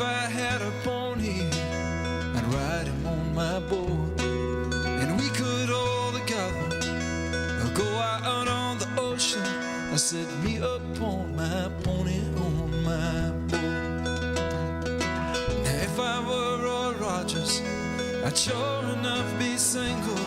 if I had a pony, I'd ride him on my board. And we could all together go out on the ocean. I said, me upon my pony on my board. Now if I were Roy Rogers, I'd sure enough be single.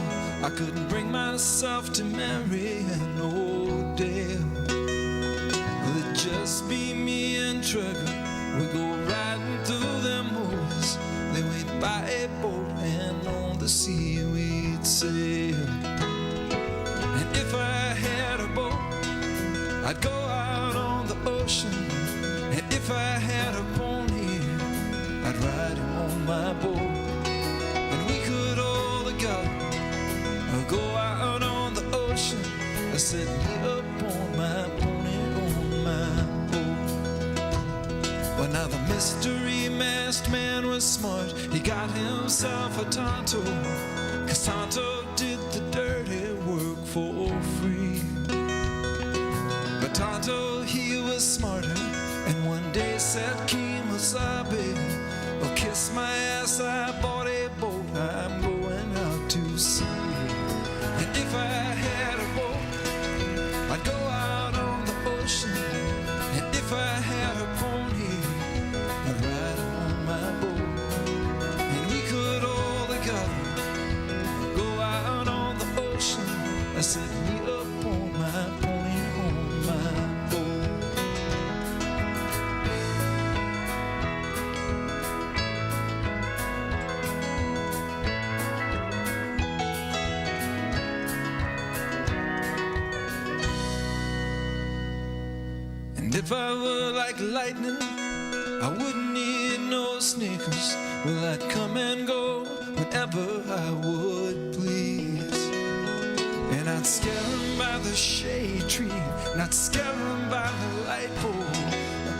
I couldn't bring myself to marry an old Dale. Well, it'd just be me and Trigger. We go riding through them woods. They went by a boat and on the sea we'd sail. And if I had a boat, I'd go out on the ocean. And if I had a pony, I'd ride him on my boat. And we could all together go out on the ocean. I said, me upon my pony on my boat. Well, now the mystery masked man was smart. He got himself a Tonto, 'cause Tonto did the dirty work for free. But Tonto, he was smarter, and one day said, Kemosabe, oh, kiss my ass, I bought a boat, I'm going out to sea. And if I had a boat, I'd go out on the ocean. And if I had a pony, I'd ride on my boat. And we could all together go out on the ocean. I said, me up on my pony on my boat. And if I were like lightning, I wouldn't need no sneakers. Well, I'd come and go whenever I would please. And I'd scare them by the shade tree, and I'd scare them by the light pole,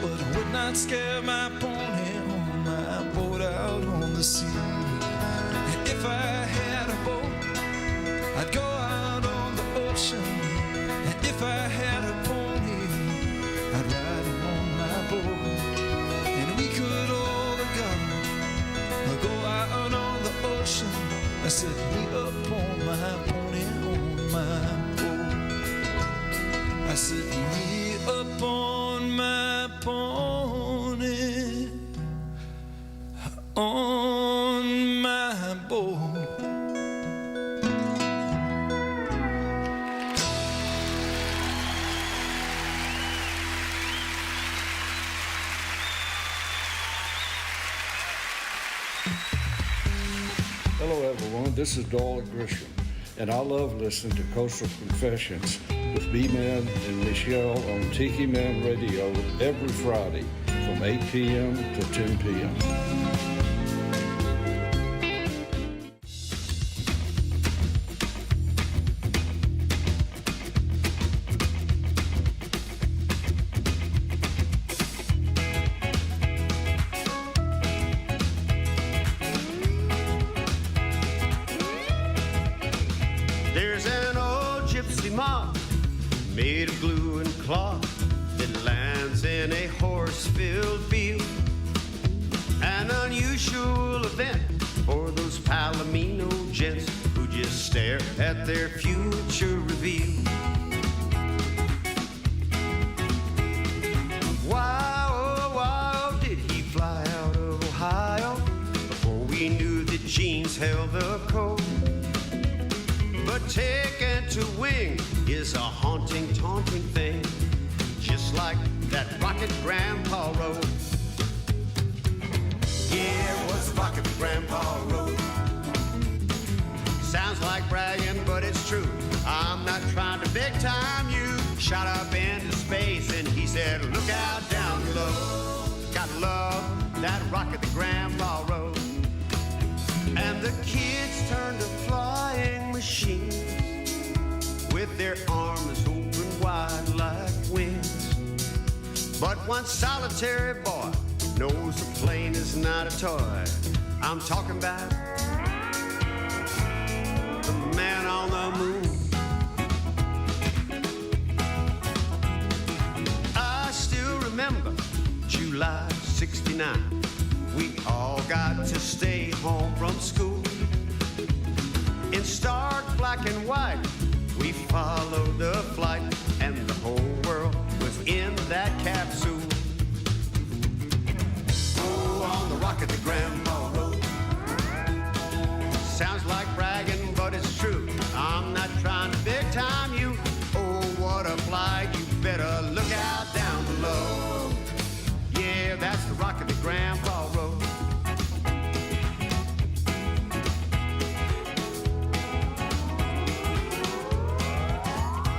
but I would not scare my pony on my boat out on the sea. And if I had a boat, I'd go out on the ocean. And if I had a pony, I'd ride him on my boat. And we could all together go out on the ocean. I said, me up on my pony on my boat. I said, me up on my pony on my boat. Hello everyone, this is Doyle Grisham, and I love listening to Coastal Confessions with B-Man and Michelle on Tiki Man Radio every Friday from 8 p.m. to 10 p.m. There's an old gypsy moth made of glue and cloth that lands in a horse-filled field. An unusual event for those Palomino gents who just stare at their future revealed. Why, oh, did he fly out of Ohio before we knew that jeans held the code? But taken to wing is a haunting, taunting thing, just like that rocket Grandpa rode. Yeah, it was a rocket Grandpa rode. Sounds like bragging, but it's true. I'm not trying to big time you. Shot up into space and he said, look out down below. Gotta love that rocket that Grandpa rode. And the kids turned to flying machines with their arms open wide like wings. But one solitary boy knows a plane is not a toy. I'm talking about the man on the moon. I still remember July '69. We all got to stay home from school. In stark black and white, we followed the flight, and the whole world was in that capsule. Oh, on the rocket to Grandma Road. Sounds like bragging, but it's true. I'm not trying to big time you. Oh, what a flight, you better look out down below. Yeah, that's the rocket to Grandpa Road.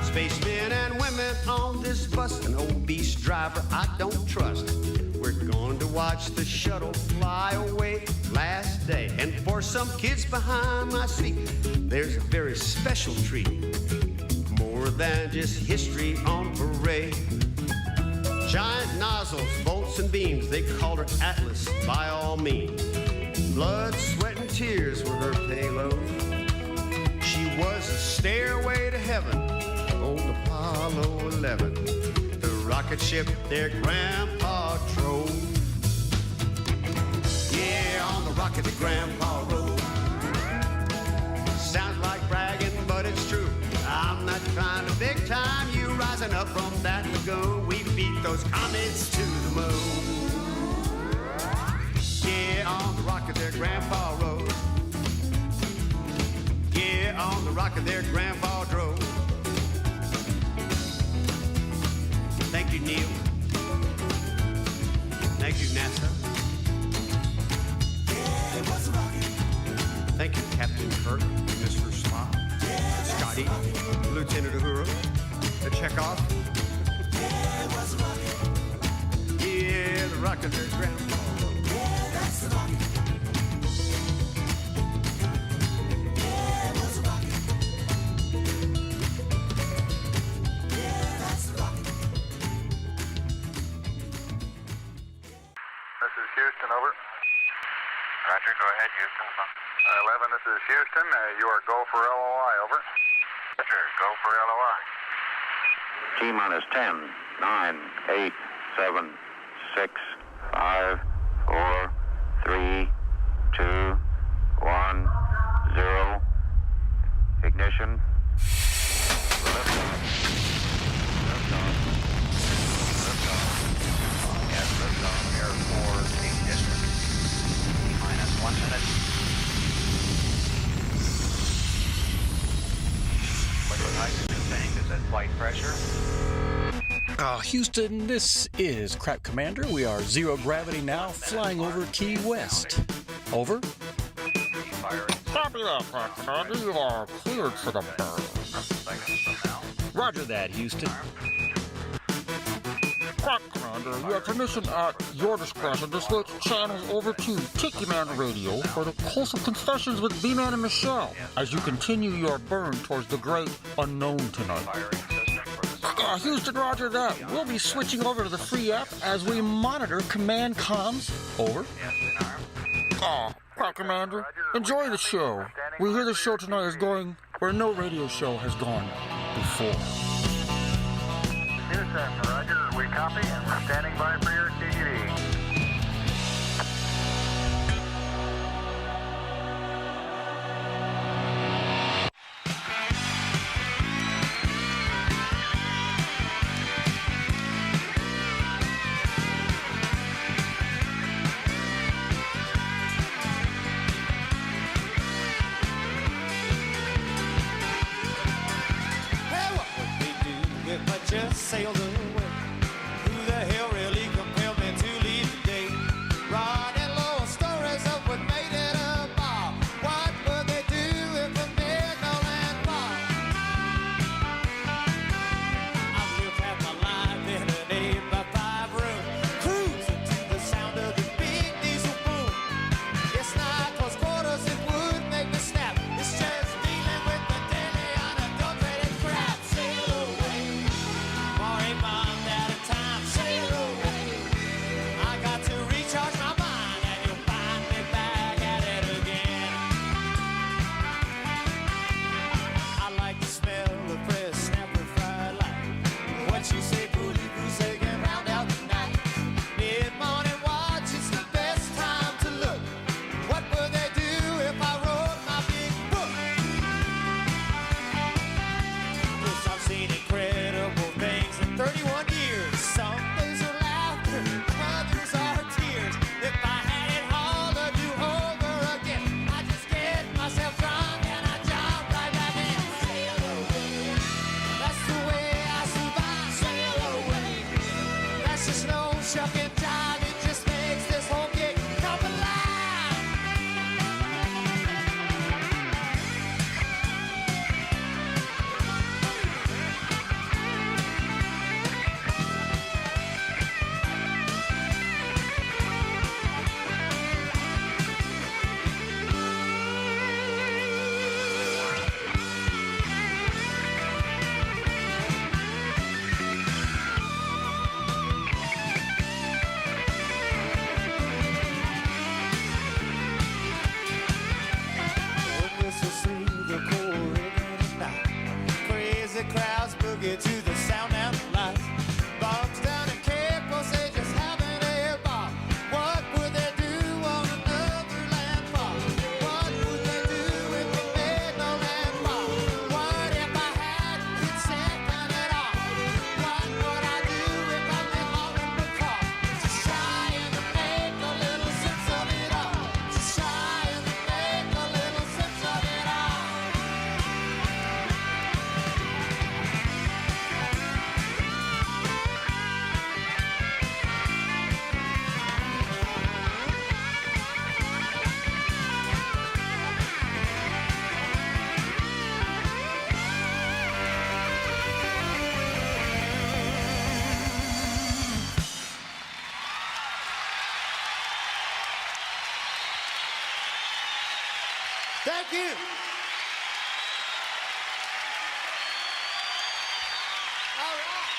Spacemen and women on this bus, an obese driver I don't trust. We're going to watch the shuttle fly away last day. And for some kids behind my seat, there's a very special treat. More than just history on parade. Giant nozzles, bolts and beams, they called her Atlas by all means. Blood, sweat and tears were her payload. She was a stairway to heaven, old Apollo 11. The rocket ship their grandpa drove. Yeah, on the rocket to Grandpa Road. Sounds like bragging, but it's true. I'm not trying to big time you. Rising up from that lagoon, we beat those comets to the moon. Yeah, on the rocket there, Grandpa Road. Yeah, on the rocket there, Grandpa drove. Thank you, Neil. Thank you, NASA. Yeah, it was a rocket. Thank you, Captain Kirk, Mr. Spock, Scotty, Lieutenant Uhura, the Chekhov. Yeah, it was a rocket. Yeah, the rocket there's Grandpa. Yeah, that's the rocket. Yeah, it was a rocket. Yeah, that's the rocket. This is Houston, over. Roger, go ahead, Houston. 11, this is Houston. You are go for LOI, over. Roger, go for LOI. T-minus 10, 9, 8, 7, 6, 5, 4, 3, 2, 1, 0. Ignition. Liftoff. Liftoff. Liftoff. Yes, liftoff. Air 4, Peak District. T-minus 1 minute. Liquid hydrogen tank is at flight pressure. Houston, this is Crap Commander. We are zero gravity now, flying over Key West. Over. Copy that, Crap Commander. You are cleared for the burn. Roger that, Houston. Crap Commander, you have permission at your discretion to switch channels over to Tiki Man Radio for the Coastal Confessions with B-Man and Michelle as you continue your burn towards the great unknown tonight. Houston, roger that. We'll be switching over to the free app as we monitor command comms. Over. Crap Commander, enjoy the show. We hear the show tonight is going where no radio show has gone before. Houston, roger, we copy and we're standing by for your TGD. Just sailed away. Who the hell really compelled me Thank you. All right.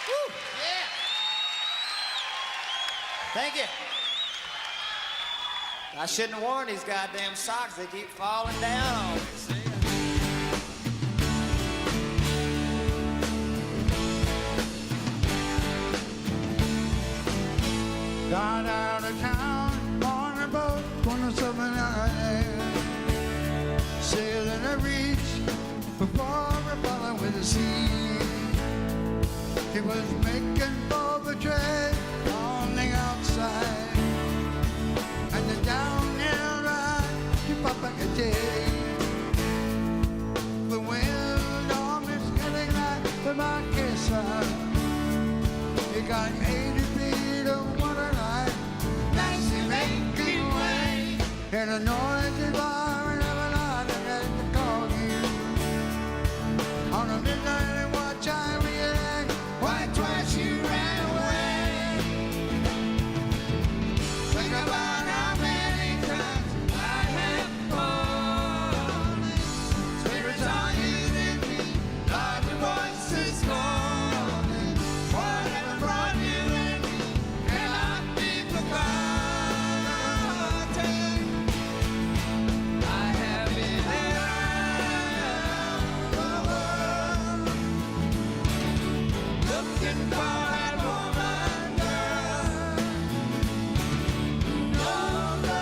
Woo, yeah. Thank you. I shouldn't have worn these goddamn socks. They keep falling down on me. Got out of town on a boat on a summer night, sailing a reach before we follow with the sea. He was making for the trade on the outside, and the downhill ride to Papa the wind almost getting like the Marquesa. You got 80 feet of water line, nicely making way, in a noisy bar and every night I had to call you. On a midnight watch I realized why twice you ran away. Think about how many times I have fallen. Spirits on you and me, like the voices calling. Whatever brought you and me cannot be forgotten. I have been around the world, looking for that woman, girl, who knows I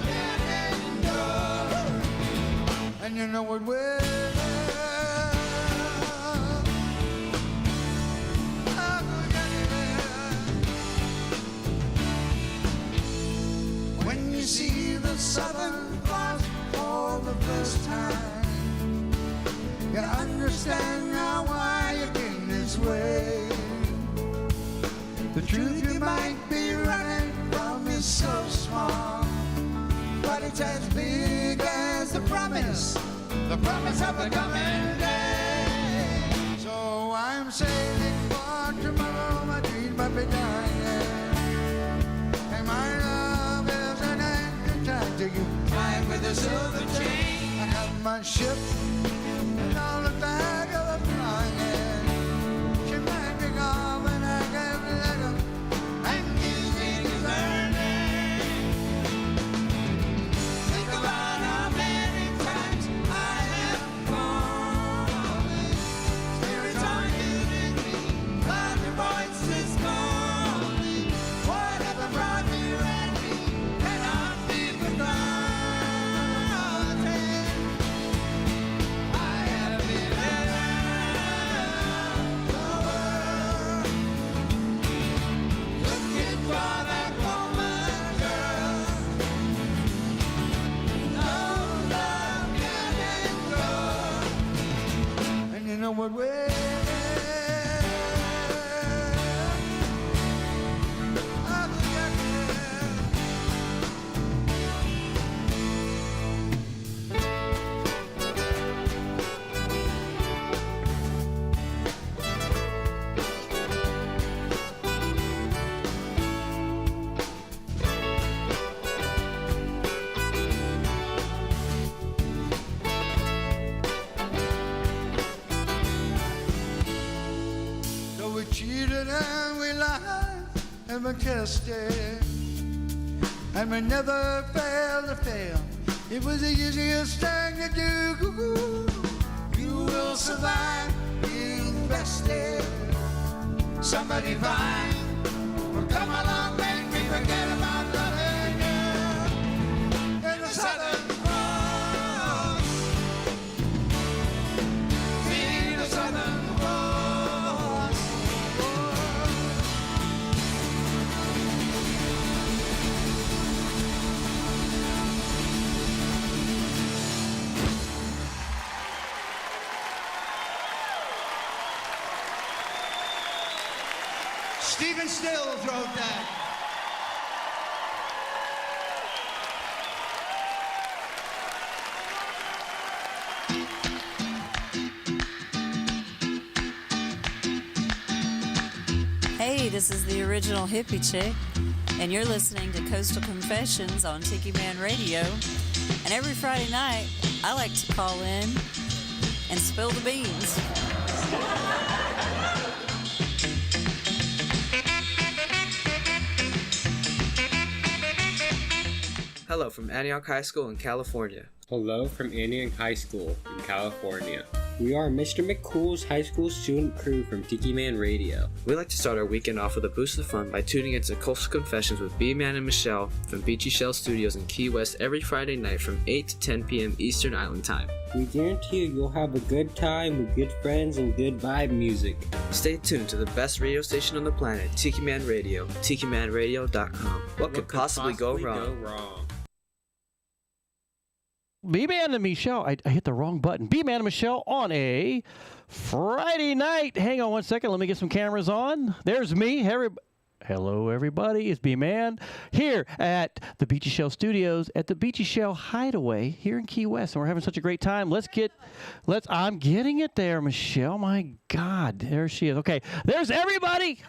can endure. And you know it will. When you see the Southern Cross for the first time, you understand now why you came this way. The truth you might be running from is so small, but it's as big as the promise of a coming day. So I'm sailing for tomorrow, my dream might be dying, and my love is an anchor tied to you, tied with a silver chain. I have my ship and all the bag of the flying. She might be gone when I get let her, and music is burning. Think about how many times I have fallen. Spirits on you and me, but your voice is calling. Whatever brought you and me cannot be forgotten. I have been around the world, looking for that woman, girl, no love can endure. And you know what way? So we cheated and we lied and we kissed it, and we never failed to fail. It was the easiest thing to do. You will survive, you bested. Somebody fine will come along, make me forget about loving you. In the Southern Cross, see the Southern Cross. Stephen Stills wrote that. Hey, this is the original hippie chick. and you're listening to Coastal Confessions on Tiki Man Radio. And every Friday night, I like to call in and spill the beans. Hello from Antioch High School in California. Hello from Antioch High School in California. We are Mr. McCool's high school student crew from Tiki Man Radio. We like to start our weekend off with a boost of fun by tuning into Coastal Confessions with B-Man and Michelle from Beachy Shell Studios in Key West every Friday night from 8 to 10 p.m. Eastern Island Time. We guarantee you'll have a good time with good friends and good vibe music. Stay tuned to the best radio station on the planet, Tiki Man Radio, tikimanradio.com. What could possibly go wrong? B-Man and Michelle, I hit the wrong button. B-Man and Michelle on a Friday night. Hang on 1 second. Let me get some cameras on. There's me. Hello, everybody. It's B-Man here at the Beachy Shell Studios at the Beachy Shell Hideaway here in Key West. And we're having such a great time. I'm getting it there, Michelle. My God. There she is. Okay. There's everybody.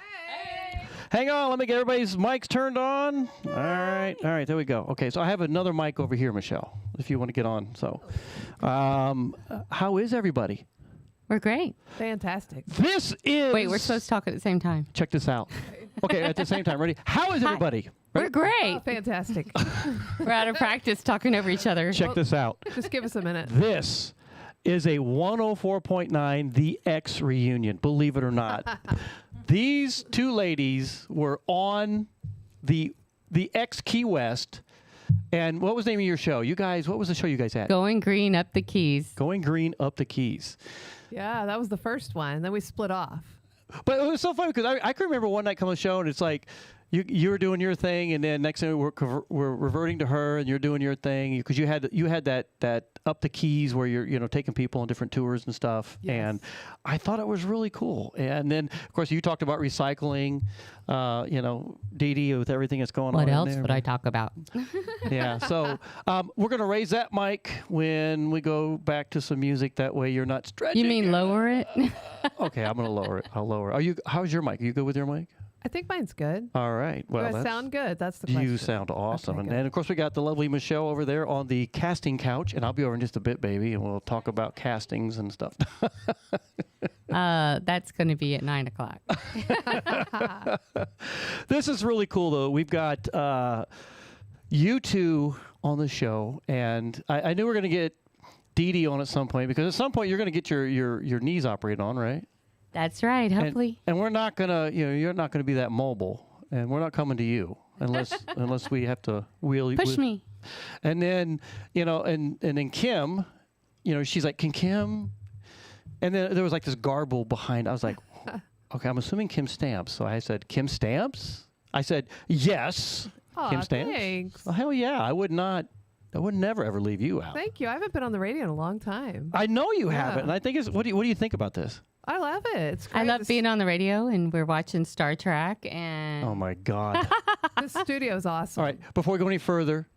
Hang on, let me get everybody's mics turned on. All right, there we go. Okay, so I have another mic over here, Michelle, if you want to get on. So, how is everybody? We're great. Fantastic. This is... Wait, we're supposed to talk at the same time. Check this out. Okay, at the same time. Ready? How is everybody? We're great. Oh, fantastic. We're out of practice talking over each other. Check this out. Just give us a minute. This is a 104.9 The X reunion, believe it or not. These two ladies were on the X Key West. And what was the name of your show? You guys, what was the show you guys had? Going Green Up the Keys. Going Green Up the Keys. Yeah, that was the first one. Then we split off. But it was so funny because I can remember one night coming on the show and it's like, you were doing your thing, and then next thing we're reverting to her, and you're doing your thing because you had that up the keys where you're taking people on different tours and stuff. Yes. And I thought it was really cool. And then of course you talked about recycling, Dee Dee with everything that's going on. What else in there. would I talk about? Yeah. So we're gonna raise that mic when we go back to some music. That way you're not stretching. You mean lower it? Okay, I'm gonna lower it. I'll lower it. How's your mic? Are you good with your mic? I think mine's good. All right. Well, do I sound good? That's the question. You sound awesome. Okay, and then, of course, we got the lovely Michelle over there on the casting couch. And I'll be over in just a bit, baby, and we'll talk about castings and stuff. That's going to be at 9 o'clock. This is really cool, though. We've got you two on the show. And I knew we were going to get Dee Dee on at some point, because at some point you're going to get your knees operated on, right? That's right, hopefully. And we're not gonna, you're not gonna be that mobile, and we're not coming to you unless we have to push me. And then, and then Kim, she's like, can Kim? And then there was like this garble behind. I was like, okay, I'm assuming Kim Stamps. So I said, Kim Stamps? I said, yes. Aw, Kim Stamps. thanks. Well, hell yeah, I would never ever leave you out. Thank you. I haven't been on the radio in a long time. I know you haven't, and I think what do you think about this? I love it. It's great. I love being on the radio, and we're watching Star Trek. And Oh my God. This studio's awesome. All right, before we go any further,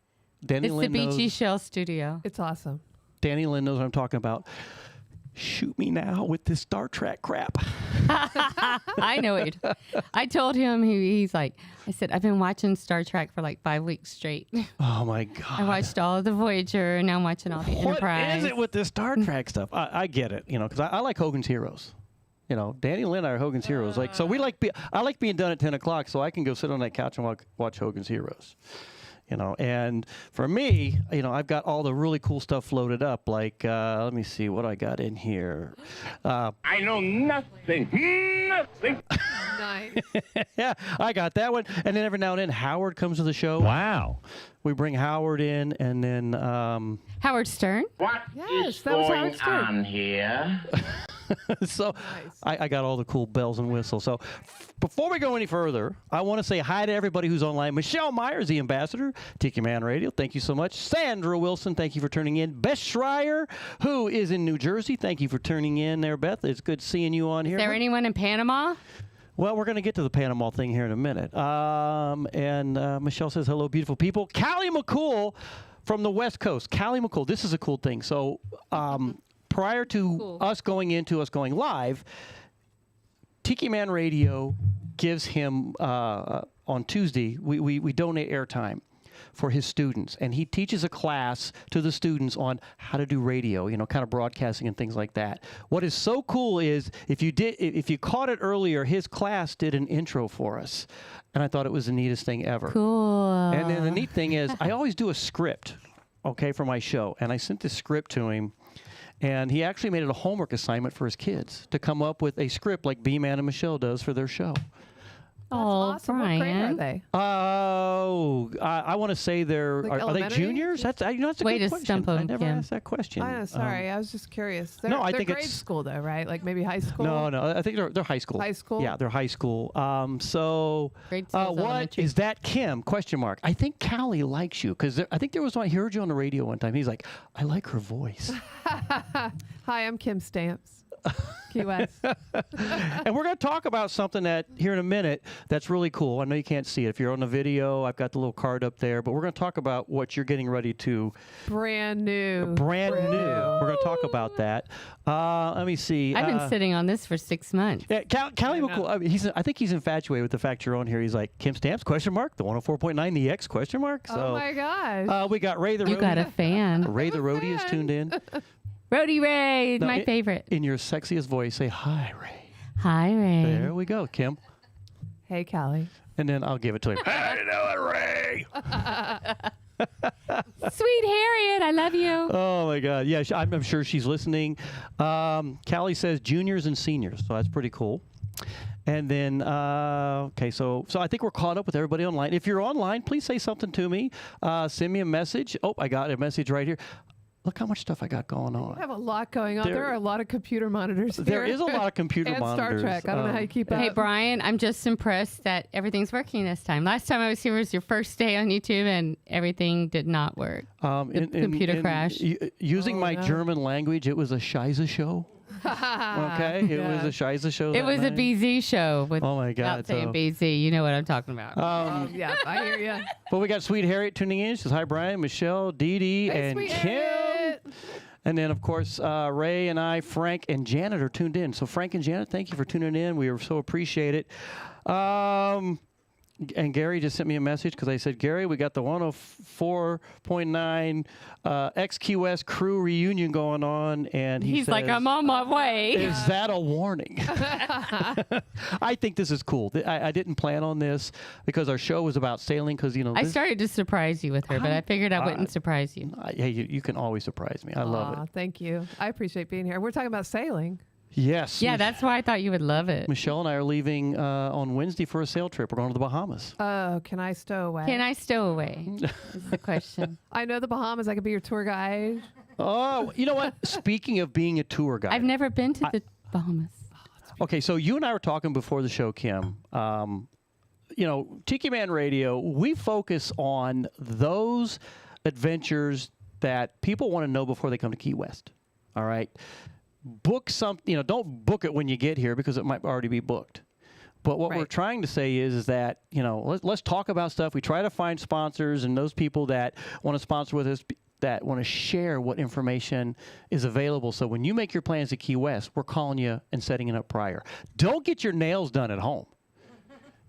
Danny it's Lynn the Beachy knows. Shell Studio. It's awesome. Danny Lynn knows what I'm talking about. Shoot me now with this Star Trek crap. I know it. I told him, he's like, I said, I've been watching Star Trek for like 5 weeks straight. Oh my God. I watched all of the Voyager, and now I'm watching all the Enterprise. What is it with this Star Trek stuff? I get it, because I like Hogan's Heroes. Danny Lynn and I are Hogan's Heroes. I like being done at 10 o'clock so I can go sit on that couch and watch Hogan's Heroes. And for me, I've got all the really cool stuff loaded up. Like, let me see what I got in here. I know nothing. Nothing. Nice. Yeah, I got that one. And then every now and then, Howard comes to the show. Wow. We bring Howard in, and then... Howard Stern? What is going on here? So nice. I got all the cool bells and whistles. So before we go any further, I want to say hi to everybody who's online. Michelle Myers, the ambassador, Tiki Man Radio, thank you so much. Sandra Wilson, thank you for turning in. Beth Schreier, who is in New Jersey, thank you for turning in there, Beth. It's good seeing you on here. Is there anyone in Panama? Well, we're going to get to the Panama thing here in a minute. And Michelle says, hello, beautiful people. Callie McCool from the West Coast. Callie McCool, this is a cool thing. So prior to us going live, Tiki Man Radio gives him a on Tuesday, we donate airtime for his students, and he teaches a class to the students on how to do radio, kind of broadcasting and things like that. What is so cool is if you caught it earlier, his class did an intro for us, and I thought it was the neatest thing ever. Cool. And then the neat thing is I always do a script, okay, for my show, and I sent this script to him, and he actually made it a homework assignment for his kids to come up with a script like B-Man and Michelle does for their show. That's awesome. Brian. What grade are they? Oh, I want to say they're Like are they elementary? juniors? That's a Way good to question. stump 'em, I never Kim. asked that question. I know, sorry, I was just curious. no, I they're think grade it's- school though, right? Like maybe high school. No, I think they're high school. High school? Yeah, they're high school. So Grade school is what elementary. is that, Kim? Question mark. I think Callie likes you because I think there was one. He heard you on the radio one time. He's like, I like her voice. Hi, I'm Kim Stamps. Key West. And we're going to talk about something that here in a minute that's really cool. I know you can't see it. If you're on the video, I've got the little card up there. But we're going to talk about what you're getting ready to. Brand new. Brand new. We're going to talk about that. Let me see. I've been sitting on this for 6 months. Yeah, Callie McCool. I mean, I think he's infatuated with the fact you're on here. He's like, Kim Stamps? Question mark. The 104.9, the X? Question mark. So, Oh my gosh. we got Ray the You Roadie. got a fan. Ray the Roadie is tuned in. Rhodey Ray is my favorite. In your sexiest voice, say hi, Ray. Hi, Ray. There we go, Kim. Hey, Callie. And then I'll give it to him. How do you know it, Ray? Sweet Harriet, I love you. Oh my God! Yeah, I'm sure she's listening. Callie says juniors and seniors, so that's pretty cool. And then, okay, so I think we're caught up with everybody online. If you're online, please say something to me. Send me a message. Oh, I got a message right here. Look how much stuff I got going on. I have a lot going on. There are a lot of computer monitors here. There is a lot of computer and monitors. Star Trek. I don't know how you keep up. Hey, Brian, I'm just impressed that everything's working this time. Last time I was here was your first day on YouTube, and everything did not work. Computer crash. Using my German language, it was a Scheisse show. Okay, it was a Scheisse show. It was a BZ show. With, oh my God! Without saying BZ, you know what I'm talking about. Yeah, I hear you. Well, we got Sweet Harriet tuning in. She says hi, Brian, Michelle, Dee Dee, Hey, and Sweet Kim. Harriet. And then, of course, Ray and I, Frank and Janet are tuned in. So, Frank and Janet, thank you for tuning in. We so appreciate it. And Gary just sent me a message because I said, Gary, we got the 104.9 Key West crew reunion going on. And He's says, like, I'm on my way. Is that a warning? I think this is cool. I didn't plan on this because our show was about sailing because, I started to surprise you with her, but I figured I wouldn't surprise you. Hey, you can always surprise me. I love it. Thank you. I appreciate being here. We're talking about sailing. Yes. Yeah, that's why I thought you would love it. Michelle and I are leaving on Wednesday for a sail trip. We're going to the Bahamas. Oh, can I stow away? Can I stow away? Is the question. I know the Bahamas. I could be your tour guide. Oh, you know what? Speaking of being a tour guide. I've never been to the Bahamas. Okay, so you and I were talking before the show, Kim. Tiki Man Radio, we focus on those adventures that people want to know before they come to Key West. All right? Book something, don't book it when you get here because it might already be booked. But what we're trying to say is that, let's talk about stuff. We try to find sponsors and those people that want to sponsor with us, that want to share what information is available. So when you make your plans to Key West, we're calling you and setting it up prior. Don't get your nails done at home.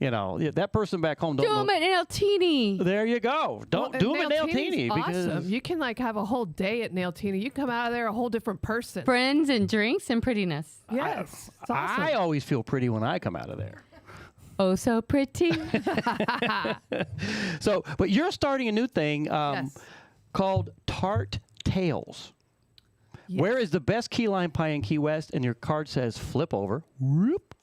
That person back home. Do them at Nailtini. There you go. Don't do them at Nailtini. Awesome. You can have a whole day at Nailtini. You come out of there a whole different person. Friends and drinks and prettiness. Yes. It's awesome. I always feel pretty when I come out of there. Oh, so pretty. But you're starting a new thing called Tart Tales. Yes. Where is the best key lime pie in Key West? And your card says flip over. Whoop.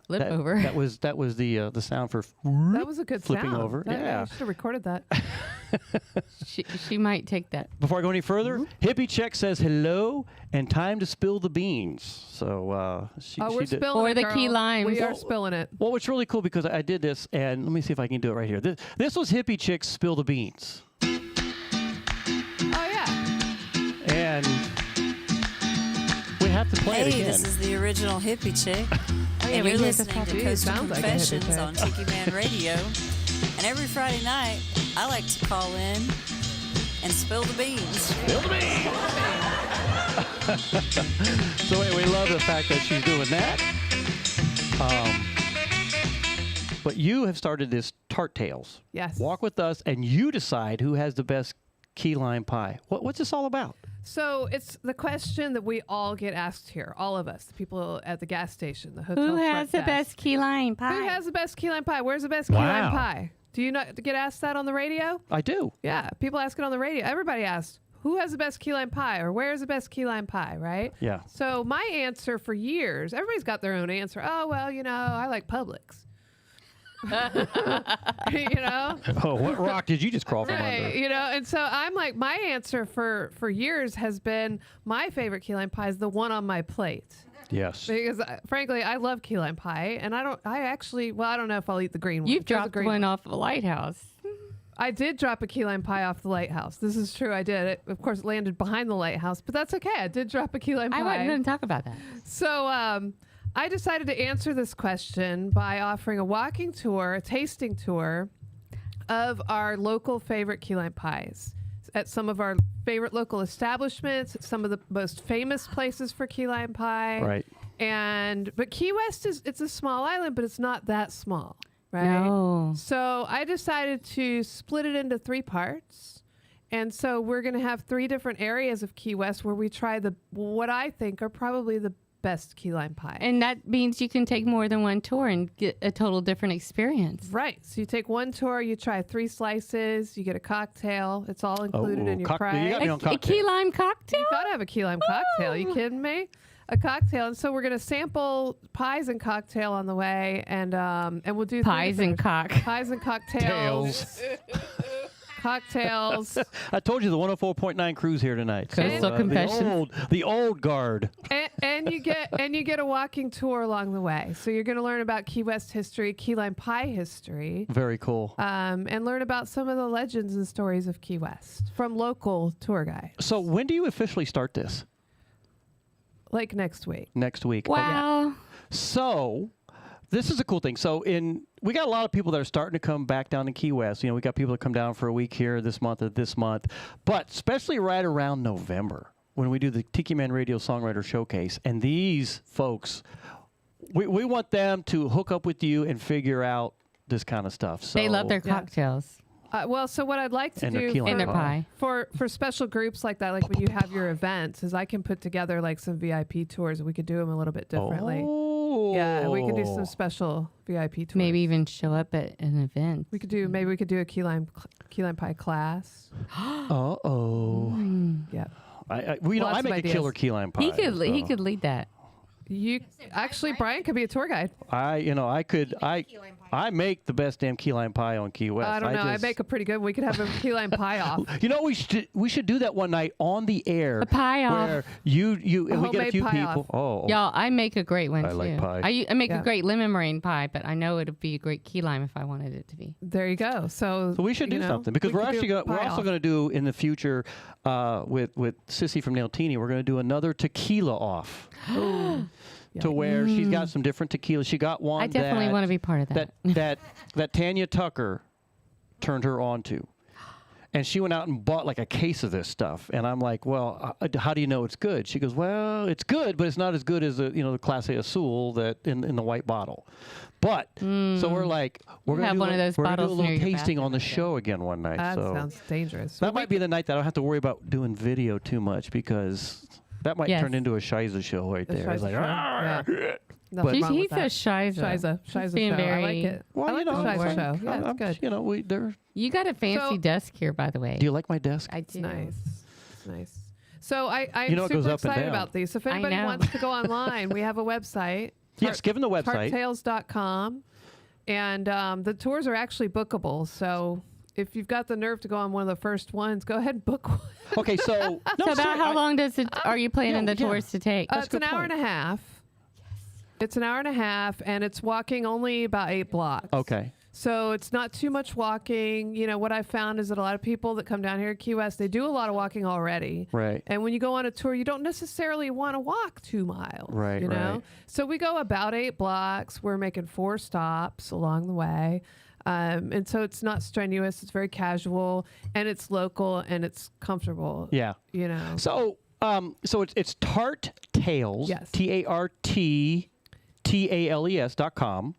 Flip over. That was the sound for that was a good flipping sound. over. I should have recorded that. she might take that. Before I go any further, Hippie Check says hello and time to spill the beans. So we're spilling or it, the girl. key limes. We are spilling it. Well, what's really cool because I did this, and let me see if I can do it right here. This was Hippie Chick's Spill the Beans. Oh yeah. And we have to play it again. Hey, this is the original Hippie Chick. And you're listening to Coastal Confessions on Tiki Man Radio. And every Friday night, I like to call in and spill the beans. Spill the beans! So we love the fact that she's doing that. but you have started this Tart Tales. Yes. Walk with us, and you decide who has the best key lime pie. What's this all about? So it's the question that we all get asked here, all of us, the people at the gas station, the hotel Who front has the desk. best key lime pie? Who has the best key lime pie? Where's the best key lime pie? Do you not get asked that on the radio? I do. Yeah, people ask it on the radio. Everybody asks, who has the best key lime pie, or where's the best key lime pie, right? Yeah. So my answer for years, everybody's got their own answer. Oh, well, I like Publix. Oh, what rock did you just crawl from under? And so I'm like, my answer for years has been my favorite key lime pie is the one on my plate. Yes. Because frankly, I love key lime pie, and I don't know if I'll eat the green one. You've dropped one off of a lighthouse. I did drop a key lime pie off the lighthouse. This is true. I did. It, of course, it landed behind the lighthouse, but that's okay. I did drop a key lime pie. I wasn't going to talk about that. So, I decided to answer this question by offering a walking tour, a tasting tour of our local favorite key lime pies at some of our favorite local establishments, at some of the most famous places for key lime pie. Right. But Key West it's a small island, but it's not that small, right? No. So I decided to split it into 3 parts. And so we're going to have 3 different areas of Key West where we try what I think are probably the best key lime pie. And that means you can take more than one tour and get a total different experience. Right. So you take one tour, you try 3 slices, you get a cocktail. It's all included in your price. You got me on cocktail. A key lime cocktail? You got to have a key lime cocktail. You kidding me? A cocktail. And so we're going to sample pies and cocktail on the way, and we'll do pies and pies and cocktails. Cocktails. I told you the 104.9 crew's here tonight. Coastal Confessions. The old guard. And you get a walking tour along the way. So you're going to learn about Key West history, key lime pie history. Very cool. And learn about some of the legends and stories of Key West from local tour guides. So when do you officially start this? Like next week. Next week. Wow. Okay. So this is a cool thing. So we got a lot of people that are starting to come back down to Key West. We got people that come down for a week here this month, but especially right around November when we do the Tiki Man Radio Songwriter Showcase. And these folks, we want them to hook up with you and figure out this kind of stuff. So they love their cocktails. So what I'd like to and do their pie. for special groups like that, like when you have your events, is I can put together like some VIP tours, and we could do them a little bit differently. Oh. Yeah, we could do some special VIP tours. Maybe even show up at an event. We could do a key lime pie class. Uh-oh. Yeah. I make a killer key lime pie. He could lead that. Brian could be a tour guide. I make the best damn key lime pie on Key West. I don't know. I make a pretty good one. We could have a key lime pie off. We should do that one night on the air. A pie off. Where you and we get a few people. Oh, y'all, I make a great one too. Like pie. I make a great lemon meringue pie, but I know it'd be a great key lime if I wanted it to be. There you go. So we should do something because we're also going to do in the future with Sissy from Nailtini. We're going to do another tequila off. To where she's got some different tequilas. She got one. I definitely want to be part of that. That Tanya Tucker turned her on to. And she went out and bought like a case of this stuff. And I'm like, well, how do you know it's good? She goes, well, it's good, but it's not as good as the Clase Azul that in the white bottle. But so we're like, we're gonna do a little tasting on the show again one night. That sounds dangerous. That might be the night that I don't have to worry about doing video too much because that might turn into a Shiza show right there. It's like, he says Shiza. Shiza being show. Very, I like it. Well, I like the Shiza show. Yeah, it's good. You got a fancy desk here, by the way. Do you like my desk? I do. It's nice. So I'm it goes super up and excited down. about these. So if anybody wants to go online, we have a website. Yes, give them the website. Tarttales.com. And the tours are actually bookable. So if you've got the nerve to go on one of the first ones, go ahead and book one. Okay, so about how long are you planning the tours to take? It's an hour and a half. It's an hour and a half, and it's walking only about 8 blocks. Okay. So it's not too much walking. What I've found is that a lot of people that come down here at Key West, they do a lot of walking already. Right. And when you go on a tour, you don't necessarily want to walk 2 miles. Right, You know? right. So we go about 8 blocks. We're making 4 stops along the way. And so it's not strenuous. It's very casual, and it's local, and it's comfortable. Yeah. So So it's Tart Tales. Yes. TART TALES.com.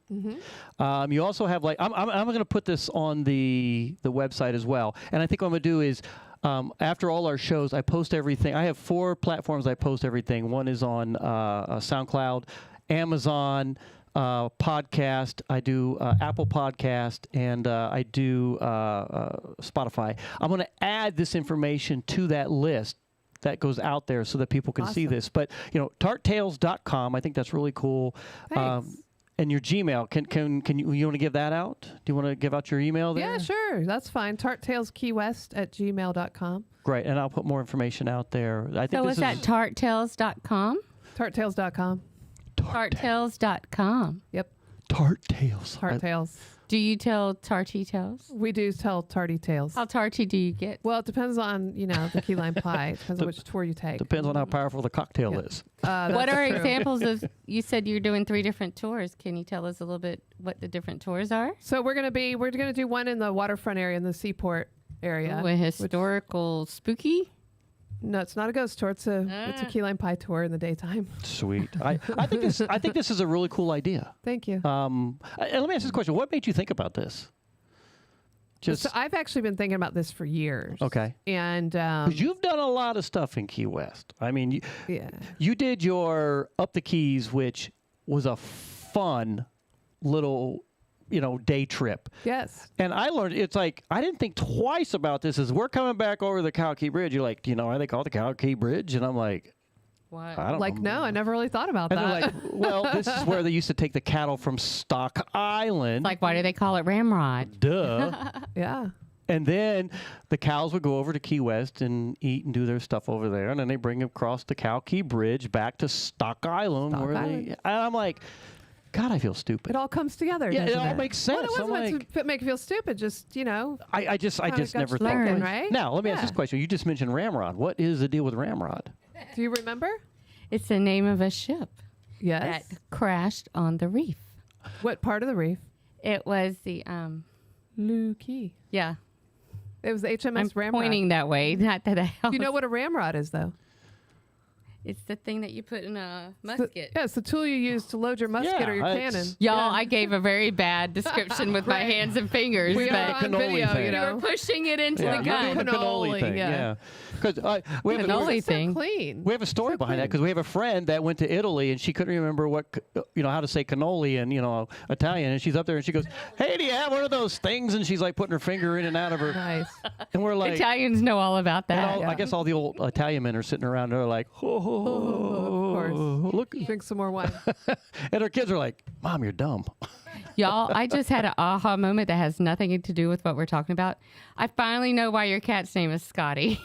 You also have like I'm going to put this on the website as well. And I think what I'm going to do is after all our shows, I post everything. I have 4 platforms I post everything. One is on SoundCloud, Amazon podcast. I do Apple Podcast, and I do Spotify. I'm going to add this information to that list that goes out there so that people can see this. But, tarttales.com, I think that's really cool. And your Gmail, can you want to give that out? Do you want to give out your email there? Yeah, sure. That's fine. tarttaleskiwest@gmail.com. Great. And I'll put more information out there. I think so is that tarttales.com? Tarttales.com. Tarttales.com. Yep. Tart Tales. Tart Tales. Do you tell tarty tales? We do tell tarty tales. How tarty do you get? Well, it depends on, the key lime pie. It depends on which tour you take. Depends on how powerful the cocktail is. What are examples of, you said you're doing 3 different tours. Can you tell us a little bit what the different tours are? So we're going to do one in the waterfront area, in the seaport area. Ooh, a historical spooky? No, it's not a ghost tour. It's a key lime pie tour in the daytime. Sweet. I think this is a really cool idea. Thank you. Let me ask this question. What made you think about this? So I've actually been thinking about this for years. Okay. And 'cause you've done a lot of stuff in Key West. I mean, you did your Up the Keys, which was a fun little day trip. Yes. And I learned, it's like, I didn't think twice about this. As we're coming back over the Cow Key Bridge, you're like, are they called the Cow Key Bridge? And I'm like, what? I don't know. No, I never really thought about and that. they're like, well, this is where they used to take the cattle from Stock Island. Like, why do they call it Ramrod? Duh. Yeah. And then the cows would go over to Key West and eat and do their stuff over there. And then they bring them across the Cow Key Bridge back to Stock Island. And I'm like, God, I feel stupid. It all comes together. Yeah, it all makes sense. Well, it wasn't meant to make you feel stupid. Just I just never thought. Right? Now let me ask this question. You just mentioned Ramrod. What is the deal with Ramrod? Do you remember? It's the name of a ship. Yes. That crashed on the reef. What part of the reef? It was the Lou Key. Yeah. It was the HMS Ramrod. Pointing that way, not that I. Do you know what a ramrod is, though? It's the thing that you put in a musket. It's the tool you use to load your musket or your cannon. Y'all, I gave a very bad description with my hands and fingers. We are on video, you were pushing it into the gun. The cannoli thing, yeah. Because we have cannoli thing. Clean. We have a story behind that because we have a friend that went to Italy and she couldn't remember how to say cannoli in Italian, and she's up there and she goes, "Hey, do you have one of those things?" And she's like putting her finger in and out of her. Nice. And we're like, Italians know all about that. I guess all the old Italian men are sitting around and they're like, of course. Look, drink some more wine. And her kids are like, "Mom, you're dumb." Y'all, I just had an aha moment that has nothing to do with what we're talking about. I finally know why your cat's name is Scotty.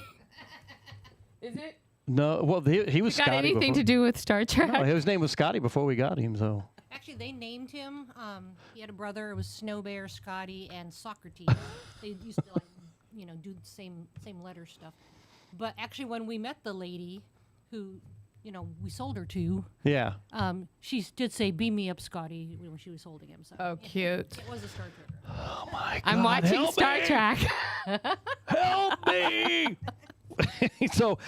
Is it? No, well, he was Scotty. Got anything to do with Star Trek? No, his name was Scotty before we got him, so. Actually, they named him. He had a brother. It was Snow Bear, Scotty, and Socrates. They used to do the same letter stuff. But actually, when we met the lady who, we sold her to. Yeah. She did say, "Beam me up, Scotty," when she was holding him. So cute. It was a Star Trek. Oh my God! I'm watching Star Trek. Help me! So,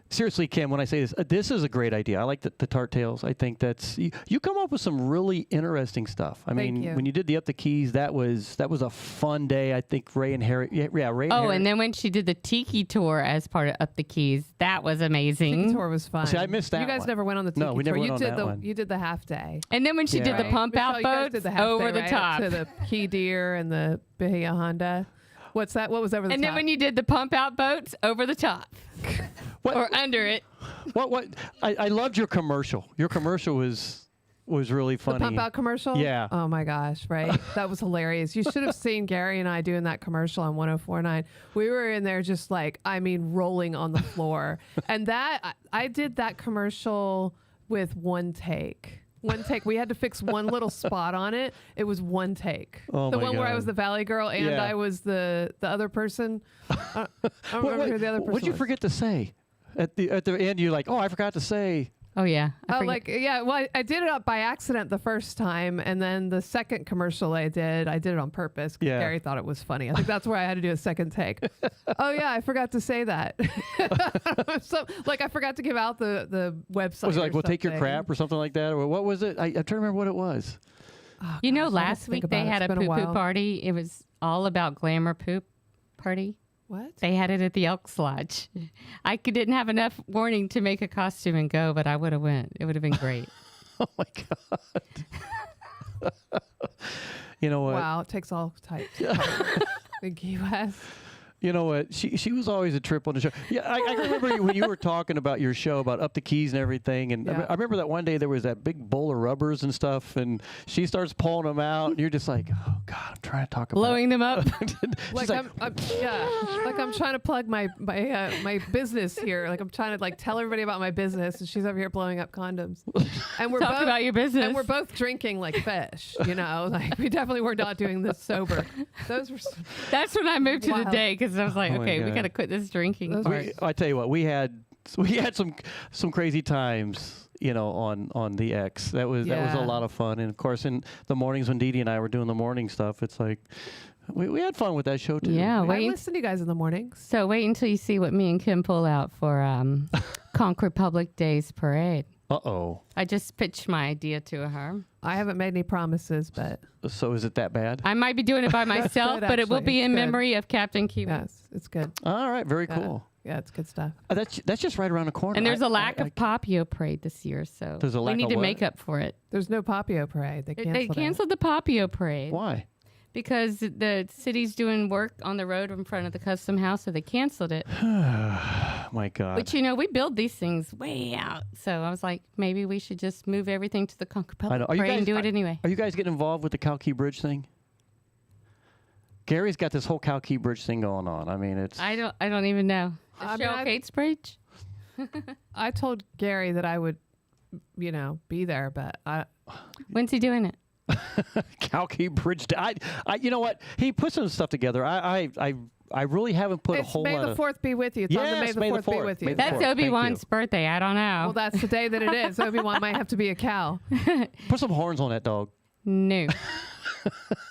seriously, Kim, when I say this is a great idea. I like the Tart Tales. I think that's you come up with some really interesting stuff. I mean, when you did the Up the Keys, that was a fun day. I think Ray and Harry. Ray. And then when she did the Tiki tour as part of Up the Keys, that was amazing. Tiki tour was fun. See, I missed that. You guys never went on the Tiki tour. No, we never went on that one. You did the half day. And then when she did the pump out boats over the top to the Key Deer and the Bahia Honda. What's that? What was over the top? And then when you did the pump out boats over the top. Or under it. What? I loved your commercial. Your commercial was really funny. The pump out commercial? Yeah. Oh my gosh, right? That was hilarious. You should have seen Gary and I doing that commercial on 104.9. We were in there just rolling on the floor. And I did that commercial with one take. We had to fix one little spot on it. It was one take. Oh the my one where I God. was the Valley Girl and I was the other person. I don't remember who the other person What did you was. forget to say? At the end, you're like, "Oh, I forgot to say." Oh yeah. Well, I did it by accident the first time, and then the second commercial I did it on purpose. Yeah. Gary thought it was funny. I think that's where I had to do a second take. Oh yeah, I forgot to say that. So, I forgot to give out the website. Was it like, or we'll take your something. crap or something like that? Or what was it? I'm trying to remember what it was. Oh, You know, gosh, I have to last think week they about it. had It's a been poo-poo while. party. It was all about glamour poop party. What? They had it at the Elks Lodge. I didn't have enough warning to make a costume and go, but I would have went. It would have been great. Oh my God. You know what? Wow, it takes all types. The Key West. You know what? She was always a trip on the show. Yeah, I remember when you were talking about your show about Up the Keys and everything. And Yeah. I remember that one day there was that big bowl of rubbers and stuff, and she starts pulling them out, and you're just like, oh God, I'm trying to talk about Blowing them up. She's I'm trying to plug my business here. Like I'm trying to tell everybody about my business, and she's over here blowing up condoms. And we're Talk both, about your business. and we're both drinking like fish. You know, we definitely were not doing this sober. Those were. That's when I moved to the Wild. day because I was like, Oh my okay, we God. got to quit this drinking part. I tell you what, we had some crazy times, on the X. That was a lot of fun. And of course, in the mornings when Dee Dee and I were doing the morning stuff, it's like we had fun with that show too. Yeah, I wait. listen to you guys in the mornings. So wait until you see what me and Kim pull out for Concord Public Days Parade. Uh-oh. I just pitched my idea to her. I haven't made any promises, but So is it that bad? I might be doing it by myself, good, but it will actually. be It's in good. memory of Captain Key. yes, it's good. All right, very cool. Yeah, it's good stuff. That's just right around the corner. And there's a lack of Papio Parade this year, so There's a lack we need of to what? make up for it. There's no Papio Parade. They canceled They it. canceled the Papio Parade. Why? Because the city's doing work on the road in front of the custom house, so they canceled it. My God. But we build these things way out. So I was like, maybe we should just move everything to the Concord I Public know. Are you Parade and guys- do it anyway. Are you guys getting involved with the Cow Key Bridge thing? Gary's got this whole Cow Key Bridge thing going on. I mean, it's. I don't even know. The I mean, Cheryl Cates Bridge? I told Gary that I would, be there, but When's he doing it? Cow Key Bridge. You know what? He put some stuff together. I really haven't put a it's whole May lot the of. 4th be with you. It's on the Yes, May the 4th be with you. May the That's 4th. Thank Obi-Wan's you. birthday. I don't know. Well, that's the day that it is. Obi-Wan might have to be a cow. Put some horns on that dog. No.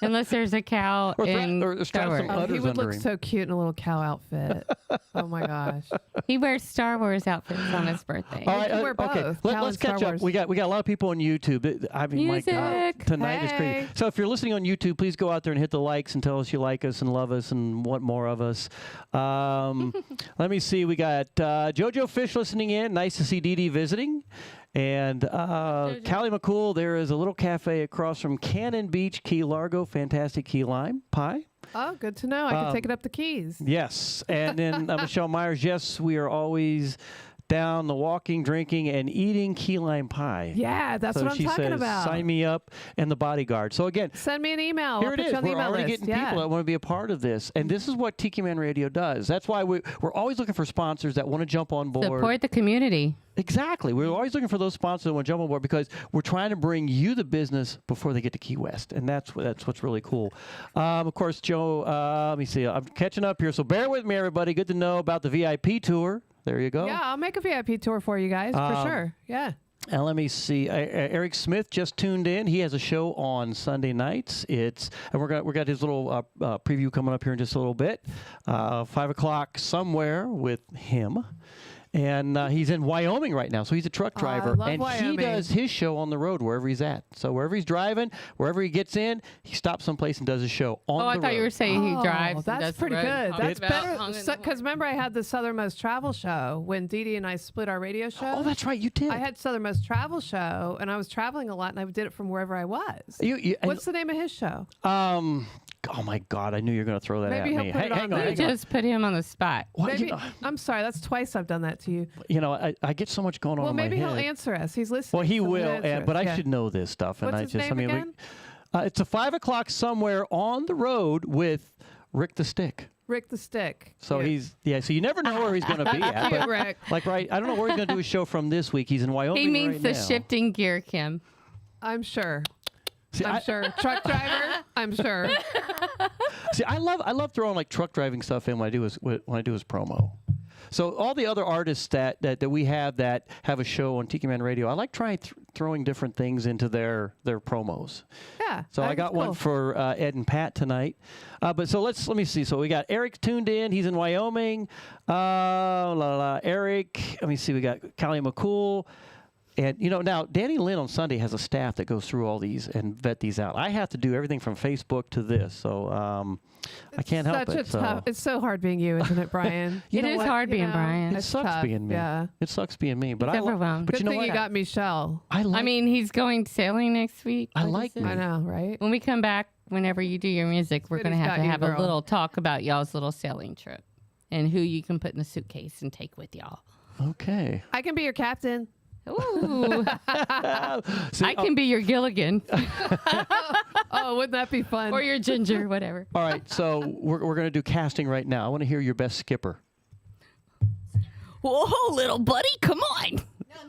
Unless there's a cow in or strap Star Wars. some Oh, he udders would under look him. so cute in a little cow outfit. Oh my gosh. He wears Star Wars outfits on his birthday. All right, can wear okay. both, Let's Cow and catch Star up. Wars. We got a lot of people on YouTube. I mean, my God, Music. tonight is Hey. crazy. So if you're listening on YouTube, please go out there and hit the likes and tell us you like us and love us and want more of us. Let me see. We got JoJo Fish listening in. Nice to see Dee Dee visiting. And Callie McCool, there is a little cafe across from Cannon Beach, Key Largo. Fantastic key lime pie. Oh, good to know. I can take it up the keys. Yes. And then Michelle Myers, yes, we are always down the walking, drinking, and eating key lime pie. Yeah, that's So what I'm she talking says, about. Sign me up and the bodyguard. So again, Send me an email. here I'll it put is. you on the We're email already list. getting Yeah. people that want to be a part of this. And this is what Tiki Man Radio does. That's why we're always looking for sponsors that want to jump on board. Support the community. Exactly. We're always looking for those sponsors that want to jump on board because we're trying to bring you the business before they get to Key West. And that's what's really cool. Of course, Joe, let me see. I'm catching up here. So bear with me, everybody. Good to know about the VIP tour. There you go. Yeah, I'll make a VIP tour for you guys for sure. Yeah. And let me see. Eric Smith just tuned in. He has a show on Sunday nights. We got his little preview coming up here in just a little bit. 5 o'clock somewhere with him. And he's in Wyoming right now, so he's a truck driver. love and Wyoming. he does his show on the road wherever he's at. So wherever he's driving, wherever he gets in, he stops someplace and does his show on the road. I thought you were saying he drives. and That's does the pretty road good. and That's talks about better. hung in the Because remember, I had the Southernmost Travel Show when Dee Dee and I split our radio show. Oh, that's right, you did. I had Southernmost Travel Show, and I was traveling a lot, and I did it from wherever I was. What's the name of his show? Oh my God! I knew you were going to throw that Maybe at he'll me. put it on hang on, there. hang You on. just put him on the spot. What? Maybe, I'm sorry, that's twice I've done that to you. You know, I get so much going on Well, in my maybe head. he'll answer us. He's listening. Well, he so he'll will, answer us. but I Yeah. should know this stuff. And What's I his just, name I mean, again? it's a 5 o'clock somewhere on the road with Rick the Stick. Rick the Stick. So Cute. so you never know where he's going to be at. Cute, but, Rick. like, right, I don't know where he's going to do his show from this week. He's in Wyoming He means right the now. shifting gear, Kim. I'm sure. See, I'm sure. Truck driver. I'm sure. See, I love throwing like truck driving stuff in when I do his promo. So all the other artists that we have that have a show on Tiki Man Radio, I like trying throwing different things into their promos. Yeah. So I got one for Ed and Pat tonight. But so let me see. So we got Eric tuned in. He's in Wyoming. Eric. Let me see. We got Callie McCool. And, now Danny Lynn on Sunday has a staff that goes through all these and vet these out. I have to do everything from Facebook to this. So I can't help it. It's so hard being you, isn't it, Brian? It is hard being Brian. It sucks tough. being me. Yeah. It sucks being me. But It's overwhelmed. But Good you know thing what? you got Michelle. I mean, he's going sailing next week. I like me. I know, right? When we come back, whenever you do your music, we're going to Goodie's got you, have a girl. little talk about y'all's little sailing trip and who you can put in the suitcase and take with y'all. Okay. I can be your captain. Ooh. See, I can be your Gilligan. Oh, wouldn't that be fun? Or your Ginger, whatever. All right, so we're going to do casting right now. I want to hear your best skipper. Whoa, little buddy, come on.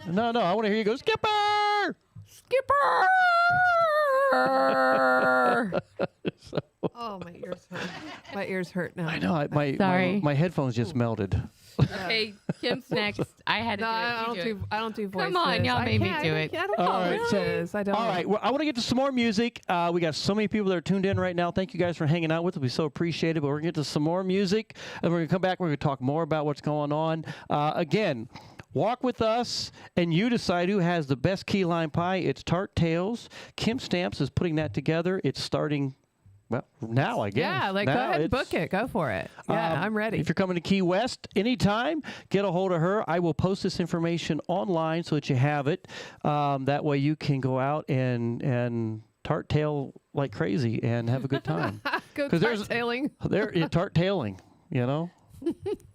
No, I want to hear you go, Skipper! Skipper! Oh, my ears hurt. My ears hurt now. I know. My headphones just melted. Okay, Kim's next. I had to do it. I don't do voices. Come on, y'all made me can't- do it. I don't know All right, voices. I don't. All right, well, I want to get to some more music. We got so many people that are tuned in right now. Thank you guys for hanging out with us. We so appreciate it. But we're going to get to some more music, and we're going to come back. We're going to talk more about what's going on. Again, walk with us, and you decide who has the best key lime pie. It's Tart Tales. Kim Stamps is putting that together. It's starting... Well, now I guess. Yeah, go ahead and book it. Go for it. Yeah, I'm ready. If you're coming to Key West anytime, get a hold of her. I will post this information online so that you have it. That way you can go out and tart tail like crazy and have a good time. Go tart-tailing. Tart tailing,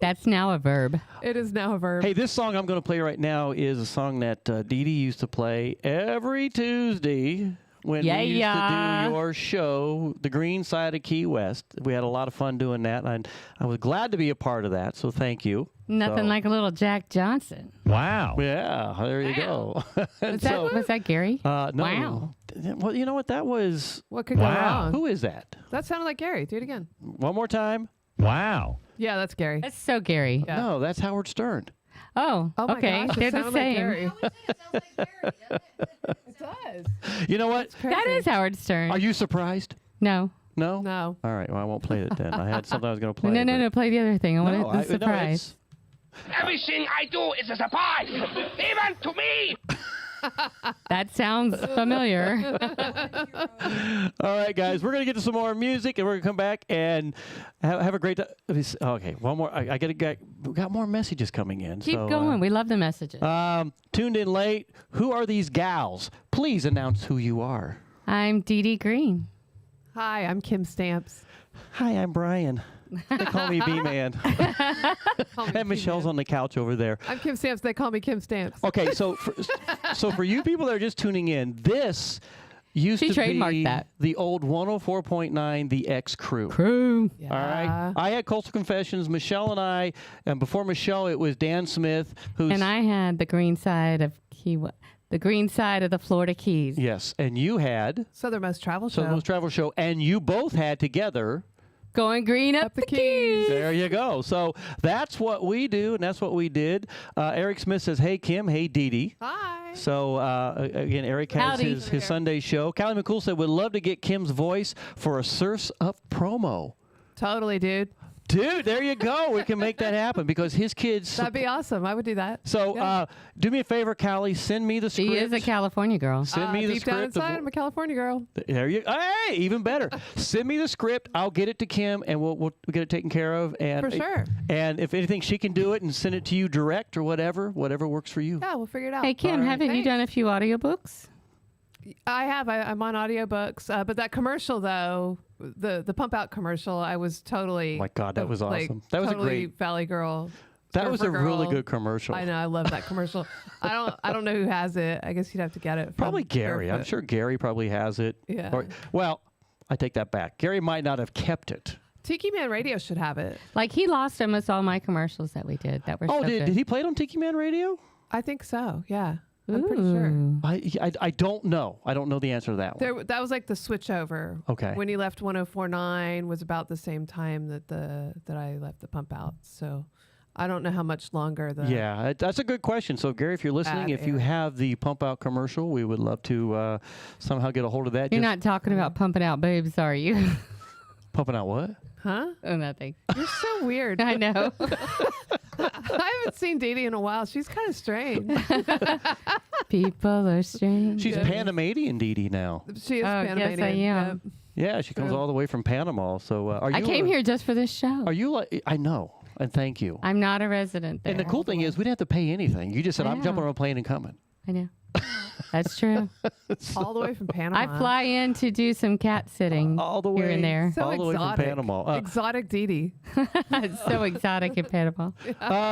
That's now a verb. It is now a verb. Hey, this song I'm going to play right now is a song that Dee Dee used to play every Tuesday. When we used to do your show, The Green Side of Key West. We had a lot of fun doing that, and I was glad to be a part of that, so thank you. Nothing like a little Jack Johnson. Wow. Yeah, there you go. Was that Gary? No. Wow. Well, you know what? That was... What could go wrong? Who is that? That sounded like Gary. Do it again. One more time. Wow. Yeah, that's Gary. That's so Gary. Yeah. No, that's Howard Stern. Oh, my okay. gosh, it They're the sounded like same. Gary. It does. You know what? That is Howard Stern. Are you surprised? No. No? No. All right, well, I won't play it then. I had something I was going to play. No. Play the other thing. I want the surprise. Everything I do is a surprise, even to me. That sounds familiar. All right, guys, we're going to get to some more music, and we're going to come back and have a great time. Okay, one more. We got more messages coming in. Keep going. We love the messages. Tuned in late. Who are these gals? Please announce who you are. I'm Dee Dee Green. Hi, I'm Kim Stamps. Hi, I'm Brian. They call me B-Man. And Michelle's on the couch over there. I'm Kim Stamps. They call me Kim Stamps. Okay, so for you people that are just tuning in, this used to be the old 104.9 The X Crew. Yeah. All right. I had Coastal Confessions, Michelle and I, and before Michelle, it was Dan Smith, and I had the green side of the green side of the Florida Keys. Yes, and you had Southernmost Travel Show. Southernmost Travel Show, and you both had together. Going green up the keys. There you go. So that's what we do, and that's what we did. Eric Smith says, hey, Kim. Hey, Dee Dee. Hi. So, again, Eric has his Sunday show. Callie McCool said, would love to get Kim's voice for a Surf's Up promo. Totally, dude. Dude, there you go. We can make that happen because his kids... That'd be awesome. I would do that. So, do me a favor, Callie. Send me the script. She is a California girl. Send me the deep script. down inside, I'm a California girl. There you go. Hey, even better. Send me the script. I'll get it to Kim, and we'll get it taken care of. And For sure. And if anything, she can do it and send it to you direct or whatever works for you. Yeah, we'll figure it out. Hey, Kim, haven't you done a few audiobooks? I have. I'm on audiobooks. But that commercial, though, the Pump Out commercial, I was totally... Oh my God, that was awesome. That was totally a great... Valley Girl. That was a Girl. really good commercial. I know. I love that commercial. I don't know who has it. I guess you'd have to get it from Probably Gary. Barefoot. I'm sure Gary probably has it. Yeah. Well, I take that back. Gary might not have kept it. Tiki Man Radio should have it. Like, he lost almost all my commercials that we did. That were so good. Did he play it on Tiki Man Radio? I think so. Yeah. I'm pretty sure. I don't know. I don't know the answer to that one. That was like the switch over. Okay. When he left 104.9 was about the same time that I left the Pump Out. So I don't know how much longer the. Yeah, that's a good question. So, Gary, if you're listening, if you have the pump out commercial, we would love to somehow get a hold of that. You're not talking about pumping out boobs, are you? Pumping out what? Huh? Oh, nothing. You're so weird. I know. I haven't seen Dee Dee in a while. She's kind of strange. People are strange. She's Panamanian Dee Dee now. She is Panamanian. Yes, I am. Yeah, she comes all the way from Panama. So, are you? I came here just for this show. Are you like? I know, and thank you. I'm not a resident there. And the cool thing is, we didn't have to pay anything. You just said, "I'm jumping on a plane and coming." I know. That's true. All the way from Panama. I fly in to do some cat sitting all the way here and there. So all the way from Panama. Exotic Dee Dee. It's so exotic in Panama.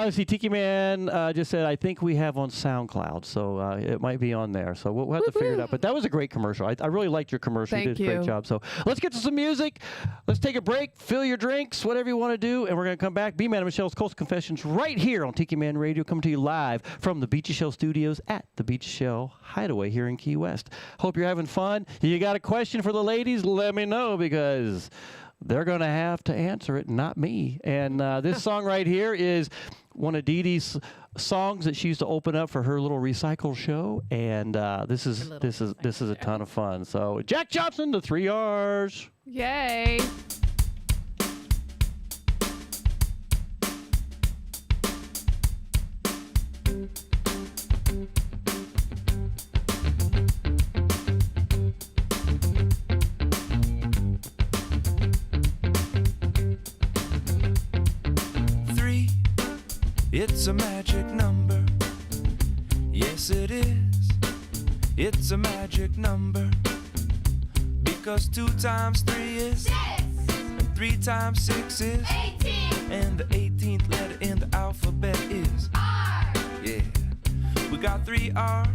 See, Tiki Man just said, I think we have on SoundCloud, so it might be on there. So we'll have to figure it out. But that was a great commercial. I really liked your commercial. Thank you did a great job. So let's get to some music. Let's take a break, fill your drinks, whatever you want to do, and we're going to come back. B-Man and Michelle's Coastal Confessions right here on Tiki Man Radio, coming to you live from the Beachy Shell Studios at the Beachy Shell Hideaway here in Key West. Hope you're having fun. You got a question for the ladies? Let me know, because they're going to have to answer it, not me. And this song right here is one of Dee Dee's songs that she used to open up for her little recycle show. And this is a ton of fun. So Jack Johnson, the 3 R's. Yay. It's a magic number. Yes, it is. It's a magic number. Because 2 times 3 is 6. And 3 times 6 is 18. And the 18th letter in the alphabet is R. Yeah. We got 3 R's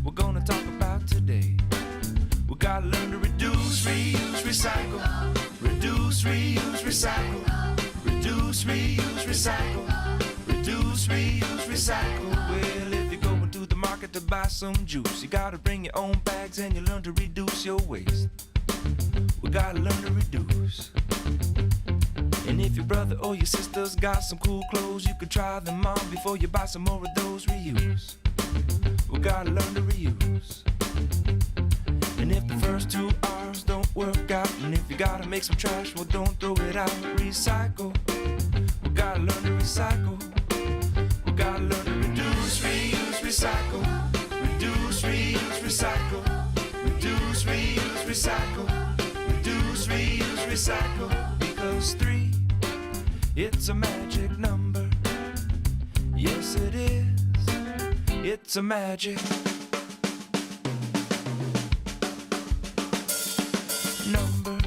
we're gonna talk about today. We gotta learn to reduce, reuse, recycle. Reduce, reuse, recycle. Reduce, reuse, recycle. Reduce, reuse, recycle. Well, if you're going to the market to buy some juice, you gotta bring your own bags and you learn to reduce your waste. We gotta learn to reduce. And if your brother or your sister's got some cool clothes, you could try them on before you buy some more of those. Reuse. We gotta learn to reuse. And if the first 2 R's don't work out, and if you gotta make some trash, well, don't throw it out. Recycle. We gotta learn to recycle. We gotta learn to reduce, reuse, recycle. Reduce, reuse, recycle. Reduce, reuse, recycle. Reduce, reuse, recycle. Because 3, it's a magic number. Yes, it is. It's a magic number.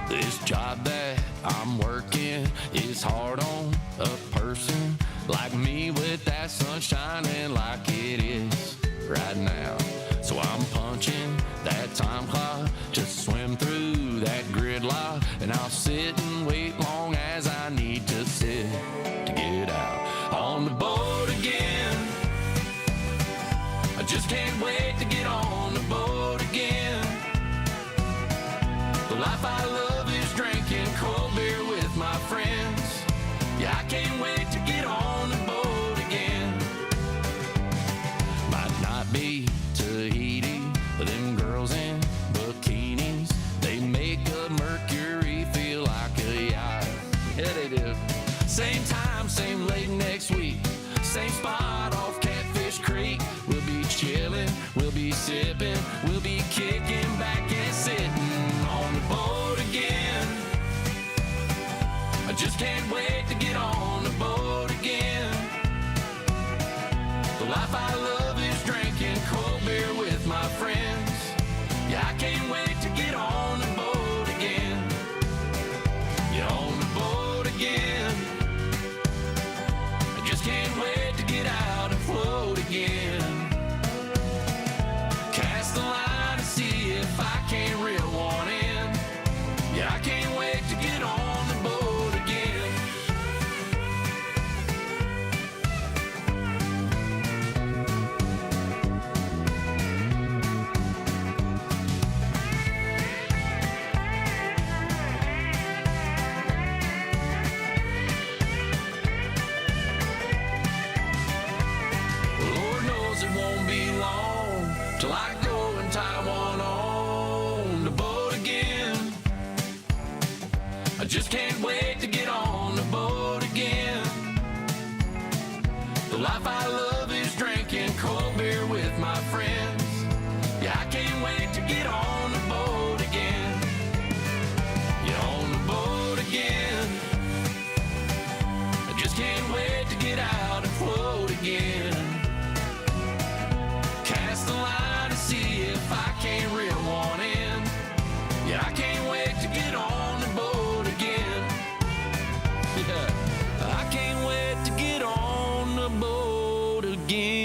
This job that I'm working is hard on a person like me with that sun shining like it is right now. So I'm punching that time clock to swim through that gridlock, and I'll sit and wait long as I need to sit to get out on the boat again. I just can't wait to get on the boat again. The life I love is drinking cold beer with my friends. Yeah, I can't wait to get on the boat again. Might not be Tahiti, but them girls in Same time, same late next week. Same spot off Catfish Creek. We'll be chilling, we'll be sipping, we'll be kicking back and sitting on the boat again. I just can't wait to get on the boat again. The life I love is drinking cold beer with my friends. Yeah, I can't wait to get on the boat again. Get on the boat again. I just can't wait to get out and float again. Cast the line and see if I can't reel one in. Yeah, I can't wait to get on the boat again. Lord knows it won't be long till I go and tie one on the boat again. I just can't wait to get on the boat again. The life I love is drinking cold beer with my friends. Yeah, I can't wait to get on the boat again. Get on the boat again. I just can't wait to get out and float again. Cast the line to see if I can't reel one in. Yeah, I can't wait to get on the boat again. Yeah, I can't wait to get on the boat again.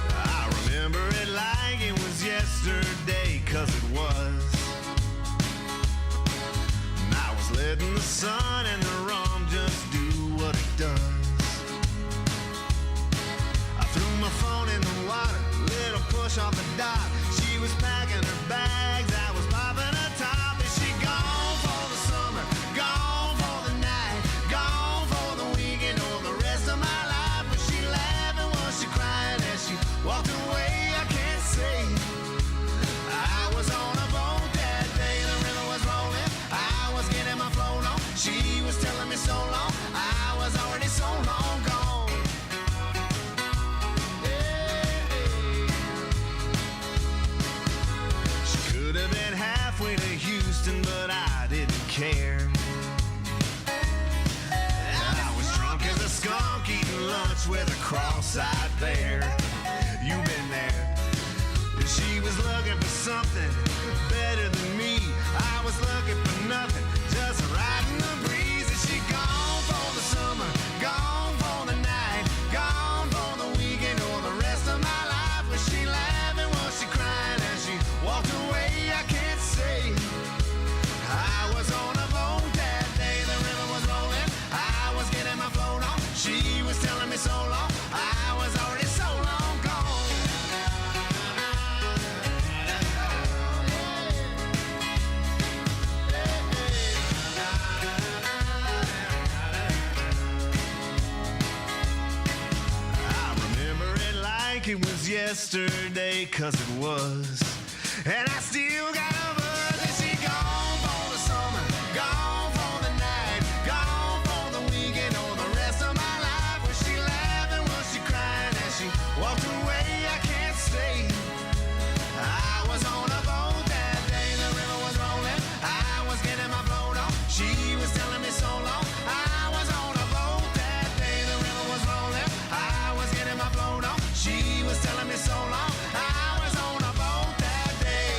I remember it like it was yesterday, 'cause it was. And I was letting the sun and the rum just do what it does. I threw my phone in the water, little push off the dock. She was packing her bags, I was popping her top. Is she gone for the summer, gone for the night, gone for the weekend or the rest of my life? Was she laughing, was she crying as she walked away? I can't say. I was on a boat that day, the river was rolling, I was getting my float on. She was telling me so long, I was already so long gone. She could have been halfway to Houston, but I didn't care. I was drunk as a skunk eating lunch with a cross-eyed bear. You've been there. She was looking for something better than me. I was looking for nothing, just riding the breeze. Is she gone for the summer, gone for the night, gone for the weekend or the rest of my life? Was she laughing, was she crying as she walked away? I can't say. I was on a boat that day, the river was rolling, I was getting my float on. She was telling me so long, I was already so long gone. I remember it like it was yesterday, 'cause it was. And I still got a buzz. Is she gone for the summer, gone for the night, gone for the weekend or the rest of my life? Was she laughing, was she crying as she walked away? I can't say. I was on a boat that day, the river was rolling, I was getting my float on. She was telling me so long, I was on a boat that day, the river was rolling, I was getting my float on. She was telling me so long, I was on a boat that day.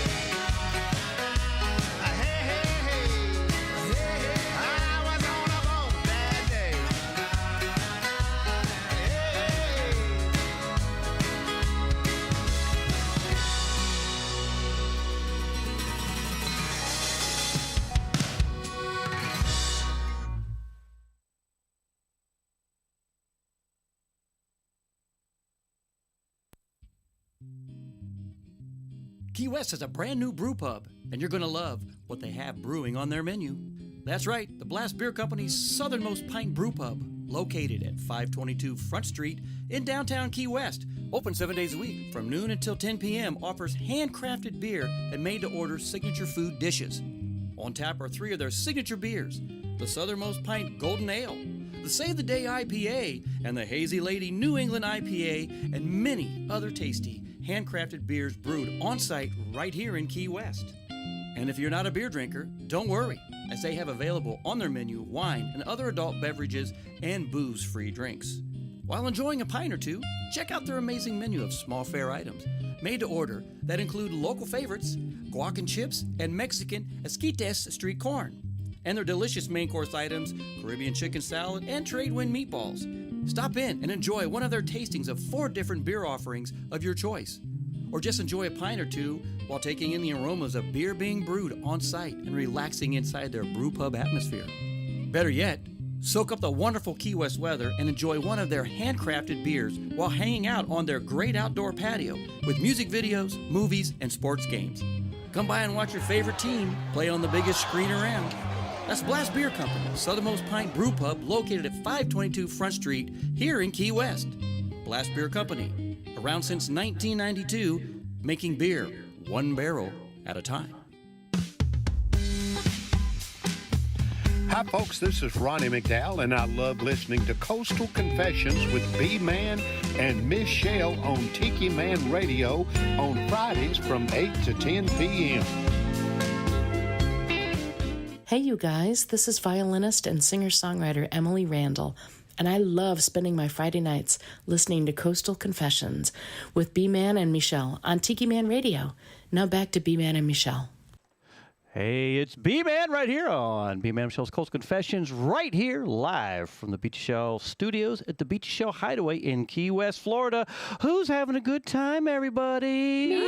Key West has a brand new brew pub, and you're going to love what they have brewing on their menu. That's right, the Blast Beer Company's Southernmost Pint Brewpub, located at 522 Front Street in downtown Key West. Open 7 days a week from noon until 10 p.m. Offers handcrafted beer and made-to-order signature food dishes. On tap are 3 of their signature beers, the Southernmost Pint Golden Ale, the Save the Day IPA, and the Hazy Lady New England IPA, and many other tasty handcrafted beers brewed on-site right here in Key West. And if you're not a beer drinker, don't worry, as they have available on their menu wine and other adult beverages and booze-free drinks. While enjoying a pint or two, check out their amazing menu of small fare items made to order that include local favorites, guac and chips, and Mexican esquites street corn, and their delicious main course items, Caribbean chicken salad, and trade wind meatballs. Stop in and enjoy one of their tastings of 4 different beer offerings of your choice. Or just enjoy a pint or two while taking in the aromas of beer being brewed on site and relaxing inside their brew pub atmosphere. Better yet, soak up the wonderful Key West weather and enjoy one of their handcrafted beers while hanging out on their great outdoor patio with music videos, movies, and sports games. Come by and watch your favorite team play on the biggest screen around. That's Blast Beer Company, Southernmost Pint Brewpub, located at 522 Front Street here in Key West. Blast Beer Company, around since 1992, making beer 1 barrel at a time. Hi, folks, this is Ronnie McDowell, and I love listening to Coastal Confessions with B-Man and Miss Shell on Tiki Man Radio on Fridays from 8 to 10 p.m. Hey, you guys, this is violinist and singer-songwriter Emily Randall, and I love spending my Friday nights listening to Coastal Confessions with B-Man and Michelle on Tiki Man Radio. Now back to B-Man and Michelle. Hey, it's B-Man right here on B-Man and Michelle's Coastal Confessions, right here live from the Beachy Shell Studios at the Beachy Shell Hideaway in Key West, Florida. Who's having a good time, everybody?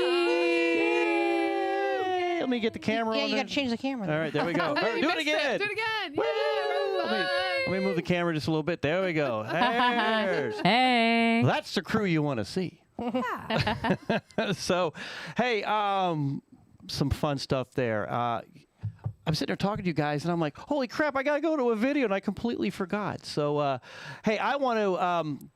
Let me get the camera on. Yeah, you got to change the camera. All right, there we go. All right, do it again. Do it again. Let me move the camera just a little bit. There we go. Hey. That's the crew you want to see. So, hey, some fun stuff there. I'm sitting there talking to you guys, and I'm like, holy crap, I got to go to a video, and I completely forgot. So, hey, I want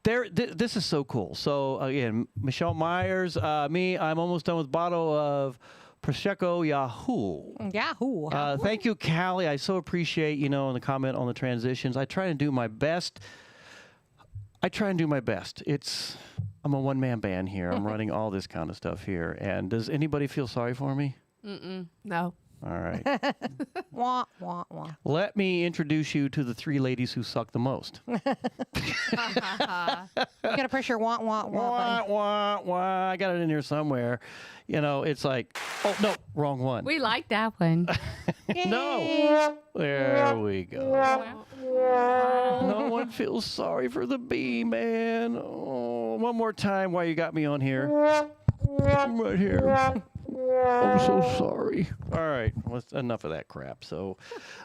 to, this is so cool. So, again, Michelle Myers, me, I'm almost done with a bottle of Prosecco Yahoo. Yahoo. Thank you, Callie. I so appreciate, in the comment on the transitions. I try and do my best. I'm a one-man band here. I'm running all this kind of stuff here. And does anybody feel sorry for me? Mm-mm. No. All right. Wah, wah, wah. Let me introduce you to the 3 ladies who suck the most. You got to press your wah, wah, wah. Wah, wah. I got it in here somewhere. It's like, oh, no, wrong one. We like that one. No. There we go. No one feels sorry for the bee, man. Oh, one more time while you got me on here. I'm right here. I'm so sorry. All right, well, enough of that crap. So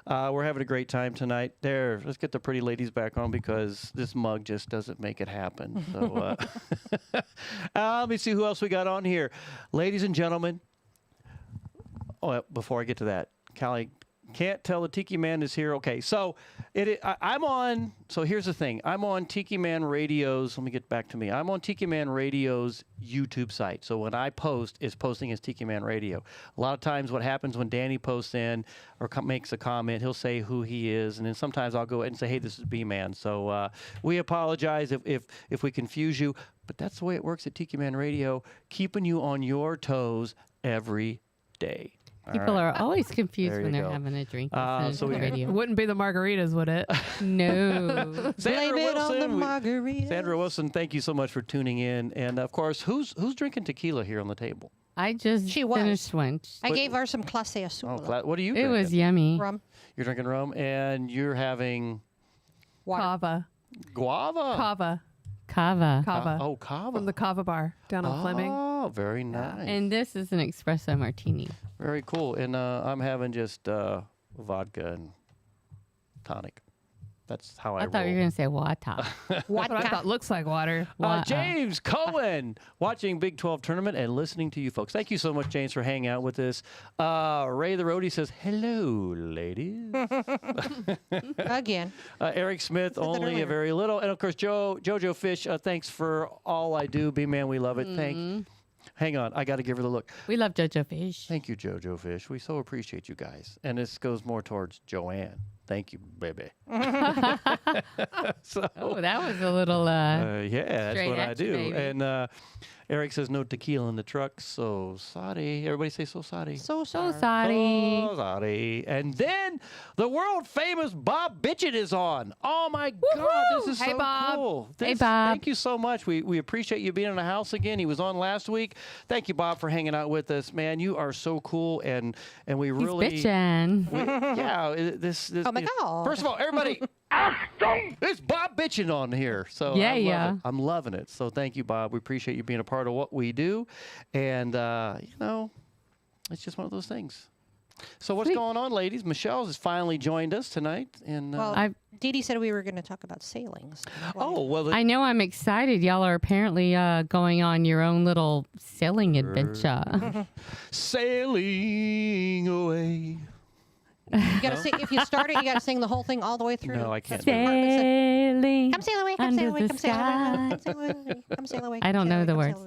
we're having a great time tonight. There, let's get the pretty ladies back on because this mug just doesn't make it happen. So let me see who else we got on here. Ladies and gentlemen. Oh, before I get to that, Callie, can't tell the Tiki Man is here. Okay, so I'm on. So here's the thing. I'm on Tiki Man Radio's. Let me get back to me. I'm on Tiki Man Radio's YouTube site. So when I post, it's posting as Tiki Man Radio. A lot of times, what happens when Danny posts in or makes a comment, he'll say who he is, and then sometimes I'll go ahead and say, "Hey, this is B-Man." So we apologize if we confuse you, but that's the way it works at Tiki Man Radio, keeping you on your toes every day. People are always confused when they're having a drink. So it wouldn't be the margaritas, would it? No. Sandra Blame it on the Wilson, margaritas. Sandra Wilson, thank you so much for tuning in. And of course, who's drinking tequila here on the table? I just finished one. I gave her some clase azul. What are you It drinking? was yummy. Rum. You're drinking rum, and you're having Kava. guava. Kava. Kava. Oh, kava. From the Kava bar down on Fleming. Oh, very nice. And this is an espresso martini. Very cool. And I'm having just vodka and tonic. That's how I I thought you were going to say water. That's what I thought looks like water. James Cohen, watching Big 12 tournament and listening to you folks. Thank you so much, James, for hanging out with us. Ray the Roadie says, hello, ladies. Again. Eric Smith, only a very little. And, of course, Jojo Fish, thanks for all I do. B-Man, we love it. Hang on. I got to give her the look. We love Jojo Fish. Thank you, Jojo Fish. We so appreciate you guys. And this goes more towards Joanne. Thank you, baby. So, that was a little yeah, that's what I do. Baby. And Eric says no tequila in the truck, so sorry. Everybody say so sorry. So sorry. So sorry. And then the world famous Bob Bitchin is on. Oh my God, this is Hey, so Bob. cool. Hey, Bob. Thank you so much. We appreciate you being in the house again. He was on last week. Thank you, Bob, for hanging out with us. Man, you are so cool, and we really bitchin'. yeah. This. Oh my God. First of all, everybody. It's Bob Bitchin' on here. So Yeah. I'm loving it. So thank you, Bob. We appreciate you being a part of what we do. And, it's just one of those things. So what's going on, ladies? Michelle has finally joined us tonight. And Well, Dee Dee said we were going to talk about sailing. So I know I'm excited. Y'all are apparently going on your own little sailing adventure. Sailing away. You gotta sing, if you start it, you gotta sing the whole thing all the way through. No, I can't. Sailing. Come sail away, come sail away, come sail away, come sail away, come sail away. I don't know the words.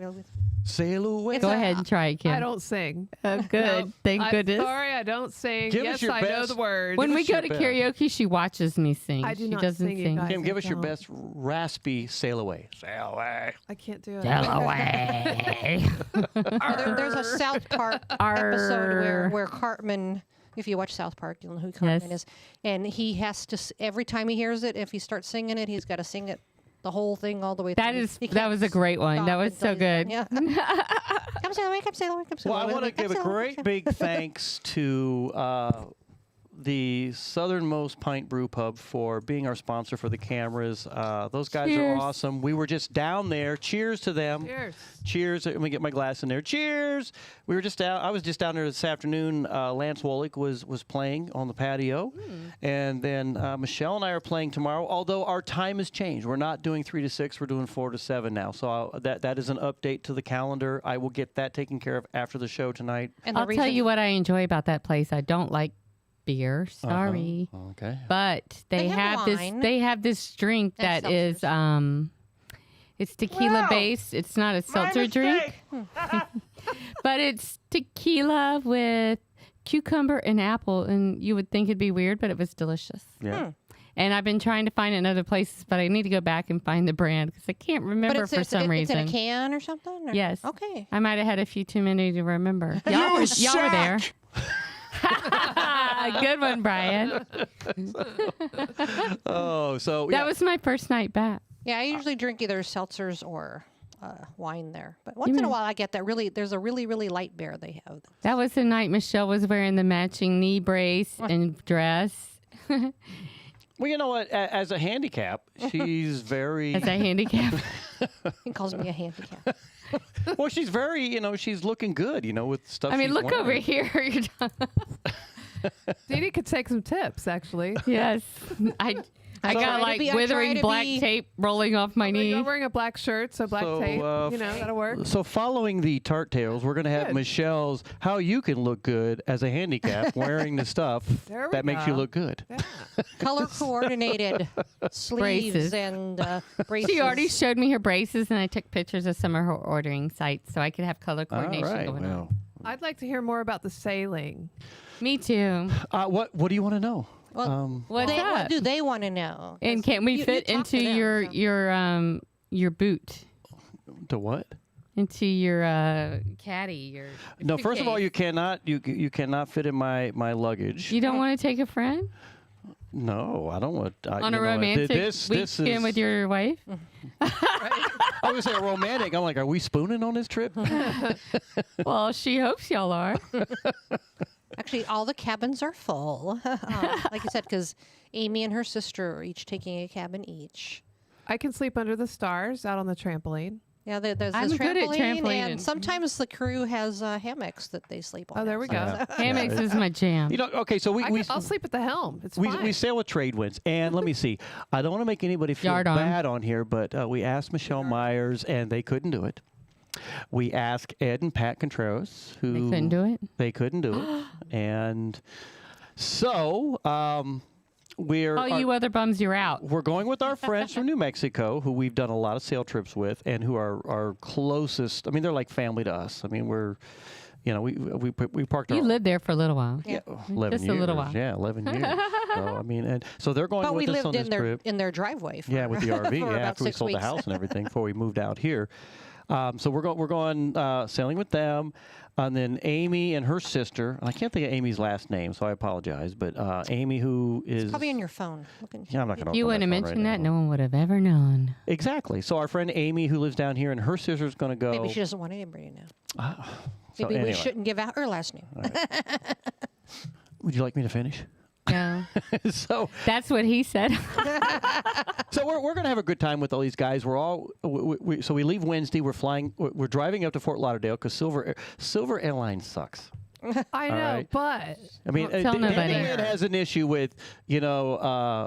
Sail away. Go ahead and try it, Kim. I don't sing. Oh, good. No, Thank I'm goodness. sorry, I don't sing. Give us Yes, your I know best. the words. When we us go your to best. karaoke, she watches me sing. I do she not doesn't sing, you sing. guys. Kim, give us your don't. best raspy sail away. Sail away. I can't do it. Sail away. There's a South Park episode where Cartman, if you watch South Park, you'll know who Cartman is. And he has to, every time he hears it, if he starts singing it, he's got to sing it the whole thing all the way through. That was a great one. That was so good. Yeah. Come sail away, come sail away, come sail Well, away. I want to give a great big thanks to the Southernmost Pint Brewpub for being our sponsor for the cameras. Those guys are awesome. We were just down there. Cheers to them. Cheers. Cheers. Let me get my glass in there. Cheers. We were just out. I was just down there this afternoon. Lance Wollick was playing on the patio. And then Michelle and I are playing tomorrow, although our time has changed. We're not doing 3 to 6. We're doing 4 to 7 now. So that is an update to the calendar. I will get that taken care of after the show tonight. And I'll tell you what I enjoy about that place. I don't like beer. Sorry. Okay. But they have this. wine. They have this drink And that is it's tequila based. It's not a seltzer drink, but it's tequila with cucumber and apple. And you would think it'd be weird, but it was delicious. Yeah. And I've been trying to find it in other places, but I need to go back and find the brand because I can't remember for some reason. It's in a can or something? Or? Yes. Okay. I might have had a few too many to remember. Y'all were there. Good one, Brian. So That was my first night back. Yeah, I usually drink either seltzers or wine there. But once in a while, I get that there's a really, really light beer they have. That was the night Michelle was wearing the matching knee brace and dress. Well, you know what? As a handicap, she's very. As a handicap. He calls me a handicap. Well, she's very, she's looking good, with stuff. I mean, she's look over wearing. here. You're Dee Dee could take some tips, actually. Yes. I got like withering black tape rolling off my knee. I'm wearing a black shirt, so black tape, that'll work. So following the Tart Tales, we're going to have Good. Michelle's How You Can Look Good as a Handicap wearing the stuff There we that makes you go. look good. Yeah. Color coordinated sleeves Braces. and braces. She already showed me her braces, and I took pictures of some of her ordering sites so I could have color coordination going on. I'd like to hear more about the sailing. Me too. What do you want to know? Well, What's what up? do they want to know? And can we fit talk into to them, your boot? To what? Into your caddy? Your No, first of all, suitcase. you cannot fit in my luggage. You don't want to take a friend No, I don't want. on a romantic weekend with your wife? I was gonna say romantic. I'm like, are we spooning on this trip? Well, she hopes y'all are. Actually, all the cabins are full. Like I said, because Amy and her sister are each taking a cabin each. I can sleep under the stars out on the trampoline. Yeah, there's I'm this good at trampoline, trampoline. and sometimes the crew has hammocks that they sleep on. Oh, there we go. Hammocks is my jam. You know, okay, so I'll sleep at the helm. It's we fine. sail with trade winds, and let me see. I don't want to make anybody feel Yard arm. bad on here, but we asked Michelle Myers, and they couldn't do it. We asked Ed and Pat Contreras, who They couldn't do it? They couldn't do it, and so we're Oh, you other bums, you're out. we're going with our friends from New Mexico, who we've done a lot of sail trips with, and who are our closest. I mean, they're like family to us. I mean, we're, you know, we parked. You our, lived there for a little while. Yeah, 11 Just years. a little while. Yeah, 11 years. So I mean, and so they're going But we with us lived on this trip. in their driveway. For, Yeah, with the RV. for Yeah, about after we 6 sold weeks. the house and everything before we moved out here. So we're going sailing with them, and then Amy and her sister. And I can't think of Amy's last name, so I apologize. But Amy, who is Probably on your phone. yeah, I'm not going to. You wouldn't have mentioned that, no one would have ever known. Exactly. So our friend Amy, who lives down here, and her sister's going to go. Maybe she doesn't want anybody to know. So Maybe we anyway. shouldn't give out her last name. Would you like me to finish? No. So that's what he said. So we're going to have a good time with all these guys. We're all so we leave Wednesday. We're flying. We're driving up to Fort Lauderdale because Silver Airlines sucks. I know, right. but I mean, tell nobody. It has an issue with, you know,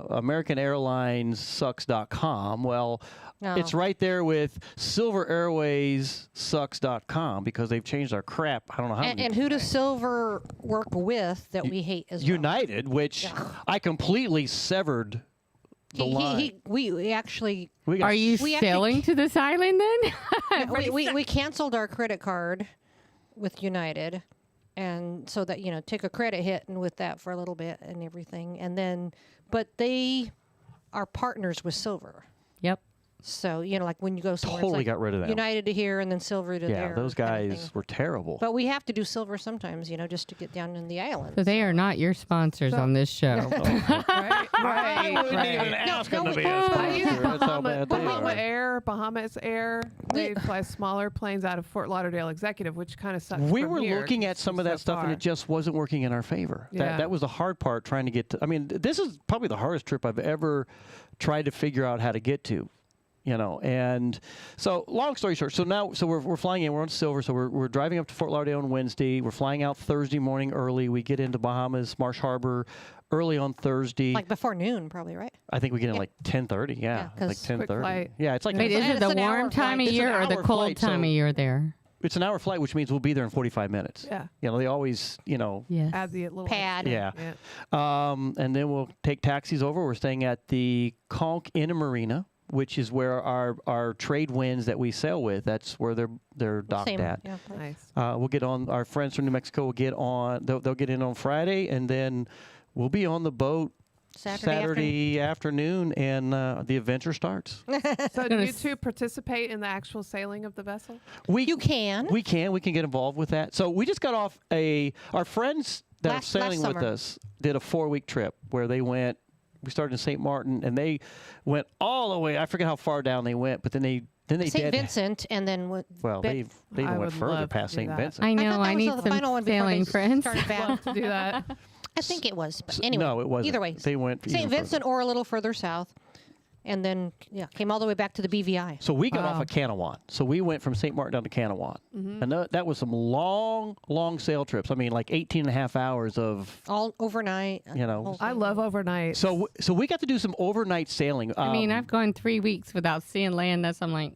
American Airlines sucks.com. Well, No. it's right there with Silver Airways sucks.com because they've changed our crap. I don't know how many. And who does Silver work with that we hate as well? United, which I completely severed the line. We actually. Are you sailing to this island then? we canceled our credit card with United, and so that, you know, take a credit hit and with that for a little bit and everything, and then but they are partners with Silver. Yep. So, you know, like when you go somewhere, Totally it's like got rid of them. United to here and then Silver to there. Yeah, those kind of guys thing. were terrible. But we have to do Silver sometimes, you know, just to get down in the islands. So they are not your sponsors on this show. right. wouldn't even ask them to be a I use sponsor. That's how bad they are. Bahamas Air. They fly smaller planes out of Fort Lauderdale Executive, which kind of sucks. We from were here looking 'cause at it's some of so that stuff, and far. it just wasn't working in our favor. Yeah. That was the hard part, trying to get to. I mean, this is probably the hardest trip I've ever tried to figure out how to get to. You know, and so long story short, so we're flying in. We're on Silver, so we're driving up to Fort Lauderdale on Wednesday. We're flying out Thursday morning early. We get into Bahamas, Marsh Harbor, early on Thursday. Like before noon, probably, right? I think we get in like 10:30. Yeah, Yeah, like 'cause quick 10:30. flight. Yeah, it's like Wait, is it the warm time of year or the cold time of year there? It's an hour flight, which means we'll be there in 45 minutes. Yeah. You know, they always, you know. Yes. Add the little pad. Yeah. And then we'll take taxis over. We're staying at the Conch Inn and Marina, which is where our trade winds that we sail with. That's where they're docked Same, at. yeah. Nice. We'll get on. Our friends from New Mexico will get on. They'll get in on Friday, and then we'll be on the boat Saturday afternoon, and the adventure starts. So do you two participate in the actual sailing of the vessel? You can. We can get involved with that. So we just got off our friends that are Last sailing with summer. us did a 4-week trip where they went. We started in St. Martin, and they went all the way. I forget how far down they went, but then they St. Vincent, and then what? Well, they even I went would further love past to do St. that. Vincent. I know. thought that I was need the final some one before sailing they friends. started back. Love to do that. I think it was, but anyway. No, it wasn't. Either way, They went even St. Vincent or a little further south, and then came all the way back to the BVI. So we got off of Canawan. So we went from St. Martin down to Canawan. Mhm. And that was some long sail trips. I mean, like 18 and a half hours of, All overnight. you know. I love overnight. So we got to do some overnight sailing. I mean, I've gone 3 weeks without seeing land. I'm like,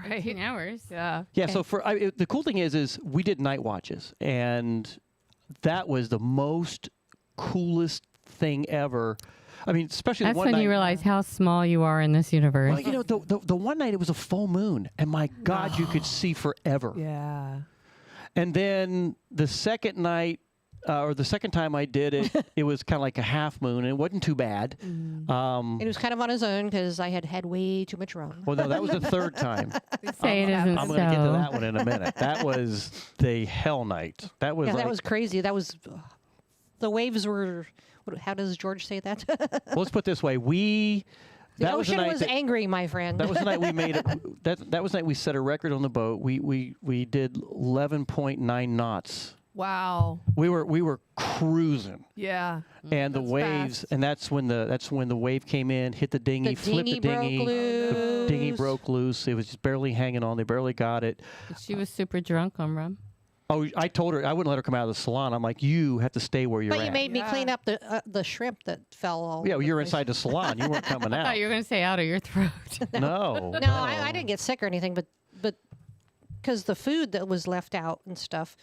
18 hours. Yeah. Yeah, so the cool thing is we did night watches, and that was the most coolest thing ever. I mean, especially That's the one when night. you realize how small you are in this universe. Well, you know, the one night it was a full moon, and my God, you could see forever. Yeah. And then the second night, or the second time I did it, it was kind of like a half moon, and it wasn't too bad. It was kind of on his own because I had way too much rum. Well, no, that was the third time. Say it isn't I'm going to get to so. that one in a minute. That was the hell night. That was Yeah, like, that was crazy. That was the waves were. How does George say that? well, let's put it this way. The That was the ocean night was that- angry, my friend. That was the night we made it. That was the night we set a record on the boat. We did 11.9 knots Wow. We were cruising. Yeah. And the waves, fast. and that's when the wave came in, hit the dinghy, flipped the dinghy. The dinghy broke loose. It was just barely hanging on. They barely got it. She was super drunk on rum. Oh, I told her I wouldn't let her come out of the salon. I'm like, you have to stay where you're But at. you made me clean up the shrimp that fell all Yeah, over you were the place. inside the salon. You weren't coming I out. thought you were going to say out of your throat. No. No, I didn't get sick or anything, but because the food that was left out and stuff,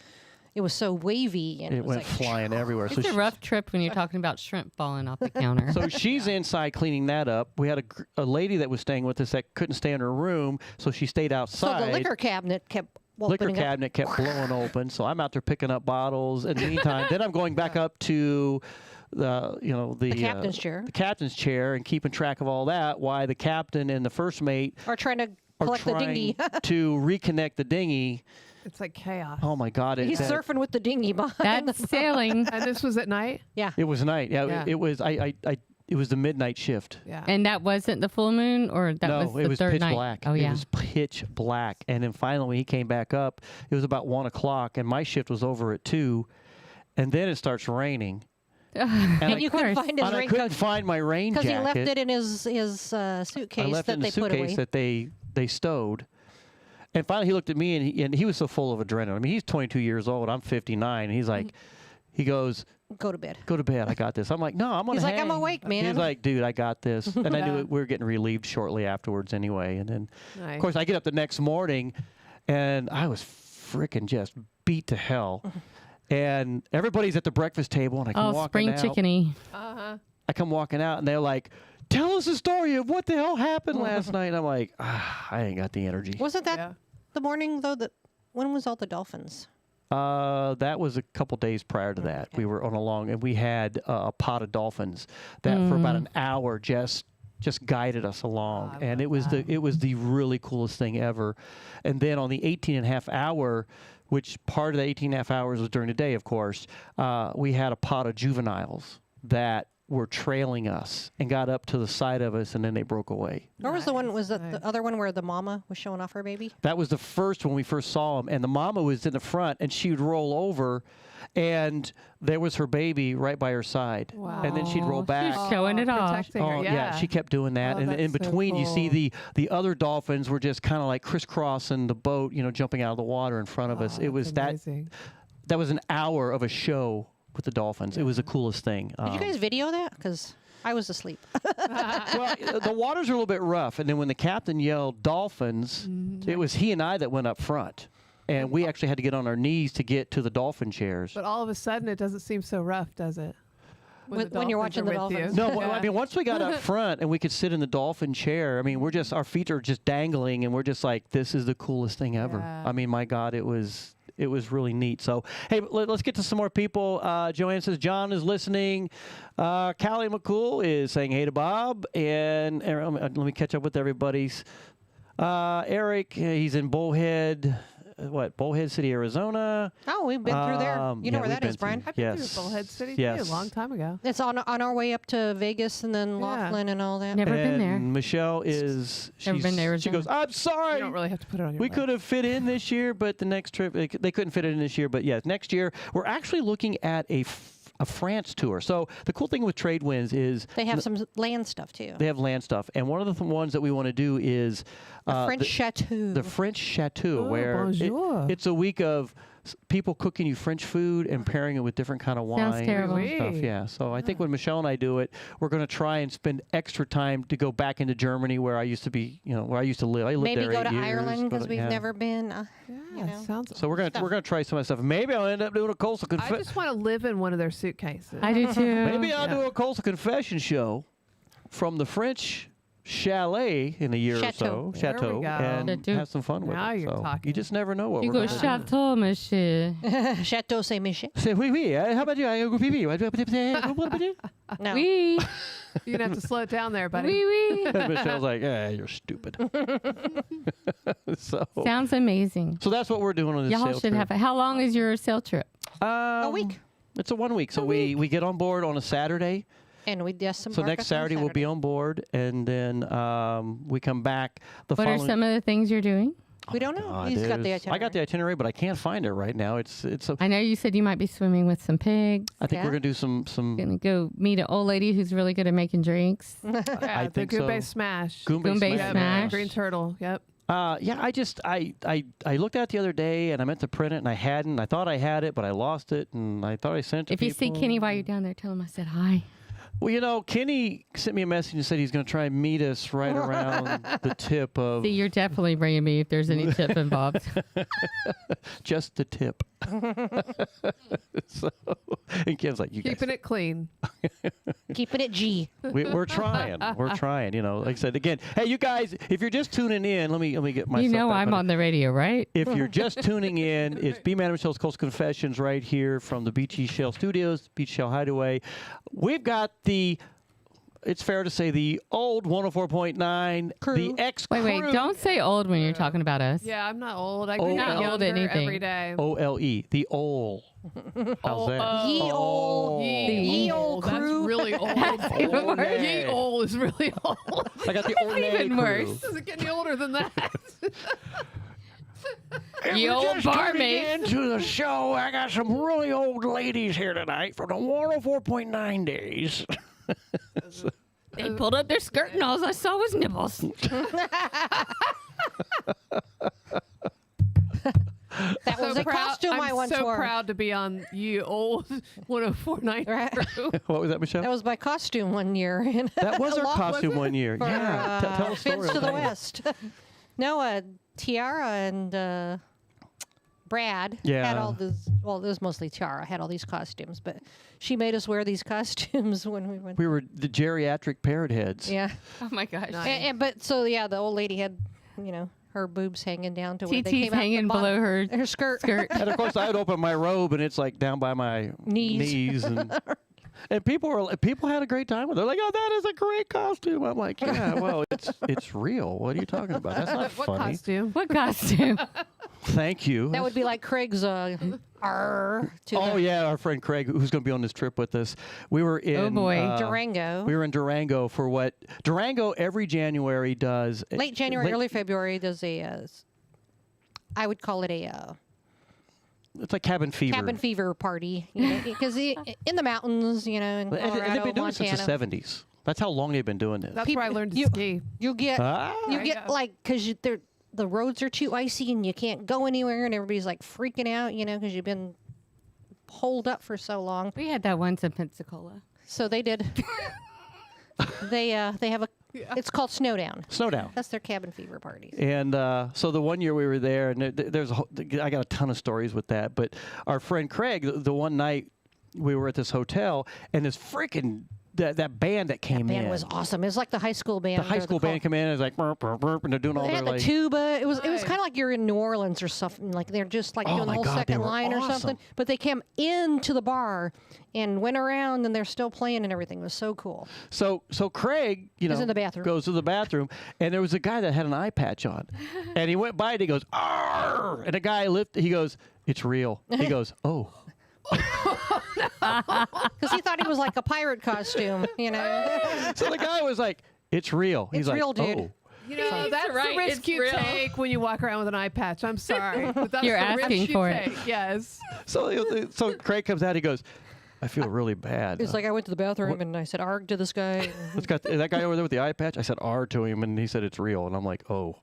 it was so wavy and It it was went like, flying everywhere. It's a rough trip when you're talking about shrimp falling off the counter. So she's inside cleaning that up. We had a lady that was staying with us that couldn't stay in her room, so she stayed outside. So the liquor cabinet kept opening up. kept blowing open. So I'm out there picking up bottles. In the meantime, then I'm going back up to the captain's chair. The captain's chair and keeping track of all that. Why the captain and the first mate Or trying to collect the dinghy. to reconnect the dinghy. It's like chaos. Oh my God! He's surfing with the dinghy behind. That's sailing. And this was at night? Yeah. It was night. Yeah, Yeah. It was. It was the midnight shift. Yeah. And that wasn't the full moon, or that No, was the it was third pitch night? black. Oh yeah. It was pitch black. And then finally, when he came back up, it was about 1 o'clock, and my shift was over at 2, and then it starts raining. And you couldn't find his and I raincoat. couldn't find my rain Because jacket. he left it in his suitcase I left it that in they the put away. suitcase that they stowed. And finally, he looked at me, and he was so full of adrenaline. I mean, he's 22 years old. I'm 59. And he's like, he goes, Go to bed. "Go to bed. I got this." I'm like, "No, I'm gonna." He's like, hang." "I'm awake, man." He's like, "Dude, I got this." And I knew Yeah. we were getting relieved shortly afterwards anyway. And then, Nice. of course, I get up the next morning, and I was freaking just beat to hell. And everybody's at the breakfast table, and I come Oh, walking spring out. chickeny. Uh-huh. I come walking out, and they're like, "Tell us the story of what the hell happened last night." And I'm like, I ain't got the energy. Wasn't that the morning, though, when was all the dolphins? That was a couple days prior to that. We were on a long, and we had a pot of dolphins that for about an hour just guided us along, and it was the really coolest thing ever. And then on the 18.5 hour, which part of the 18.5 hours was during the day, of course, we had a pot of juveniles that were trailing us and got up to the side of us, and then they broke away. Or was the one? Was that the other one where the mama was showing off her baby? That was the first when we first saw him, and the mama was in the front, and she would roll over, and there was her baby right by her side. Wow. And then she'd roll back. She's showing it off. Protecting her, yeah. She kept doing that. Oh, And in that's so between, you see cool. the other dolphins were just kind of like crisscrossing the boat, jumping out of the water in front of us. It was amazing. that was an hour of a show with the dolphins. It was the coolest thing. Did you guys video that? Because I was asleep. Well, the waters are a little bit rough, and then when the captain yelled dolphins, it was he and I that went up front, and we actually had to get on our knees to get to the dolphin chairs. But all of a sudden, it doesn't seem so rough, does it? When you're watching the dolphins. No, well, I mean, once we got up front and we could sit in the dolphin chair, I mean, our feet are just dangling, and we're just like, this is the coolest thing ever. Yeah. I mean, my God, it was really neat. So, hey, let's get to some more people. Joanne says John is listening. Callie McCool is saying hey to Bob. And let me catch up with everybody's. Eric, he's in Bullhead. Bullhead City, Arizona. Oh, we've been through there. You know yeah, where that we've is, been Brian? through- I've been yes. through Bullhead City Yes. too, a long time ago. It's on our way up to Vegas and then Laughlin and all that. Never been And there. Michelle is. Never been to She Arizona. goes, I'm sorry. You don't really have to put it on your We list. could have fit in this year, but the next trip, they couldn't fit it in this year. But yes, next year, we're actually looking at a France tour. So the cool thing with Trade Winds is They have some land stuff too. they have land stuff. And one of the ones that we want to do is French chateau. the French chateau, Oh, where bonjour. it's a week of people cooking you French food and pairing it with different kind of wine. Sounds terrible. And stuff. Yeah. So I think when Michelle and I do it, we're going to try and spend extra time to go back into Germany, where I used to be, where I used to live. I lived Maybe there go 8 to years, Ireland because we've yeah. never been. Sounds. So we're gonna try some of that stuff. Maybe I'll end up doing a coastal I confession. just want to live in one of their suitcases. I do too. Maybe I'll do a coastal confession show from the French chalet in a year Chateau. or so, There we chateau, go. and Chateau. have some fun with Now it. you're So talking. you just never know what You we're go gonna do. chateau, monsieur. Chateau Saint Michel. Say oui, oui. How about you? I go pee pee. No. Oui. You're gonna have to slow it down there, buddy. Oui, oui. Michelle's like, you're stupid. so Sounds amazing. that's what we're doing on this Y'all sail should trip. have it. How long is your sail trip? A week. It's a 1 week. So we get on board on a Saturday. And we just So next Saturday we'll be on board, and then we come back the What are following. some of the things you're doing? We don't know. God, He's got the I itinerary. got the itinerary, but I can't find it right now. It's a. I know you said you might be swimming with some pigs. I think we're gonna do some. Gonna go meet an old lady who's really good at making drinks. Yeah, think the so. Goombay Smash. Goombay Goombay Smash. Green Turtle. Yep. Yeah, I looked at it the other day and I meant to print it and I hadn't. I thought I had it, but I lost it and I thought I sent it to If you see people. Kenny while you're down there, tell him I said hi. Well, you know, Kenny sent me a message and said he's going to try and meet us right around the tip of. See, you're definitely bringing me if there's any tip involved. Just the tip. So, and Ken's like, you Keeping it clean. Keeping it G. We're trying. We're trying. You know, like I said again. Hey, you guys, if you're just tuning in, let me get myself. You know back I'm on the radio, right? If you're just tuning in, it's B Man and Michelle's Coastal Confessions right here from the Beachy Shell Studios, Beach Shell Hideaway. We've got it's fair to say the old 104.9, the ex-crew. Wait, don't say old when you're talking about us. Yeah, I'm not old. I Oh, get not old at younger anything. every day. OLE, the old. How's that? Ye old. Ye old crew. That's really old. That's even worse. Ye old is really old. I got the old even worse. Does it get any older than that? Ye old barmaid. Into the show, I got some really old ladies here tonight from the 104.9 days. They pulled up their skirt and all I saw was nipples. That was a costume I once I'm so wore. proud to be on Ye Old 104.9 crew. What was that, Michelle? That was my costume one year. That was our Along costume with- one year. for, Yeah. Tell a story. Fins to on the that. West. No, Tiara and Brad Yeah. had all this. Well, it was mostly Tiara had all these costumes, but she made us wear these costumes when we went. We were the geriatric parrot heads. Yeah. Oh my gosh. But the old lady had, her boobs hanging down to where they TT's came out hanging the bottom, below her skirt. And of course, I would open my robe, and it's like down by my Knees. and people had a great time with it. They're like, "Oh, that is a great costume." I'm like, "Yeah, well, it's real. What are you talking about? That's not What funny." costume? What costume? Thank you. That would be like Craig's R. To Oh the yeah, our friend Craig, who's going to be on this trip with us. We were in Durango. We were in Durango for what Durango every January does. Late January, early February does I would call it It's like cabin fever. cabin fever party, because in the mountains, in And Colorado, they've been doing Montana. it since the 70s. That's how long they've been doing this. That's where I learned to ski. You get There you go. like because the roads are too icy and you can't go anywhere, and everybody's like freaking out, because you've been holed up for so long. We had that once in Pensacola. So they did. They have a. It's called Snowdown. Snowdown. That's their cabin fever parties. And so the one year we were there, and I got a ton of stories with that. But our friend Craig, the one night we were at this hotel, and this freaking that band that came in. Band was awesome. It was like the high school band. The high school band came in and it was like burp, burp, burp, and they're doing all They their had the like tuba. It was kind of like you're in New Orleans or something. Like they're just like Oh doing the my whole God, they second were line or awesome. something. But they came into the bar and went around, and they're still playing and everything. It was so cool. So Craig, Is in the bathroom. goes to the bathroom, and there was a guy that had an eye patch on, and he went by and he goes, "Arr!" And the guy lifted. He goes, "It's real." He goes, "Oh." Because he thought he was like a pirate costume, So the guy was like, "It's real." He's It's like, real, dude. "Oh." That's right, the risk it's you real. take when you walk around with an eye patch. I'm sorry. But that's You're the asking risk you for it. take. Yes. So Craig comes out. He goes, "I feel really bad." It's like I went to the bathroom and I said "arg" to this guy. It's got that guy over there with the eye patch. I said "R" to him, and he said it's real, and I'm like, "Oh."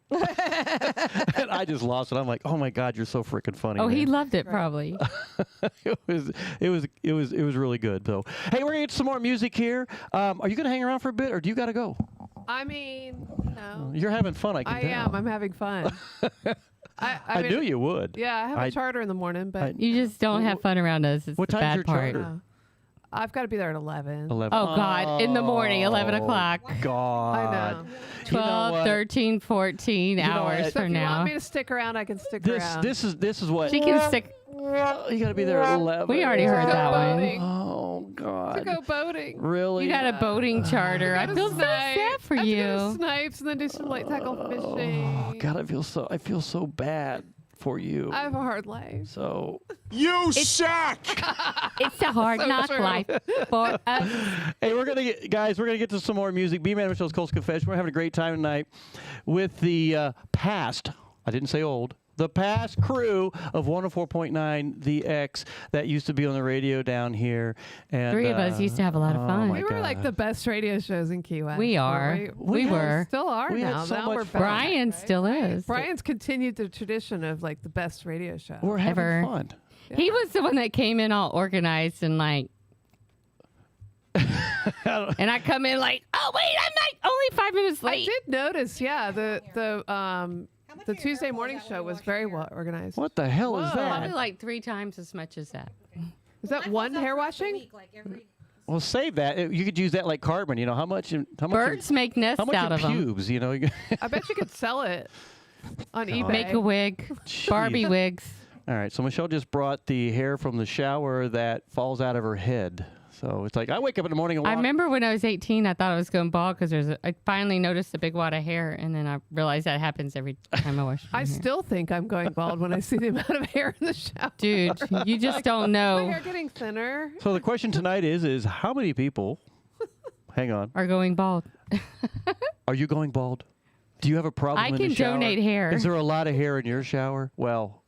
And I just lost it. I'm like, "Oh my God, you're so freaking funny." Oh, man." he loved it probably. it was really good. So, hey, we're gonna get some more music here. Are you gonna hang around for a bit, or do you gotta go? I mean, no. You're having fun. I can I tell. am. I'm having fun. I mean, knew you would. Yeah, I have a charter in the morning, but You just don't have fun around us. It's What the time's bad your part. charter? I've got to be there at 11. 11. Oh, God. In the morning, 11 o'clock. God. I know. 12, 13, 14 hours what? So from if you now. want me to stick around, I can stick around. This is what She can stick. you gotta be there at 11. We already heard that boating. one. Oh God. To go boating. Really? You got a boating charter. I Go to feel so Snipes. sad for I have to go to you. Snipes and then do some light tackle fishing. Oh God, I feel so bad for you. I have a hard life. So You suck! It's a hard So knock true. life for us. hey, we're gonna get to some more music. B-Man Michelle's Coast Confession. We're having a great time tonight with the past I didn't say old. The past crew of 104.9 The X that used to be on the radio down here. And, Three of us used to have a lot of fun. We were like the best radio shows in Key West. We are. We were. Still are We had now. so Now much we're fun. back. Brian still is. Brian's continued the tradition of like the best radio show. We're having Ever. fun. He was the one that came in all organized and like. And I come in like, oh wait, I'm like only 5 minutes late. I did notice, yeah, the Tuesday morning show was very well organized. What the hell is that? Probably like 3 times as much as that. Is that one hair washing? Well, save that. You could use that like carbon. You know how much? Birds make nests how much out in of them. pubes? You know. I bet you could sell it on eBay. Make a wig. Barbie wigs. All right. So Michelle just brought the hair from the shower that falls out of her head. So it's like I wake up in the morning and walk. I remember when I was 18, I thought I was going bald because I finally noticed a big wad of hair, and then I realized that happens every time I wash my I hair. still think I'm going bald when I see the amount of hair in the shower. Dude, you just Like, don't is know. my hair getting thinner? So the question tonight is how many people? Hang on. Are going bald. Are you going bald? Do you have a problem? I in can the shower? donate hair. Is there a lot of hair in your shower? Well,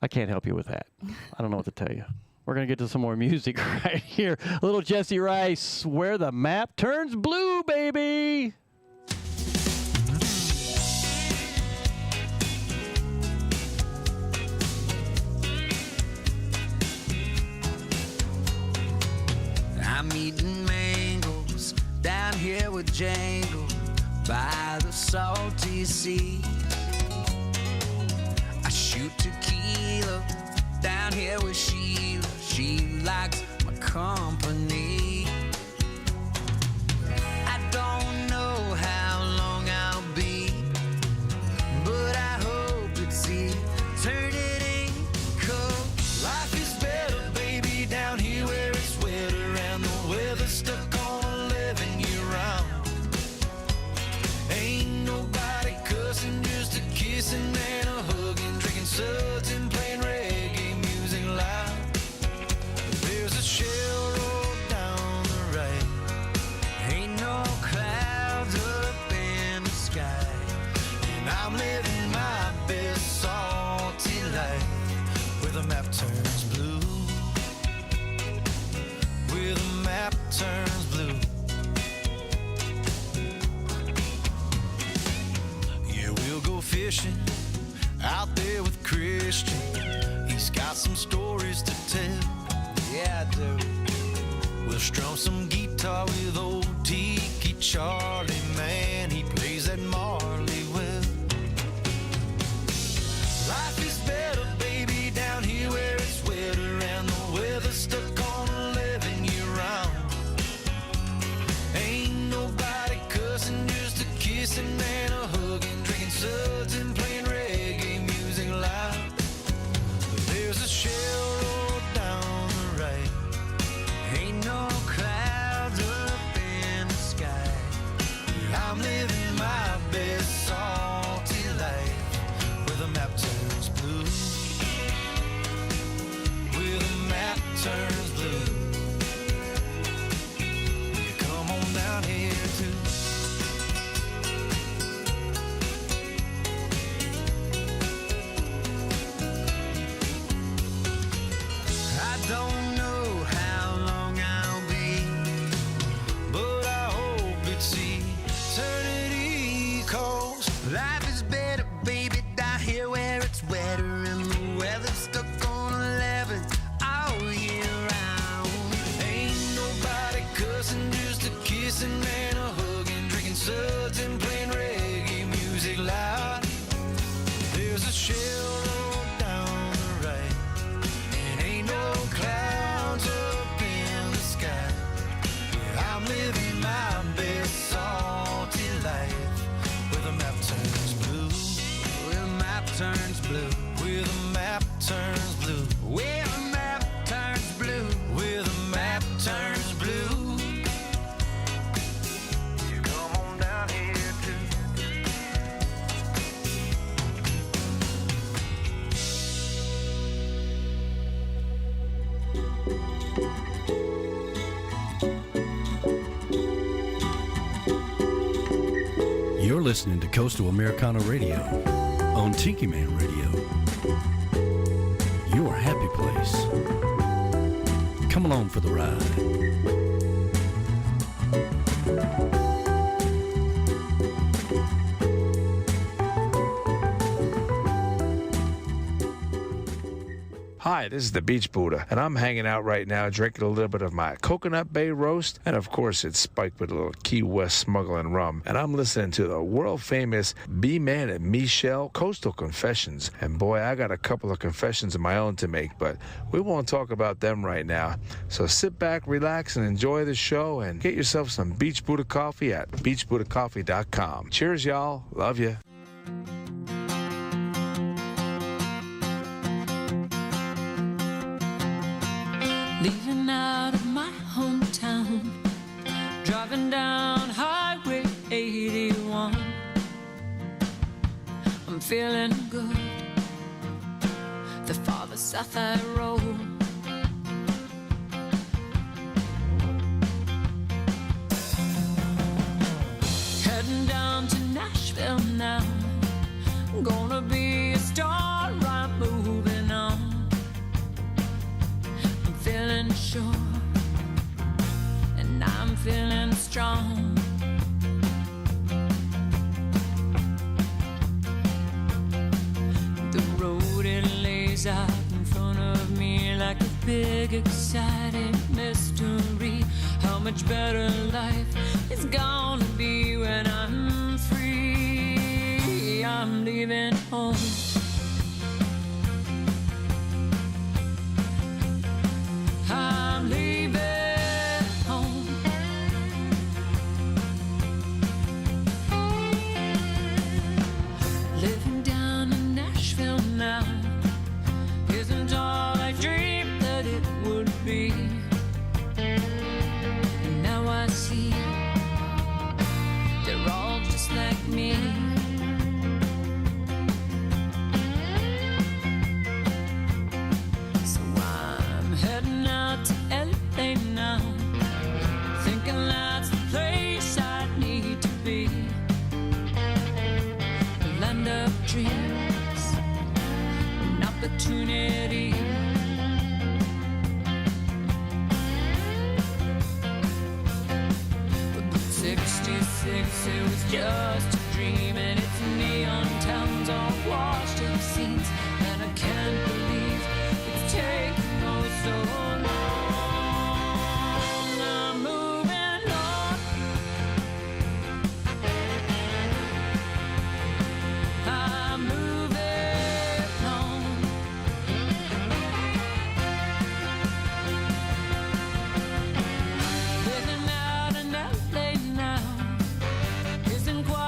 I can't help you with that. I don't know what to tell you. We're going to get to some more music right here. Little Jesse Rice, Where the Map Turns Blue, baby. I'm eating mangoes down here with Django by the salty sea. I shoot tequila down here with Sheila. She likes my company. I don't know how long I'll be, but I hope it's eternity. 'Cause life is better, baby, down here where it's wetter and the weather's stuck on 11 year round. Ain't nobody cussing, just a kissing and a hugging, drinking suds and playing reggae music loud. There's a shell roll down the right. Ain't no clouds up in the sky. And I'm living my best salty life where the map turns blue. Where the map turns blue. Yeah, we'll go fishing out there with Christian. He's got some stories to tell. Yeah, I do. We'll strum some guitar with old Tiki Charlie, man. He plays that Marley well. Life is better, baby, down here where it's wetter and the weather's stuck on 11 year round. Ain't nobody cussing, just a kissing and a hugging, drinking suds and playing reggae music loud. There's a shell roll down the right. Ain't no clouds up in the sky. I'm living my best salty life where the map turns blue. Where the map turns blue. You come on down here too. I don't know how long I'll be, but I hope it's eternity. 'Cause life is better, baby, down here where it's wetter and the weather's stuck on 11 all year round. Ain't nobody cussing, just a kissing and a hugging, drinking suds and playing reggae music loud. There's a shell roll down the right. And ain't no clouds up in the sky. Yeah, I'm living my best salty life where the map turns blue. Where the map turns blue. Where the map turns blue. Where the map turns blue. Where the map turns blue. You come on down here too. You're listening to Coastal Americana Radio on Tiki Man Radio. Your happy place. Come along for the ride. Hi, this is the Beach Buddha, and I'm hanging out right now drinking a little bit of my Coconut Bay roast, and of course it's spiked with a little Key West smuggling rum, and I'm listening to the world-famous B-Man and Michelle Coastal Confessions, and boy, I got a couple of confessions of my own to make, but we won't talk about them right now, so sit back, relax, and enjoy the show, and get yourself some Beach Buddha coffee at beachbuddhacoffee.com. Cheers, y'all. Love you. Leaving out of my hometown, driving down Highway 81. I'm feeling good, the farther south I roll. Heading down to Nashville now, gonna be a star, I'm moving on. Feeling sure, and I'm feeling strong. The road, it lays out in front of me like a big exciting mystery. How much better life is gonna be when I'm free. I'm leaving home, I'm leaving home. Living down in Nashville now isn't all I dreamed that it would be. And now I see they're all just like me. Dreams and opportunity. But 66, it was just a dream, and it's neon towns all washed in scenes, and I can't believe it's taken oh so long. I'm moving on. I'm moving on. Living out in LA now isn't quite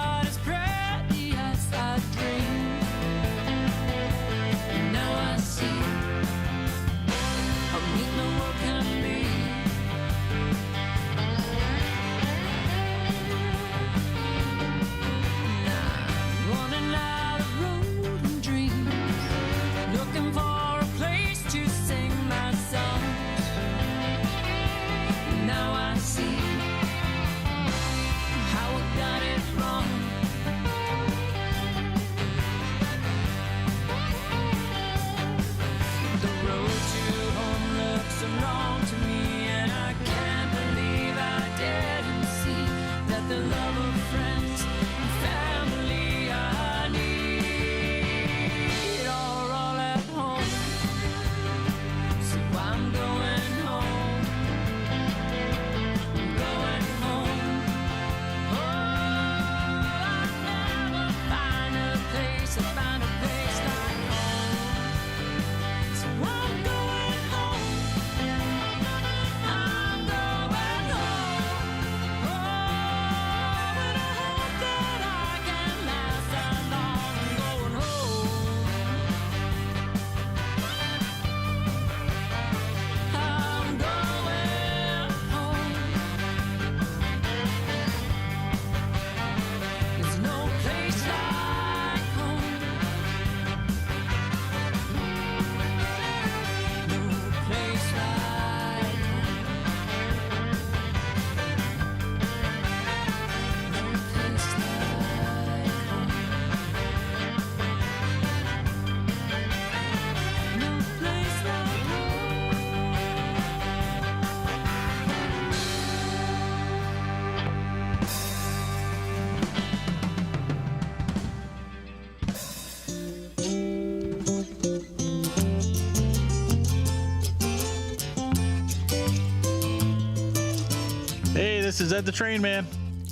this is Ed the Train Man.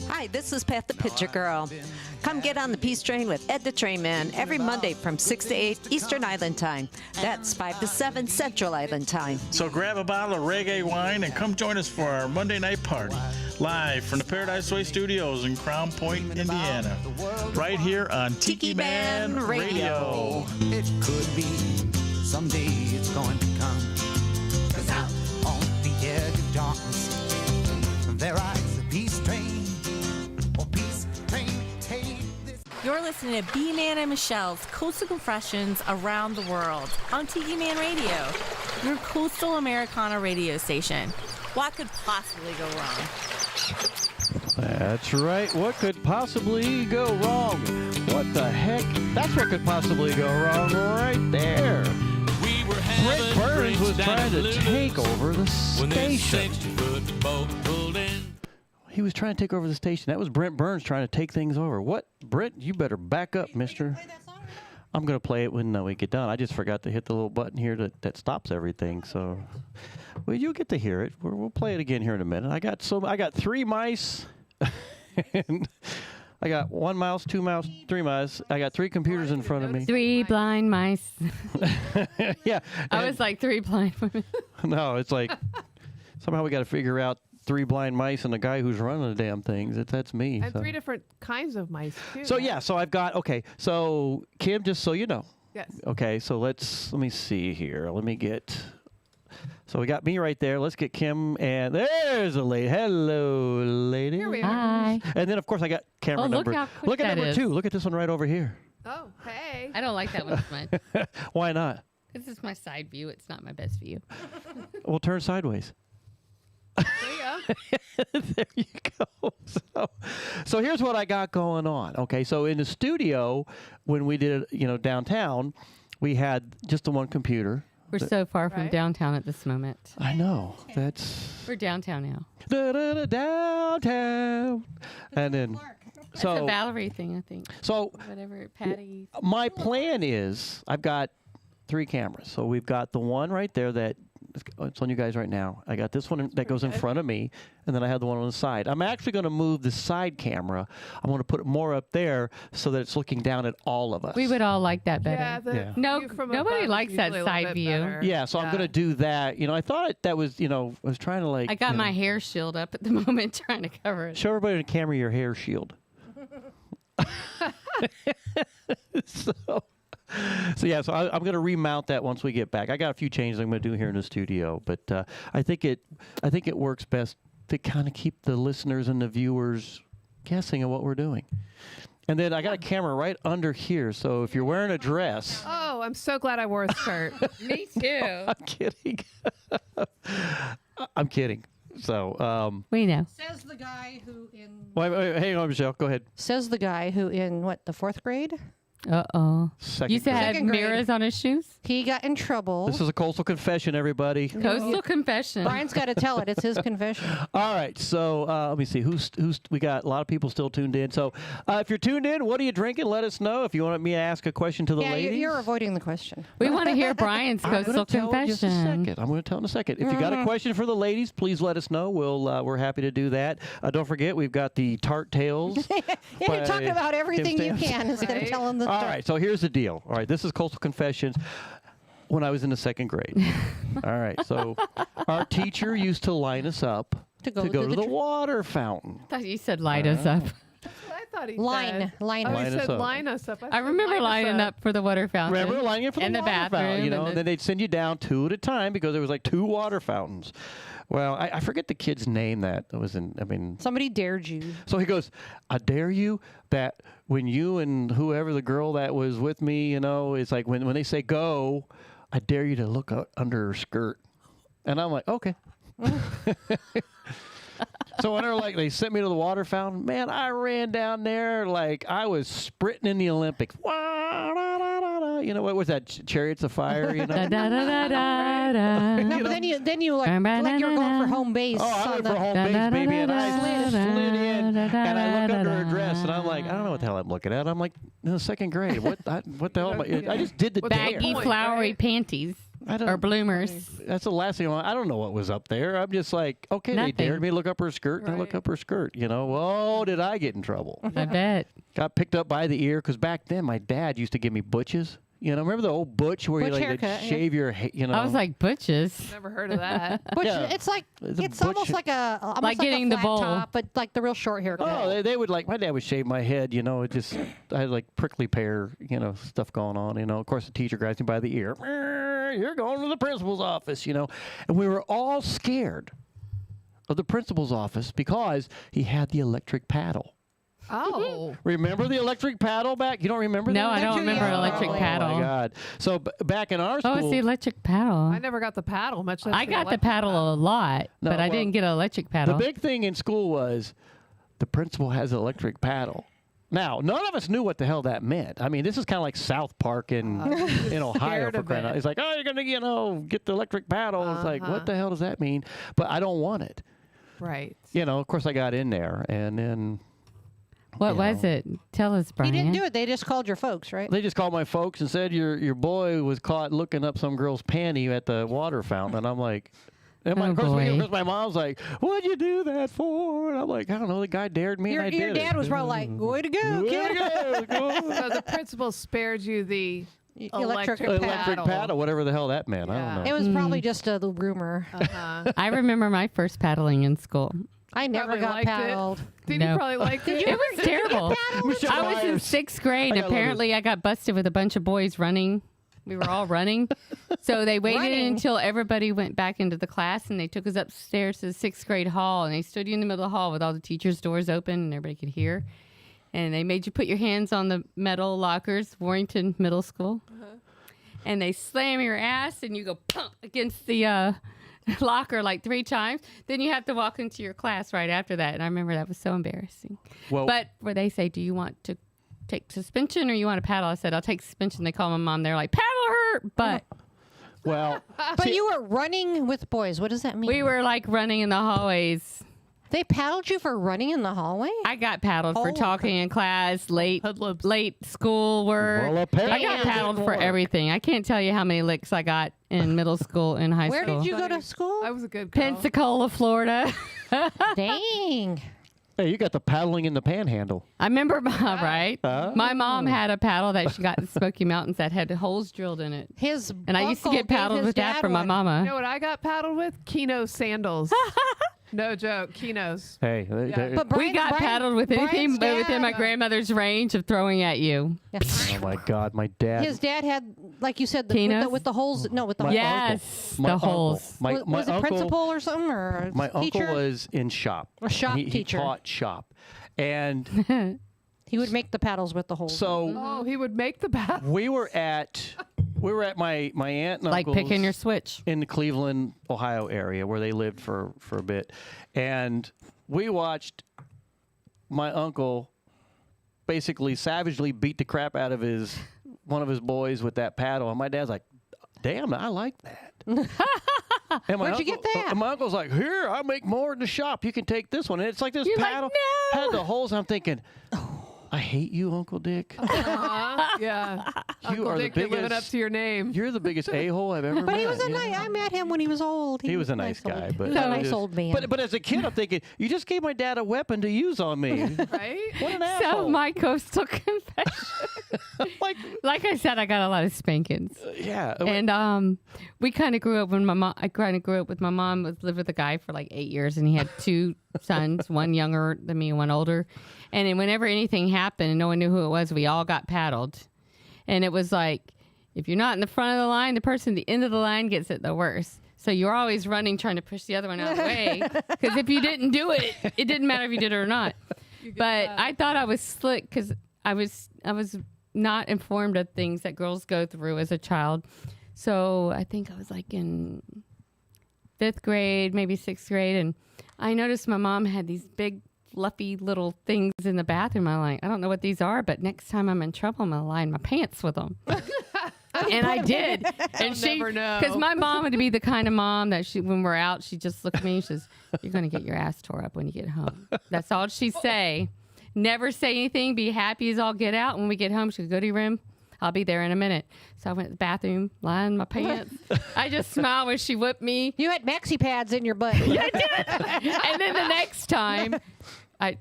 Hi, this is Pat the Pitcher Girl. Come get on the Peace Train with Ed the Train Man every Monday from 6 to 8 Eastern Island Time. That's 5 to 7 Central Island Time. So grab a bottle of reggae wine and come join us for our Monday night party. Live from the Paradise Way Studios in Crown Point, Indiana. Right here on Tiki Man Radio. It could be someday it's going to come. 'Cause out on the edge of darkness, there rides the peace train. Oh, peace train, take this. You're listening to B-Man and Michelle's Coastal Confessions Around the World on Tiki Man Radio, your coastal Americana radio station. What could possibly go wrong? That's right. What could possibly go wrong? What the heck? That's what could possibly go wrong right there. Brent Burns was trying to take over the station. He was trying to take over the station. That was Brent Burns trying to take things over. What? Brent, you better back up, mister. I'm going to play it when we get done. I just forgot to hit the little button here that stops everything. So, well, you'll get to hear it. We'll play it again here in a minute. I got 3 mice. And I got 1 mouse, 2 mouse, 3 mice. I got 3 computers in front of me. 3 blind mice. Yeah. I was like 3 blind women. No, it's like somehow we got to figure out 3 blind mice and the guy who's running the damn things. That's me. And 3 different kinds of mice, too. So, yeah, so I've got, okay, so Kim, just so you know. Yes. Okay, so let me see here. Let me get, so we got me right there. Let's get Kim, and there's a lady. Hello, lady. Here we are. Hi. And then, of course, I got camera number. Look at number 2. Look at this one right over here. Oh, hey. I don't like that one as much. Why not? This is my side view. It's not my best view. Well, turn sideways. There you go. There you go. So here's what I got going on. Okay, so in the studio, when we did it, downtown, we had just the one computer. We're so far from downtown at this moment. I know. We're downtown now. Downtown. And then, That's a Valerie thing, I think. So whatever, Patty. My plan is I've got 3 cameras. So we've got the one right there that it's on you guys right now. I got this one that goes in front of me, and then I have the one on the side. I'm actually going to move the side camera. I'm going to put it more up there so that it's looking down at all of us. We would all like that better. Yeah, nobody likes that side view. Better. Yeah, so I'm going to do that. I thought that was, I was trying to I got my hair shield up at the moment trying to cover it. Show everybody on the camera your hair shield. So yeah, so I'm going to remount that once we get back. I got a few changes I'm going to do here in the studio, but I think it works best to kind of keep the listeners and the viewers guessing at what we're doing. And then I got a camera right under here, so if you're wearing a dress. Oh, I'm so glad I wore a skirt. Me too. I'm kidding. I'm kidding. So we know. Says the guy who in. Wait, hang on, Michelle. Go ahead. Says the guy who in the 4th grade. Uh-oh. Second You said grade. had Second grade. mirrors on his shoes? He got in trouble. This is a coastal confession, everybody. Coastal confession. Brian's got to tell it. It's his confession. All right, so let me see. Who's we got a lot of people still tuned in. So if you're tuned in, what are you drinking? Let us know. If you want me to ask a question to the Yeah, ladies. you're avoiding the question. We want to hear Brian's I'm coastal gonna tell in just a confession. second. I'm going to tell in a second. If you got a question for the ladies, please let us know. We're happy to do that. Don't forget, we've got the Tart Tales. You're talking about everything you Stamps. can instead of telling the All story. right, so here's the deal. All right, this is Coastal Confessions. When I was in the 2nd grade. All right, so our teacher used to line us up to go to the water fountain. I thought you said light us up. I thought he Line said. us He us said up. line us up. I remember lining up for the water fountain. Remember lining up for and the water bathroom. fountain, and and then they'd send you down 2 at a time because there was like 2 water fountains. Well, I forget the kid's name that was in, Somebody dared you. So he goes, I dare you that when you and whoever the girl that was with me, it's like when they say go, I dare you to look under her skirt. And I'm like, okay. So when they sent me to the water fountain, man, I ran down there like I was sprinting in the Olympics. What was that? Chariots of Fire, No, but then you like you're going for home base. Oh, I went for home base, baby, and I slid in, and I looked under her dress, and I'm like, I don't know what the hell I'm looking at. I'm like in the 2nd grade. What the hell am I? I just did the baggy, dare. flowery panties. Or bloomers. That's the last thing I don't know what was up there. I'm just like, okay, Nothing. they dared me to look up her skirt, and I look up her skirt. Oh, did I get in trouble? I bet. Got picked up by the ear because back then my dad used to give me butches. Remember the old butch where Butch you haircut, shave your, I was like, butches. Never heard of that. Butch, Yeah. it's like It's a it's almost butch- like almost Like getting a the flat bowl. top, but like the real short haircut. Oh, they would my dad would shave my head, it just, I had like prickly pear, stuff going on, Of course, the teacher grabs me by the ear. You're going to the principal's office, And we were all scared of the principal's office because he had the electric paddle. Oh. Remember the electric paddle back? You don't remember that? No, I don't remember electric paddle. Oh, my God. So back in our school. Oh, it's the electric paddle. I never got the paddle, much less I got the electric paddle a lot, No, but I well, didn't get an electric paddle. The big thing in school was the principal has an electric paddle. Now, none of us knew what the hell that meant. I mean, this is kind of like South Park in Ohio, scared for of crying out. it. It's like, oh, you're going to, get the electric paddle. It's like, what the hell does that mean? But I don't want it. Right. Of course, I got in there, and then. What was it? Tell us, He Brian. didn't do it. They just called your folks, right? They just called my folks and said your boy was caught looking up some girl's panty at the water fountain, and I'm like, of course, my mom's like, "What'd you do that for?" And I'm like, I don't know. The guy dared me, Your, and I your did dad it. was probably like, "Way to go, kid!" So the principal spared you the Electric Electric paddle, whatever the hell that meant. I don't know. It was probably just a rumor. I remember my first paddling in school. I never Probably got liked it. paddled. Did you probably like it? It was terrible. I was in 6th grade. I got Apparently, I got busted with a bunch of boys running. We were all running. So they waited Running? until everybody went back into the class, and they took us upstairs to the 6th grade hall, and they stood you in the middle of the hall with all the teachers' doors open, and everybody could hear. And they made you put your hands on the metal lockers, Warrington Middle School. And they slam your ass, and you go pump against the locker like 3 times. Then you have to walk into your class right after that. And I remember that was so embarrassing. Well- but where they say, do you want to take suspension or you want to paddle? I said, I'll take suspension. They call my mom. They're like, paddle her. But Well, But you were running with boys. What does that mean? we were like running in the hallways. They paddled you for running in the hallway? I got paddled for Oh. talking in class, late school work. Well, apparently I got you paddled did for more. everything. I can't tell you how many licks I got in middle school and high Where school. did you go to school? I was a good girl. Pensacola, Florida. Dang. hey, you got the paddling in the panhandle. I remember, right? Oh. My mom had a paddle that she got in the Smoky Mountains that had holes drilled in it. His And I used to uncle get gave paddled his with that dad from my one. mama. You know what I got paddled with? Kino sandals. No joke. Kinos. Hey, But We got paddled with anything Brian's within my dad- grandmother's range of throwing at you. oh my God, my dad. His dad had, like you said, Kinos? with the holes. No, with the My Yes, uncle, my the uncle, holes. My, was, my was it uncle, principal or something, or a My teacher? uncle was in shop. A shop he teacher. He taught shop, and He would make the paddles with the holes. so Oh, he would make the paddle. we were at my aunt and Like uncle's picking your switch. in the Cleveland, Ohio area where they lived for a bit, and we watched my uncle basically savagely beat the crap out of one of his boys with that paddle, and my dad's like, "Damn, I like that." And my Where'd you get that? My uncle's like, "Here, I make more in the shop. You can take this one." And it's like this You're like, paddle "No." had the holes. I'm thinking, I hate you, Uncle Dick. Yeah. You Uncle are Dick, the you're living up biggest. to your name. You're the biggest a-hole I've ever met. But he was a you know? nice. I met him when he was old. He was a nice guy, old. but he was a I nice just- old man. But as a kid, I'm thinking, you just gave my dad a weapon to use on me. Right? What an So asshole! my coastal confession. like I said, I got a lot of spankings. Yeah, And we kind of grew up when I kind of grew up with my mom. Lived with a guy for like 8 years, and he had 2 sons, one younger than me and one older. And then whenever anything happened and no one knew who it was, we all got paddled. And it was like, if you're not in the front of the line, the person at the end of the line gets it the worst. So you're always running, trying to push the other one out of the way. Because if you didn't do it, it didn't matter if you did it or not. But I thought I was slick because I was not informed of things that girls go through as a child. So I think I was like in 5th grade, maybe 6th grade. And I noticed my mom had these big, fluffy little things in the bathroom. I'm like, I don't know what these are, but next time I'm in trouble, I'm going to line my pants with them. And I did. And she, never know. because my mom would be the kind of mom that when we're out, she just looked at me and she says, "You're going to get your ass tore up when you get home." That's all she'd say. Never say anything. Be happy as all get out. When we get home, she'd go to your room. I'll be there in a minute. So I went to the bathroom, lying in my pants. I just smiled when she whipped me. You had maxi pads in your butt. Yeah, I did. And then the next time,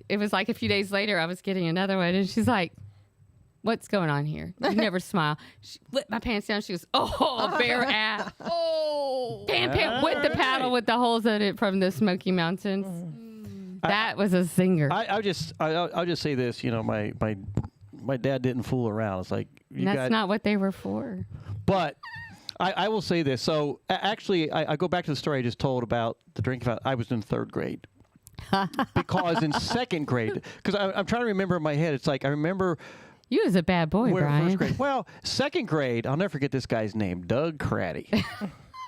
it was like a few days later, I was getting another one, and she's like, "What's going on here? You never smile." She whipped my pants down. She goes, "Oh, bare ass. Oh, pan with the paddle with the holes in it from the Smoky Mountains." That was a zinger. I'll just say this. You know, my dad didn't fool around. It's like That's not what they were for. But I will say this. So actually, I go back to the story I just told about the drinking. I was in 3rd grade. Because in 2nd grade, because I'm trying to remember in my head, it's like I remember. You was a bad boy, Brian. 1st grade. Well, 2nd grade, I'll never forget this guy's name, Doug Craddy.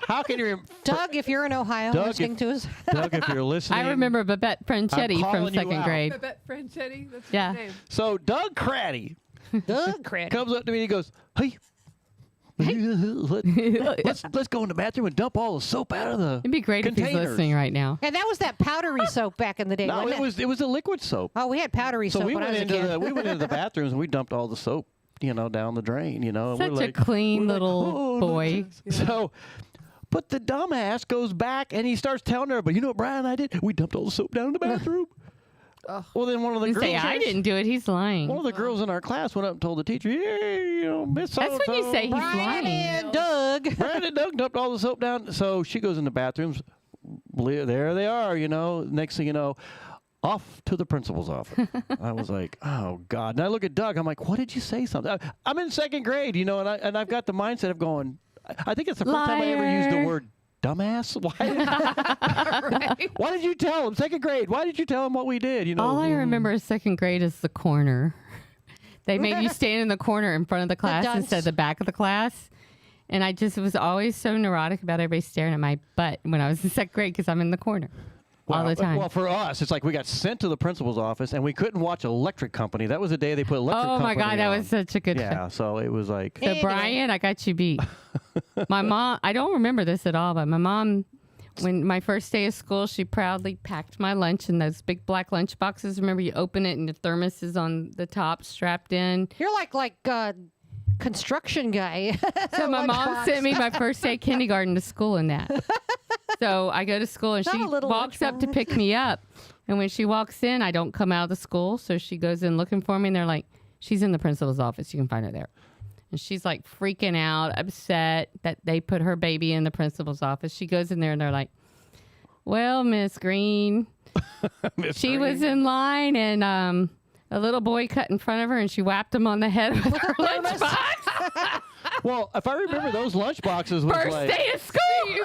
How can you remember? Doug, if you're in Ohio listening to us. Doug, if you're listening. I remember Babette Franchetti from 2nd grade. Babette Franchetti? That's his Yeah. name. So Doug Craddy comes up to me and he goes, "Hey, let's go in the bathroom and dump all the soap out of the It'd be great if he's containers." listening right now. And that was that powdery soap back in the day. No, wasn't it was a liquid soap. Oh, we had powdery So soap we when I went was a into kid. we went into the bathrooms and we dumped all the soap, down the drain. And Such we're like, a clean we're like, little "Oh, boy. So, but the dumbass goes back and he starts telling everybody, "You know what Brian and I did? We dumped all the soap down in the bathroom." Well, then one of the You girls. say I didn't do it. He's lying. One of the girls in our class went up and told the teacher, "Yeah, Miss That's when you say he's Brian lying. and Doug. Brian and Doug dumped all the soap down." So she goes in the bathrooms. There they are. Next thing you know, off to the principal's office. I was like, "Oh God!" And I look at Doug. I'm like, "What did you say? Something?" I'm in 2nd grade, and I've got the mindset of going. I think it's the first time I ever used the Liar. word dumbass. Why did you tell him? 2nd grade. Why did you tell him what we did? All I remember is 2nd grade is the corner. They made you stand in the corner in front of the class dunce. instead of the back of the class. And I just was always so neurotic about everybody staring at my butt when I was in 2nd grade because I'm in the corner all the time. Well, for us, it's like we got sent to the principal's office and we couldn't watch Electric Company. That was the day they put Electric Company Oh my God, that on. was such a good Yeah, so it was like. So Brian, I got you beat. My mom, I don't remember this at all, but my mom, when my first day of school, she proudly packed my lunch in those big black lunch boxes. Remember, you open it and the thermos is on the top, strapped in. You're like construction guy. So my mom sent me my first day of kindergarten to school in that. So I go to school and Not she a little walks lunch up to pick me up. And when she walks in, I don't come out of the school. So she goes in looking for me and they're like, "She's in the principal's office. You can find her there." And she's like freaking out, upset that they put her baby in the principal's office. She goes in there and they're like, "Well, Miss Green, she was in line and a little boy cut in front of her and she whapped him on the head with her lunchbox." Well, if I remember those lunch boxes was First like. day of school.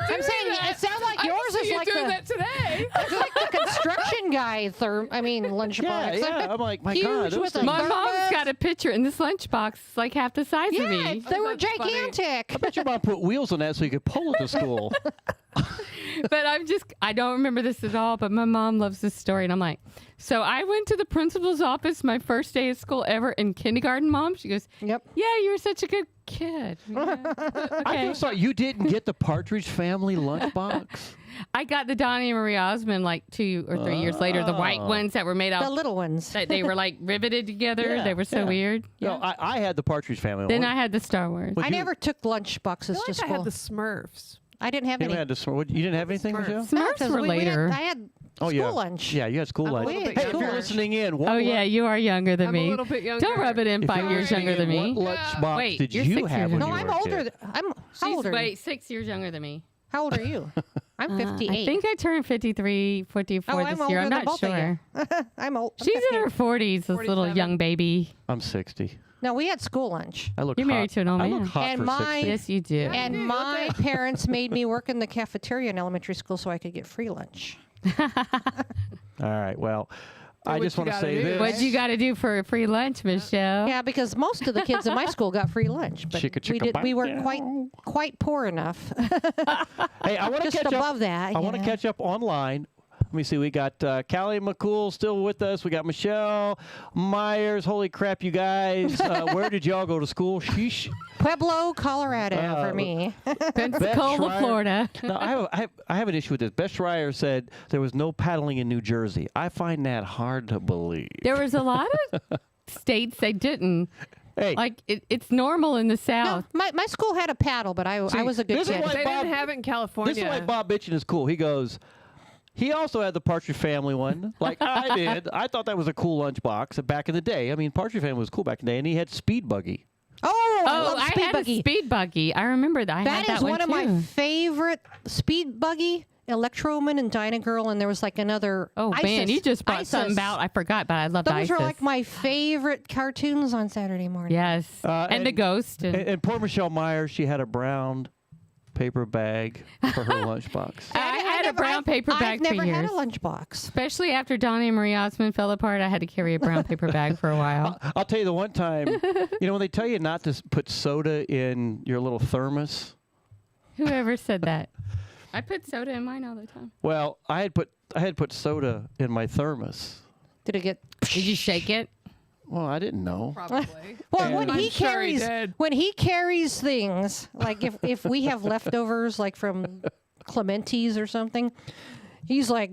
I'm saying it sounds like yours is like that today. It's like the construction guy. Lunchbox. Yeah, I'm like, my God. Huge with a My thermos. mom's got a picture in this lunchbox. It's like half the size of Yeah, me. they were gigantic. I bet your mom put wheels on that so you could pull it to school. But I don't remember this at all, but my mom loves this story. And I'm like, so I went to the principal's office my first day of school ever in kindergarten, Mom. She goes, "Yep. Yeah, you were such a good kid." Yeah. I Okay. just thought you didn't get the Partridge Family lunchbox. I got the Donnie and Marie Osmond like 2 or 3 years later, the white Oh. ones that were made out. The little ones. That they were like riveted together. Yeah, They were so yeah. weird. No, I had the Partridge Family Then one. I had the Star Wars. Would I you- never took lunch boxes to I school. had the Smurfs. I didn't have You any. had you didn't have anything, Michelle? Smurfs because were later. I had Oh, school yeah. lunch. Yeah, you had school lunch. little Hey, bit if you're younger. listening in, what Oh, yeah, you are younger than I'm me. a little bit younger. Don't rub it in if 5 you're years listening younger than in, me. What lunchbox Wait, did you're you 6 have years when No, you I'm were a older. kid? How old are you? Wait, 6 years younger than me. How old are you? I'm 58. I think I turned 53, 54 Oh, this I'm year. older I'm than not both of sure. you. I'm old. I'm She's in 58. her 40s, this little 47. young baby. I'm 60. No, we had school lunch. I look You're hot. married to an old I man. look hot And for my- 60. Yes, you do. And my parents made me work in the cafeteria in elementary school so I could get free lunch. All right, well, I what just you want to gotta say do, this. What'd you got to do for a free lunch, Michelle? Yeah, because most of the kids in my school got free lunch, but Chicka, we chicka, did. We were bang. quite poor enough. Hey, I want to Just catch above up. that, I want to yeah. catch up online. Let me see. We got Callie McCool still with us. We got Michelle Myers. Holy crap, you guys! Where did y'all go to school? Sheesh. Pueblo, Colorado, for me. Pensacola, Schreier- Florida. No, I have an issue with this. Beth Schreier said there was no paddling in New Jersey. I find that hard to believe. There was a lot of states they didn't. Hey. Like it's normal in the South. My school had a paddle, but I was a good this is kid. why They Bob- didn't have it in California. This is why Bob Bitchin is cool. He goes, he also had the Partridge Family one, like I did. I thought that was a cool lunchbox back in the day. I mean, Partridge Family was cool back in the day, and he had Speed Buggy. Oh, I love I Speed had Buggy. a Speed Buggy. I remember that. I had That is that one of my too. favorite Speed Buggy. Electroman and Dyna Girl, and there was like another. Oh Isis. man, you just brought something Isis. about. I forgot, but I loved Those Isis. were like my favorite cartoons on Saturday morning. Yes, and the Ghost. And poor Michelle Myers, she had a brown paper bag for her lunchbox. I had a brown paper bag I've for never years. had a lunchbox. Especially after Donnie and Marie Osmond fell apart, I had to carry a brown paper bag for a while. I'll tell you the one time, you know, when they tell you not to put soda in your little thermos. Whoever said that? I put soda in mine all the time. Well, I had put soda in my thermos. Did it get? Did you shake it? Well, I didn't know. Probably. Well, when I'm he sure he carries did. when he carries things, like if we have leftovers, like from Clementi's or something, he's like.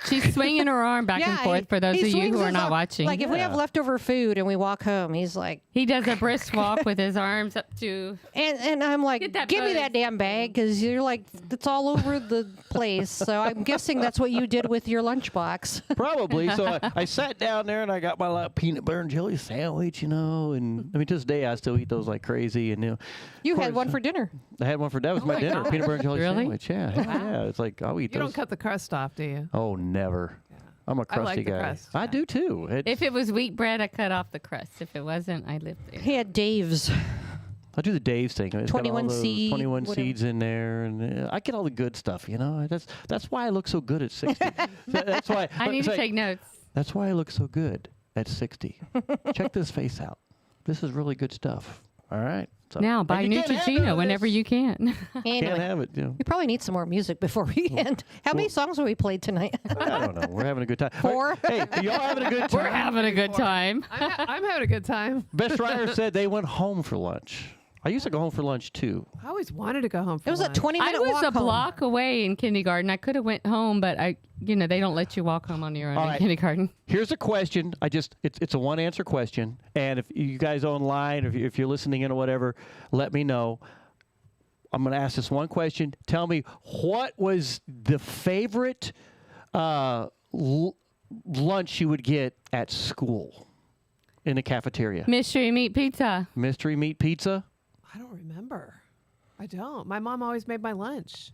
She's swinging her arm back and forth for those he of you swings who are his not arm. watching. Like if we have leftover food and we walk home, he's like. He does a brisk walk with his arms up to. And I'm like, give me that damn bag, because you're like, it's all over the place. So I'm guessing that's what you did with your lunchbox. Probably. So I sat down there and I got my like, peanut butter and jelly sandwich, you know, and I mean to this day I still eat those like crazy. And You of had course, one for dinner. I had one for that was Oh my my dinner, God. peanut butter and jelly Really? sandwich. Yeah, yeah. It's like I'll eat You those. don't cut the crust off, do you? Oh, never. I'm a I crusty like the guy. crust, I do too. If it was wheat bread, I cut off the crust. If it wasn't, I lived there. He had Dave's. I do the Dave's thing. It's got all 21 those seed, 21 whatever. seeds in there, and I get all the good stuff. You know, that's why I look so good at 60. That's why I need it's to like- take notes. That's why I look so good at 60. Check this face out. This is really good stuff. All right. So, Now and buy you can't have none Neutrogena of whenever this. you can. Anyway, Can't have it. You know. we probably need some more music before we end. How many songs have we played tonight? I don't know. We're having a good time. 4? Hey, y'all having a good time? We're having a good time. I'm having a good time. Best Writer said they went home for lunch. I used to go home for lunch too. I always wanted to go home for It was a lunch. 20-minute I was walk a home. block away in kindergarten. I could have went home, but they don't let you walk home on your own All in right. kindergarten. Here's a question. It's a one answer question, and if you guys online, if you're listening in or whatever, let me know. I'm going to ask this one question. Tell me, what was the favorite lunch you would get at school in the cafeteria? Mystery meat pizza. Mystery meat pizza? I don't remember. I don't. My mom always made my lunch.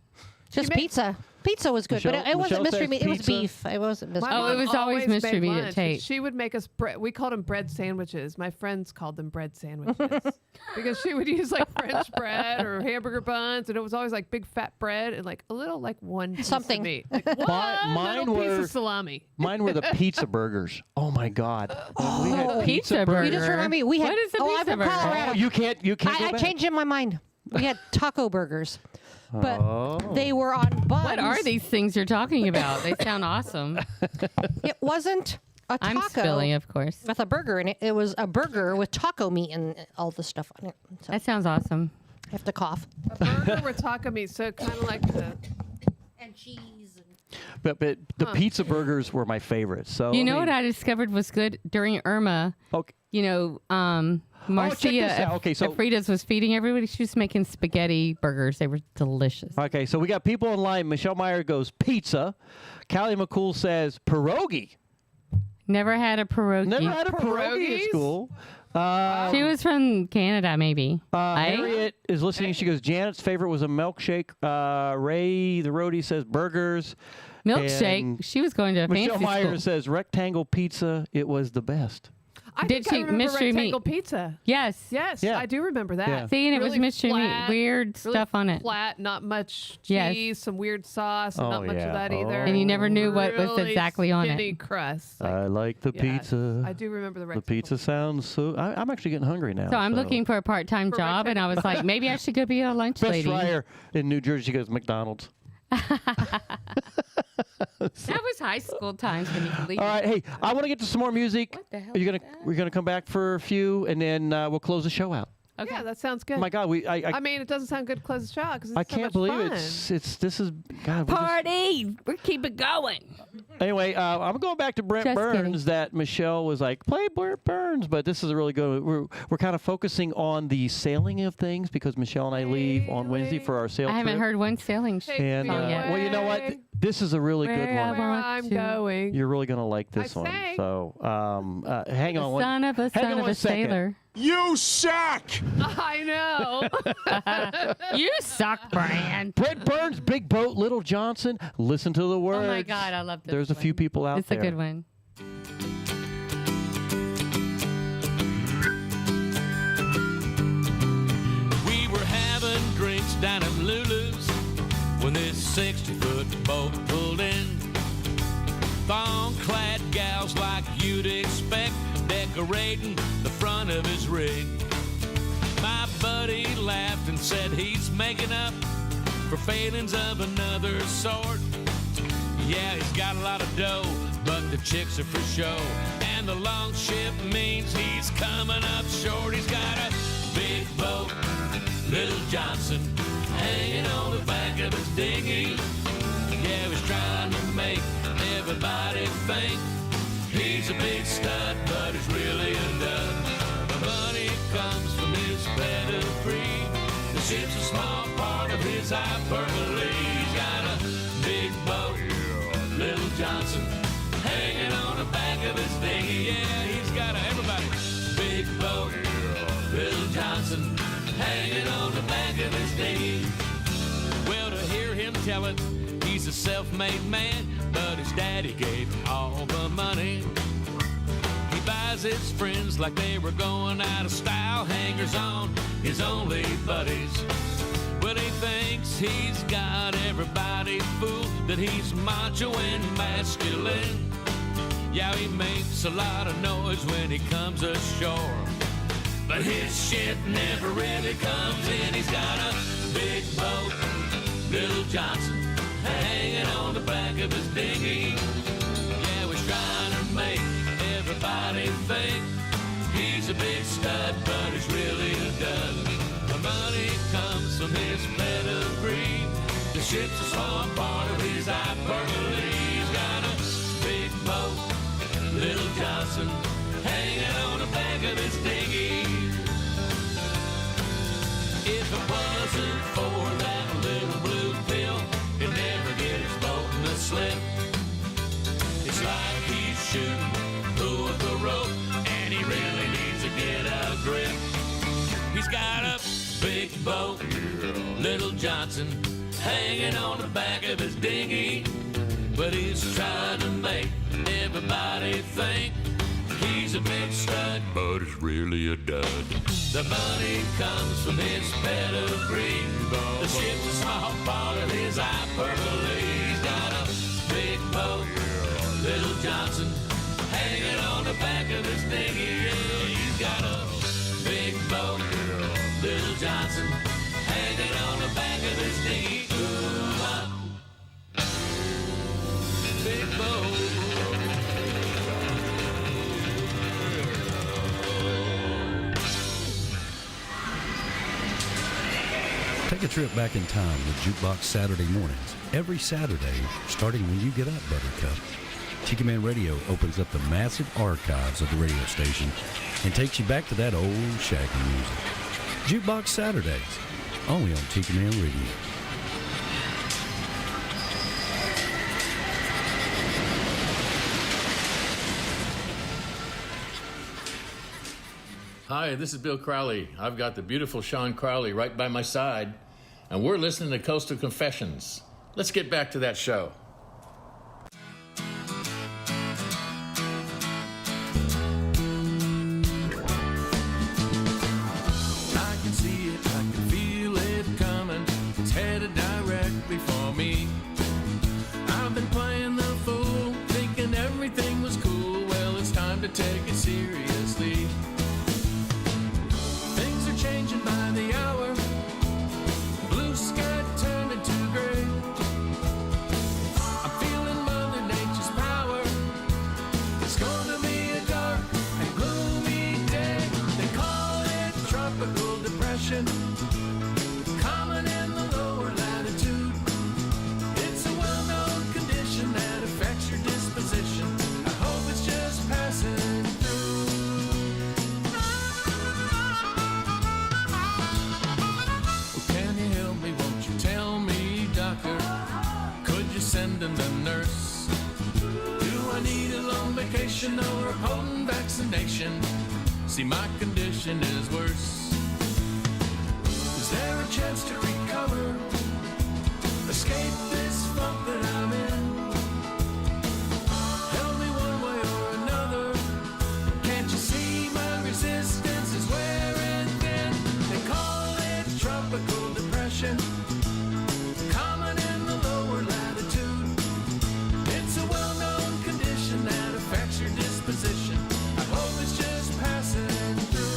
Just pizza. Pizza was good, but it wasn't Michelle mystery says meat. It was pizza. beef. It wasn't mystery. My Oh, it mom was always mystery made meat at lunch. Tate. She would make us bread. We called them bread sandwiches. My friends called them bread sandwiches because she would use like French bread or hamburger buns, and it was always like big fat bread and like a little like one piece Something. of meat, like one mine little piece were- of salami. Mine were the pizza burgers. Oh my God! When we had pizza burgers. You just remind me. We had. What is a I'm pizza from burger? Colorado. Oh, you can't go I back. changed in my mind. We had taco burgers, but Oh. they were on buns. What are these things you're talking about? They sound awesome. It wasn't a taco. I'm spilling, of course. with a burger in it. It was a burger with taco meat and all the stuff on it. So That sounds awesome. I have to cough. A burger with taco meat, so kind of like the. And cheese. But the pizza burgers were my favorite. So You know what I discovered was good during Irma? Okay. You know, check Marcia this out. Okay, so- Frida's was feeding everybody. She was making spaghetti burgers. They were delicious. Okay, so we got people online. Michelle Meyer goes pizza. Callie McCool says pierogi. Never had a pierogi. Never had a pierogi at Pierogies? school. She was from Canada, maybe. Harriet is listening. She goes, Janet's favorite was a milkshake. Ray, the roadie, says burgers. Milkshake. And She was going to a Michelle fancy Meyer school. says rectangle pizza. It was the best. I Did think I she remember mystery rectangle meat? pizza. Yes. Yes, Yeah. I do remember that. Yeah. See, and it was Really mystery flat, meat. Weird really stuff on it. Flat, not much Yes. cheese, some weird sauce, and Oh, not much yeah. of that either. And you never knew what was Really exactly on it. skinny crust. I like the yeah, pizza. I do remember the The rectangle. pizza sounds so. I'm actually getting hungry now. So I'm looking for a part-time For job, and I was like, maybe I should go be a lunch Best lady. fryer in New Jersey. She goes McDonald's. That was high school times when you believe All right, hey, I want to get to some more music. What the hell We're is that? gonna come back for a few, and then we'll close the show out. Okay. Yeah, that sounds good. My God, I mean, it doesn't sound good to close the show because I can't believe fun. this is God. Party! We're keep it going. Anyway, I'm going back to Brent Just Burns. kidding. That Michelle was like, play Brent Burns, but this is a really good. We're kind of focusing on the sailing of things because Michelle and I leave on Wednesday for our sail I haven't trip. heard one sailing And song yet. well, you know what? This is a really good Where one. Where I'm going. You're really gonna like this one. sang. So, hang on. Son of a hang son on of a second. sailor. You suck. I know. You suck, Brian. Brent Burns, Big Boat, Little Johnson. Listen to the words. Oh my God, I love this. There's a few people out It's there. a good one. We were having drinks down at Lulu's when this 60-foot boat pulled in. Thong-clad gals like you'd expect, decorating the front of his rig. My buddy laughed and said he's making up for failings of another sort. Yeah, he's got a lot of dough, but the chicks are for show. And the long ship means he's coming up short. He's got a big boat, Little Johnson, hanging on the back of his dinghy. Yeah, he's trying to make everybody think he's a big stud, but he's really a dud. The money comes from his pedigree. The ship's a small part of his hyperbole. He's got a big boat, Little Johnson, hanging on the back of his dinghy. Yeah, he's got everybody. Big boat, Little Johnson, hanging on the back of his dinghy. Well, to hear him tell it, he's a self-made man, but his daddy gave him all the money. He buys his friends like they were going out of style, hangers on his only buddies. Well, he thinks he's got everybody fooled, that he's macho and masculine. Yeah, he makes a lot of noise when he comes ashore, but his shit never really comes in. He's got a big boat, Little Johnson, hanging on the back of his dinghy. Yeah, we're trying to make everybody think he's a big stud, but he's really a dud. The money comes from his pedigree. The ship's a small part of his hyperbole. He's got a big boat, Little Johnson, hanging on the back of his dinghy. If it wasn't for that little blue pill, he'd never get his boat in the slip. It's like he's shooting pool with the rope, and he really needs to get a grip. He's got a big boat, Little Johnson, hanging on the back of his dinghy, but he's trying to make everybody think he's a big stud, but he's really a dud. The money comes from his pedigree. The ship's a small part of his hyperbole. He's got a big boat, Little Johnson, hanging on the back of his dinghy. Yeah, he's got a big boat, Little Johnson, hanging on the back of his dinghy. Ooh, big boat. Take a trip back in time with Jukebox Saturday mornings. Every Saturday, starting when you get up, Buttercup. Tiki Man Radio opens up the massive archives of the radio station and takes you back to that old shaggy music. Jukebox Saturdays, only on Tiki Man Radio. Hi, this is Bill Crowley. I've got the beautiful Sean Crowley right by my side, and we're listening to Coastal Confessions. Let's get back to that show. I can see it, I can feel it coming. It's headed directly for me. I've been playing the fool, thinking everything was cool. Well, it's time to take it seriously. Things are changing by the hour. Blue sky turned into gray. I'm feeling Mother Nature's power. It's gonna be a dark and gloomy day. They call it tropical depression. depression, common in the lower latitude. It's a well-known condition that affects your disposition. I hope it's just passing through. Well, can you help me? Won't you tell me, doctor? Could you send in the nurse? Do I need a long vacation or a potent vaccination? See, my condition is worse. Is there a chance to recover? Escape this funk that I'm in? Help me one way or another. Can't you see my resistance is wearing thin? They call it tropical depression, common in the lower latitude. It's a well-known condition that affects your disposition. I hope it's just passing through.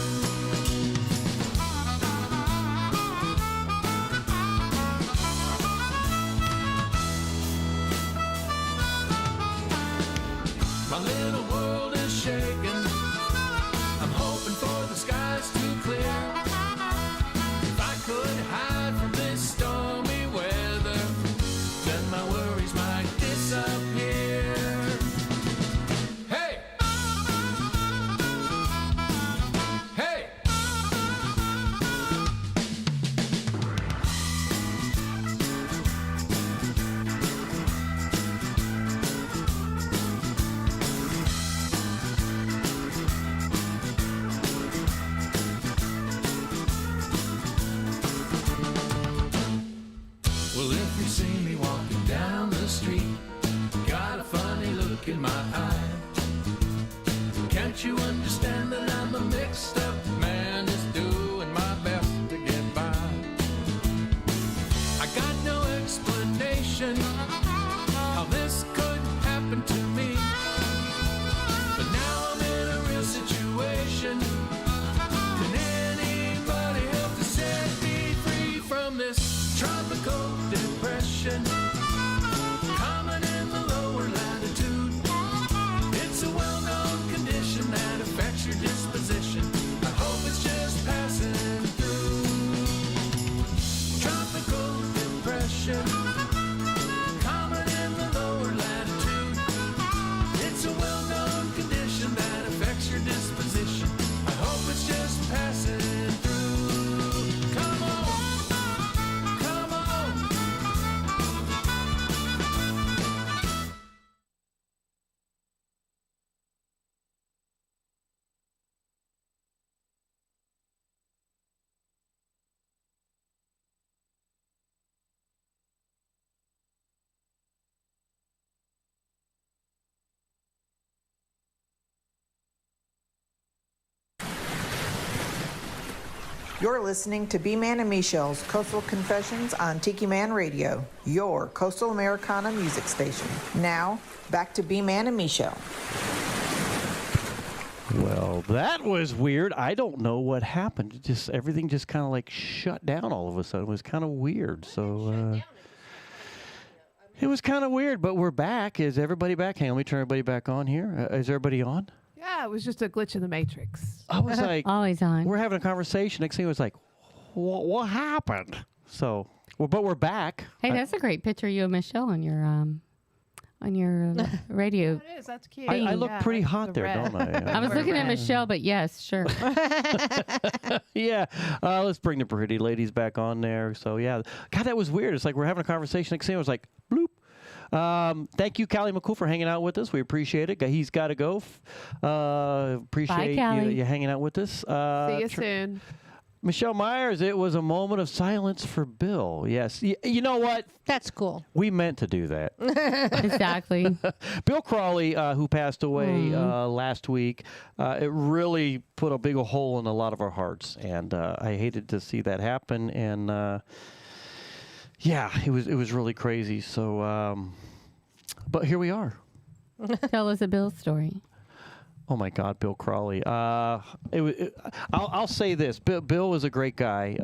My little world is shaking. I'm hoping for the skies to clear. If I could hide from this stormy weather, then my worries might disappear. Hey! Hey! Well, if you see me walking down the street, got a funny look in my eye. Can't you understand that I'm a mixed up man just doing my best to get by? I got no explanation how this could happen to me, but now I'm in a real situation. Can anybody help to set me free from this tropical depression, common in the lower latitude? It's a well-known condition that affects your disposition. I hope it's just passing through. Tropical depression, common in the lower latitude. It's a well-known condition that affects your disposition. I hope it's just passing through. Come on, come on. You're listening to B-Man and Michelle's Coastal Confessions on Tiki Man Radio, your Coastal Americana music station. Now, back to B-Man and Michelle. Well, that was weird. I don't know what happened. Just everything just kind of like shut down all of a sudden. It was kind of weird. So it was kind of weird, but we're back. Is everybody back? Hang on, let me turn everybody back on here. Is everybody on? Yeah, it was just a glitch in the matrix. I was like, always on. We're having a conversation. Next thing it was like, what happened? So, but we're back. Hey, that's a great picture of you and Michelle on your radio. It is. That's cute. I look pretty hot there, don't I? I was looking at Michelle, but yes, sure. Yeah. Let's bring the pretty ladies back on there. So, yeah. God, that was weird. It's like we're having a conversation. Next thing it was like, bloop. Thank you, Callie McCool, for hanging out with us. We appreciate it. He's got to go. Appreciate you hanging out with us. See you soon. Michelle Myers, it was a moment of silence for Bill. Yes. You know what? That's cool. We meant to do that. Exactly. Bill Crawley, who passed away last week, it really put a big hole in a lot of our hearts. And I hated to see that happen. And yeah, it was really crazy. So, but here we are. Tell us a Bill story. Oh my God, Bill Crawley. I'll say this: Bill was a great guy.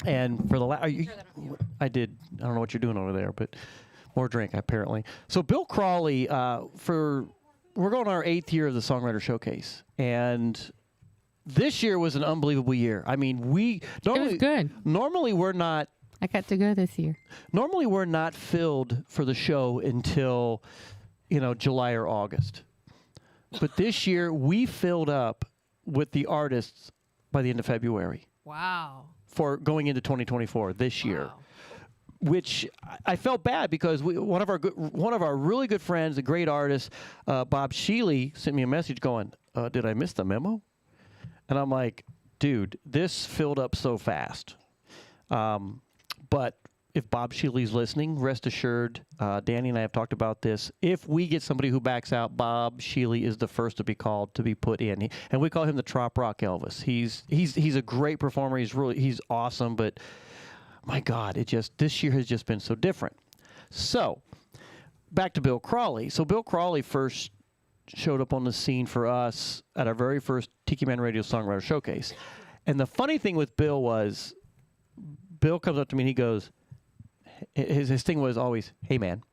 And for the I did. I don't know what you're doing over there, but more drink apparently. So Bill Crawley, we're going on our 8th year of the Songwriter Showcase, and this year was an unbelievable year. I mean, we normally it was good. Normally, we're not. I got to go this year. Normally, we're not filled for the show until, July or August. But this year, we filled up with the artists by the end of February. Wow. For going into 2024 this year, which I felt bad because one of our really good friends, a great artist, Bob Sheely, sent me a message going, "Did I miss the memo?" And I'm like, "Dude, this filled up so fast." But if Bob Sheely's listening, rest assured, Danny and I have talked about this. If we get somebody who backs out, Bob Sheely is the first to be called to be put in, and we call him the Trop Rock Elvis. He's a great performer. He's awesome. But my God, this year has just been so different. So back to Bill Crawley. So Bill Crawley first showed up on the scene for us at our very first Tiki Man Radio Songwriter Showcase, and the funny thing with Bill was, Bill comes up to me and he goes. His thing was always, "Hey, man."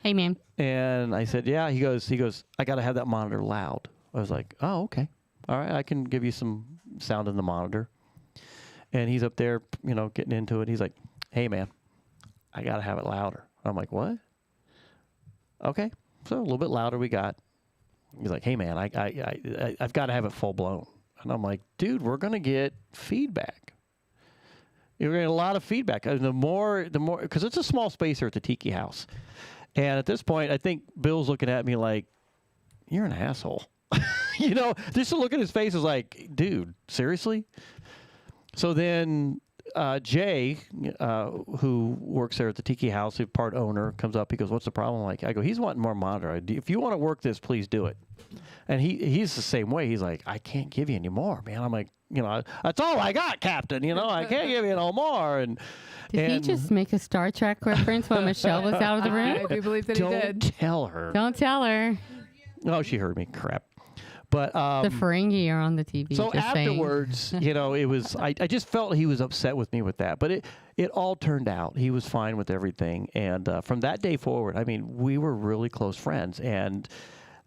Hey, man. And I said, "Yeah." He goes, "I got to have that monitor loud." I was like, "Oh, okay. All right. I can give you some sound in the monitor." And he's up there, getting into it. He's like, "Hey, man, I got to have it louder." I'm like, "What?" Okay. So a little bit louder we got. He's like, "Hey, man, I've got to have it full blown." And I'm like, "Dude, we're going to get feedback. You're getting a lot of feedback. The more, because it's a small space here at the Tiki House. And at this point, I think Bill's looking at me like, "You're an asshole." Just to look at his face is like, "Dude, seriously?" So then Jay, who works there at the Tiki House, who's part owner, comes up. He goes, "What's the problem?" I go, "He's wanting more monitor. If you want to work this, please do it." And he's the same way. He's like, "I can't give you any more, man." I'm like, "That's all I got, Captain. I can't give you no more." Did he just make a Star Trek reference while Michelle was out of the room? I do believe that he did. Don't tell her. Don't tell her. Oh, she heard me. Crap. But the Ferengi are on the TV. So just afterwards, it was. I just felt he was upset with me with that. But it all turned out. He was fine with everything. And from that day forward, I mean, we were really close friends. And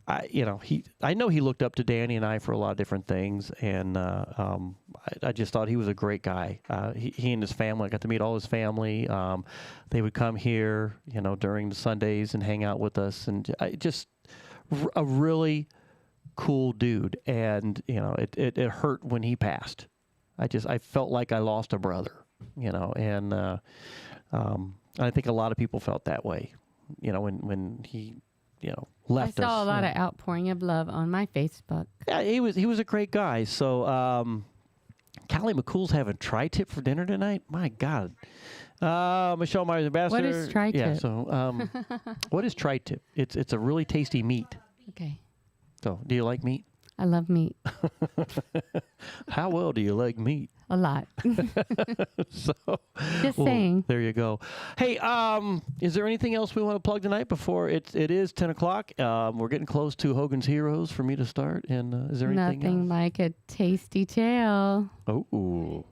I know he looked up to Danny and I for a lot of different things, and I just thought he was a great guy. He and his family, I got to meet all his family. They would come here, during the Sundays and hang out with us, and just a really cool dude. And it hurt when he passed. I felt like I lost a brother, and I think a lot of people felt that way, when he. Left us. I saw a lot of outpouring of love on my Facebook. Yeah, he was a great guy. So, Callie McCool's having tri-tip for dinner tonight. My God. Michelle Myers, ambassador. What is tri-tip? Yeah. So, what is tri-tip? It's a really tasty meat. Okay. So, do you like meat? I love meat. How well do you like meat? A lot. Just saying. There you go. Hey, is there anything else we want to plug tonight before it is 10 o'clock? We're getting close to Hogan's Heroes for me to start. And is there anything Nothing else? like a tasty tale. Oh,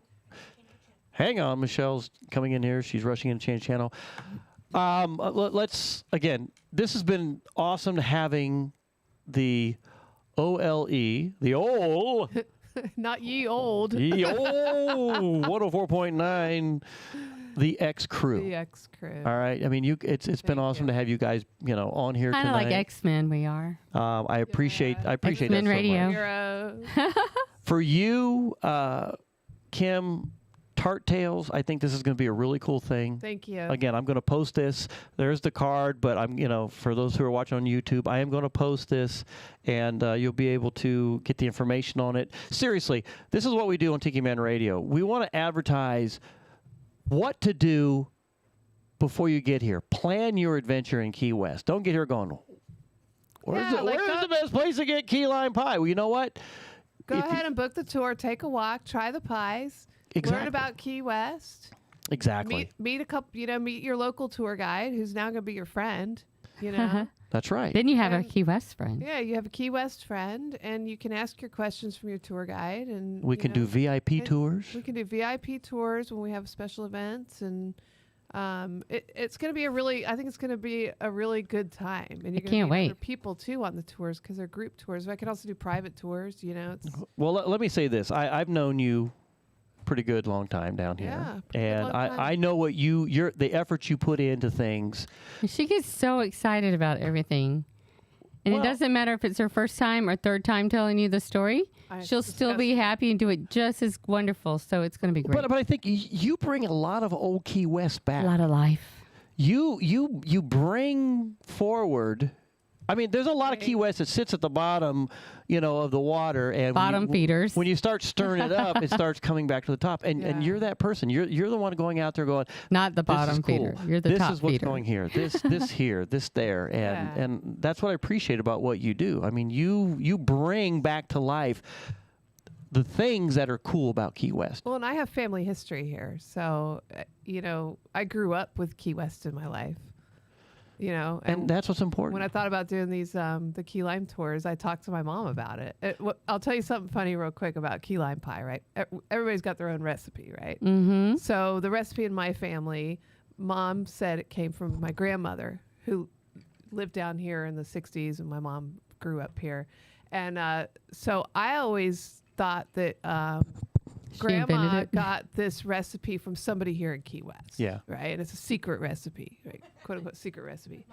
hang on. Michelle's coming in here. She's rushing in to change channel. Let's, again, this has been awesome having the OLE, the old... Not ye old. Ye old 104.9, the X Crew. The X Crew. All right. I mean, it's been awesome to have you guys, on here Kind tonight. of like X-Men we are. I appreciate that X-Men so Radio. much. For you, Kim, Tart Tales, I think this is going to be a really cool thing. Thank you. Again, I'm going to post this. There's the card, but I'm, for those who are watching on YouTube, I am going to post this, and you'll be able to get the information on it. Seriously, this is what we do on Tiki Man Radio. We want to advertise what to do before you get here. Plan your adventure in Key West. Don't get here going, where's the best place to get key lime pie? Well, you know what? Go ahead and book the tour. Take a walk. Try the pies. Exactly. Learn about Key West. Exactly. Meet a couple. Meet your local tour guide, who's now going to be your friend. That's right. Then you have a Key West friend. Yeah, you have a Key West friend, and you can ask your questions from your tour guide. And we can do VIP tours. We can do VIP tours when we have special events, and It's going to be I think it's going to be a really good time. And you're I can't gonna meet wait. other people too on the tours because they're group tours. But I can also do private tours, It's, Well, let me say this. I've known you pretty good long time down here. Yeah, pretty good and long time. I know what the effort you put into things. She gets so excited about everything. And it doesn't matter if it's her first time or third time telling you the story. She'll still be happy and do it just as wonderful. So it's going to be great. But I think you bring a lot of old Key West back. A lot of life. You bring forward. I mean, there's a lot of Key West that sits at the bottom, of the water, and Bottom feeders. When you start stirring it up, it starts coming back to the top. And you're that person. You're the one going out there going, not the this bottom is cool. feeder. You're the this top is what's feeder. going here. This here. This there. And that's what I appreciate about what you do. I mean, you bring back to life the things that are cool about Key West. Well, and I have family history here. So, I grew up with Key West in my life. And that's what's important. When I thought about doing these the key lime tours, I talked to my mom about it. I'll tell you something funny real quick about key lime pie, right? Everybody's got their own recipe, right? Mm-hmm. So the recipe in my family, Mom said it came from my grandmother who lived down here in the 60s, and my mom grew up here. And so I always thought that Grandma got this recipe from somebody here in Key West. Yeah. Right? And it's a secret recipe, right? Quote unquote secret recipe.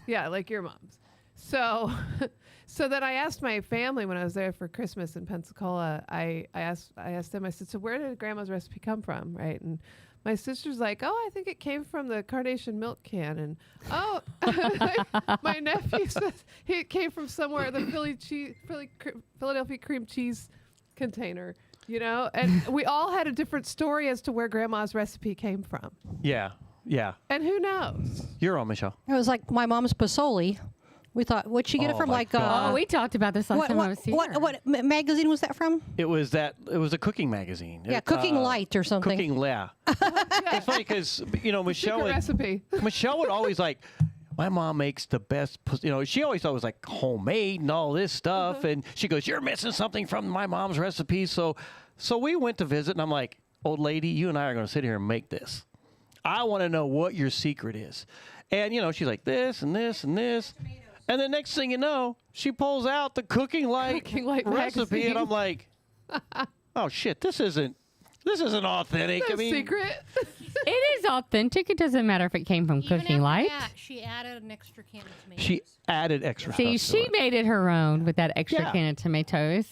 Yeah, like your mom's. So then I asked my family when I was there for Christmas in Pensacola, I asked them, I said, so where did Grandma's recipe come from? Right? And my sister's like, oh, I think it came from the Carnation milk can. And my nephew says it came from somewhere, the Philadelphia cream cheese container. And we all had a different story as to where Grandma's recipe came from. Yeah. And who knows? You're on, Michelle. It was like my mom's Pasoli. We thought, what'd she get it from? We talked about this last time I was here. What magazine was that from? It was a cooking magazine. Yeah, Cooking Light or something. Cooking, yeah. It's funny because, Michelle would always my mom makes the best, she always thought it was like homemade and all this stuff. And she goes, you're missing something from my mom's recipe. So we went to visit, and I'm like, old lady, you and I are going to sit here and make this. I want to know what your secret is. And, she's like, this and this and this. And the next thing you know, she pulls out the Cooking Light recipe. magazine. And I'm like, oh, shit, this isn't authentic. No secret. It is authentic. It doesn't matter if it came from Cooking Light. Yeah, she added an extra can of tomatoes. She added extra See, stuff to she it. made it her own with that extra Yeah. can of tomatoes.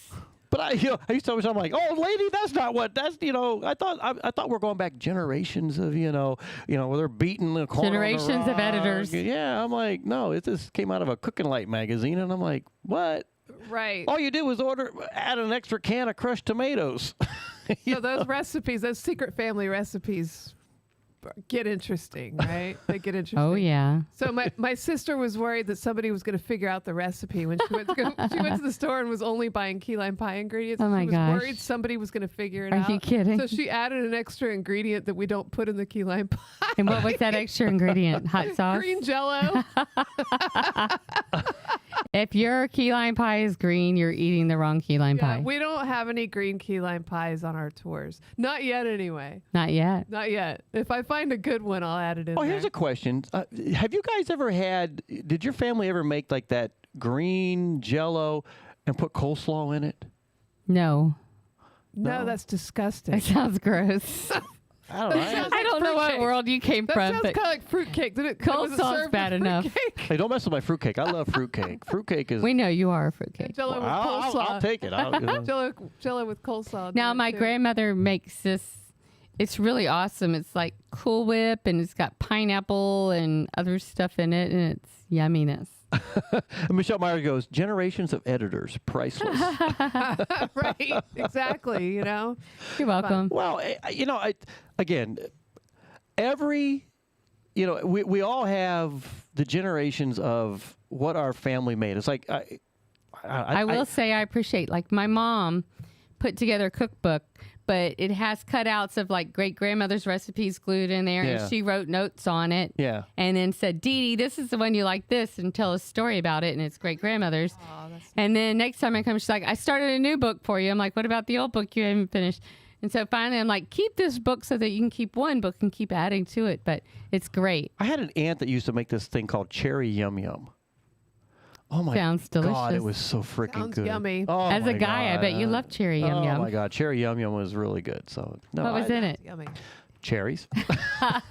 But I used to always, I'm like, oh, lady, that's not what, that's, I thought we're going back generations of, where they're beating the corn on the Generations of rock. editors. Yeah, I'm like, no, it just came out of a Cooking Light magazine, and I'm like, what? Right. All you did was add an extra can of crushed tomatoes. So those recipes, those secret family recipes get interesting, right? They get interesting. Oh, yeah. So my sister was worried that somebody was going to figure out the recipe when she went to the store and was only buying key lime pie ingredients. Oh, my she was gosh. worried somebody was going to figure it Are out. you kidding? So she added an extra ingredient that we don't put in the key lime pie. And what was that extra ingredient? Hot sauce? Green Jello. If your key lime pie is green, you're eating the wrong key lime Yeah, pie. we don't have any green key lime pies on our tours. Not yet, anyway. Not yet. Not yet. If I find a good one, I'll add it in Oh, there. here's a question. Have you guys ever did your family ever make like that green Jello and put coleslaw in it? No. No, that's disgusting. That sounds gross. I don't know. I don't know what world you came That from, sounds but kind of like fruitcake. Was it coleslaw's served bad with enough. fruitcake? Hey, don't mess with my fruitcake. I love fruitcake. Fruitcake is. We know you are a fruitcake. Jello with I'll coleslaw. take it. Jello with coleslaw. Now, my grandmother makes this. It's really awesome. It's like Cool Whip, and it's got pineapple and other stuff in it, and it's yumminess. Michelle Myers goes, generations of editors, priceless. Right, exactly. You're welcome. Well, again, we all have the generations of what our family made. It's like I will say I appreciate, like, my mom put together a cookbook, but it has cutouts of like great grandmother's recipes glued in there, Yeah. and she wrote notes on it. Yeah. And then said, Dee Dee, this is the one you like this, and tell a story about it, and it's great grandmother's. And then next time I come, she's like, I started a new book for you. I'm like, what about the old book you haven't finished? And so finally, I'm like, keep this book so that you can keep one book and keep adding to it. But it's great. I had an aunt that used to make this thing called cherry yum yum. Oh my Sounds God, delicious. it was so freaking Sounds good. yummy. Oh As a my guy, I God. bet you love cherry yum Oh yum. my God, cherry yum yum was really good. So no, What was in it? Yummy. Cherries. I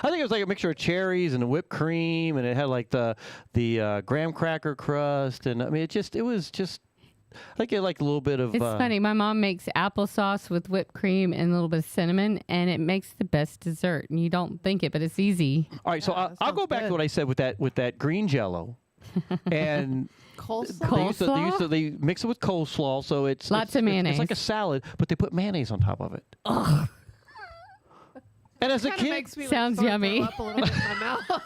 think it was like a mixture of cherries and whipped cream, and it had like the graham cracker crust, and I mean it was just. I think it like a little bit of. It's funny. My mom makes applesauce with whipped cream and a little bit of cinnamon, and it makes the best dessert. And you don't think it, but it's easy. All right, so I'll go back to what I said with that green Jello, and Coleslaw. they mix it with coleslaw, so it's Lots of It's mayonnaise. like a salad, but they put mayonnaise on top of it. Ugh. And as a Kinda kid, makes me, Sounds start to yummy. throw up a little bit in my mouth.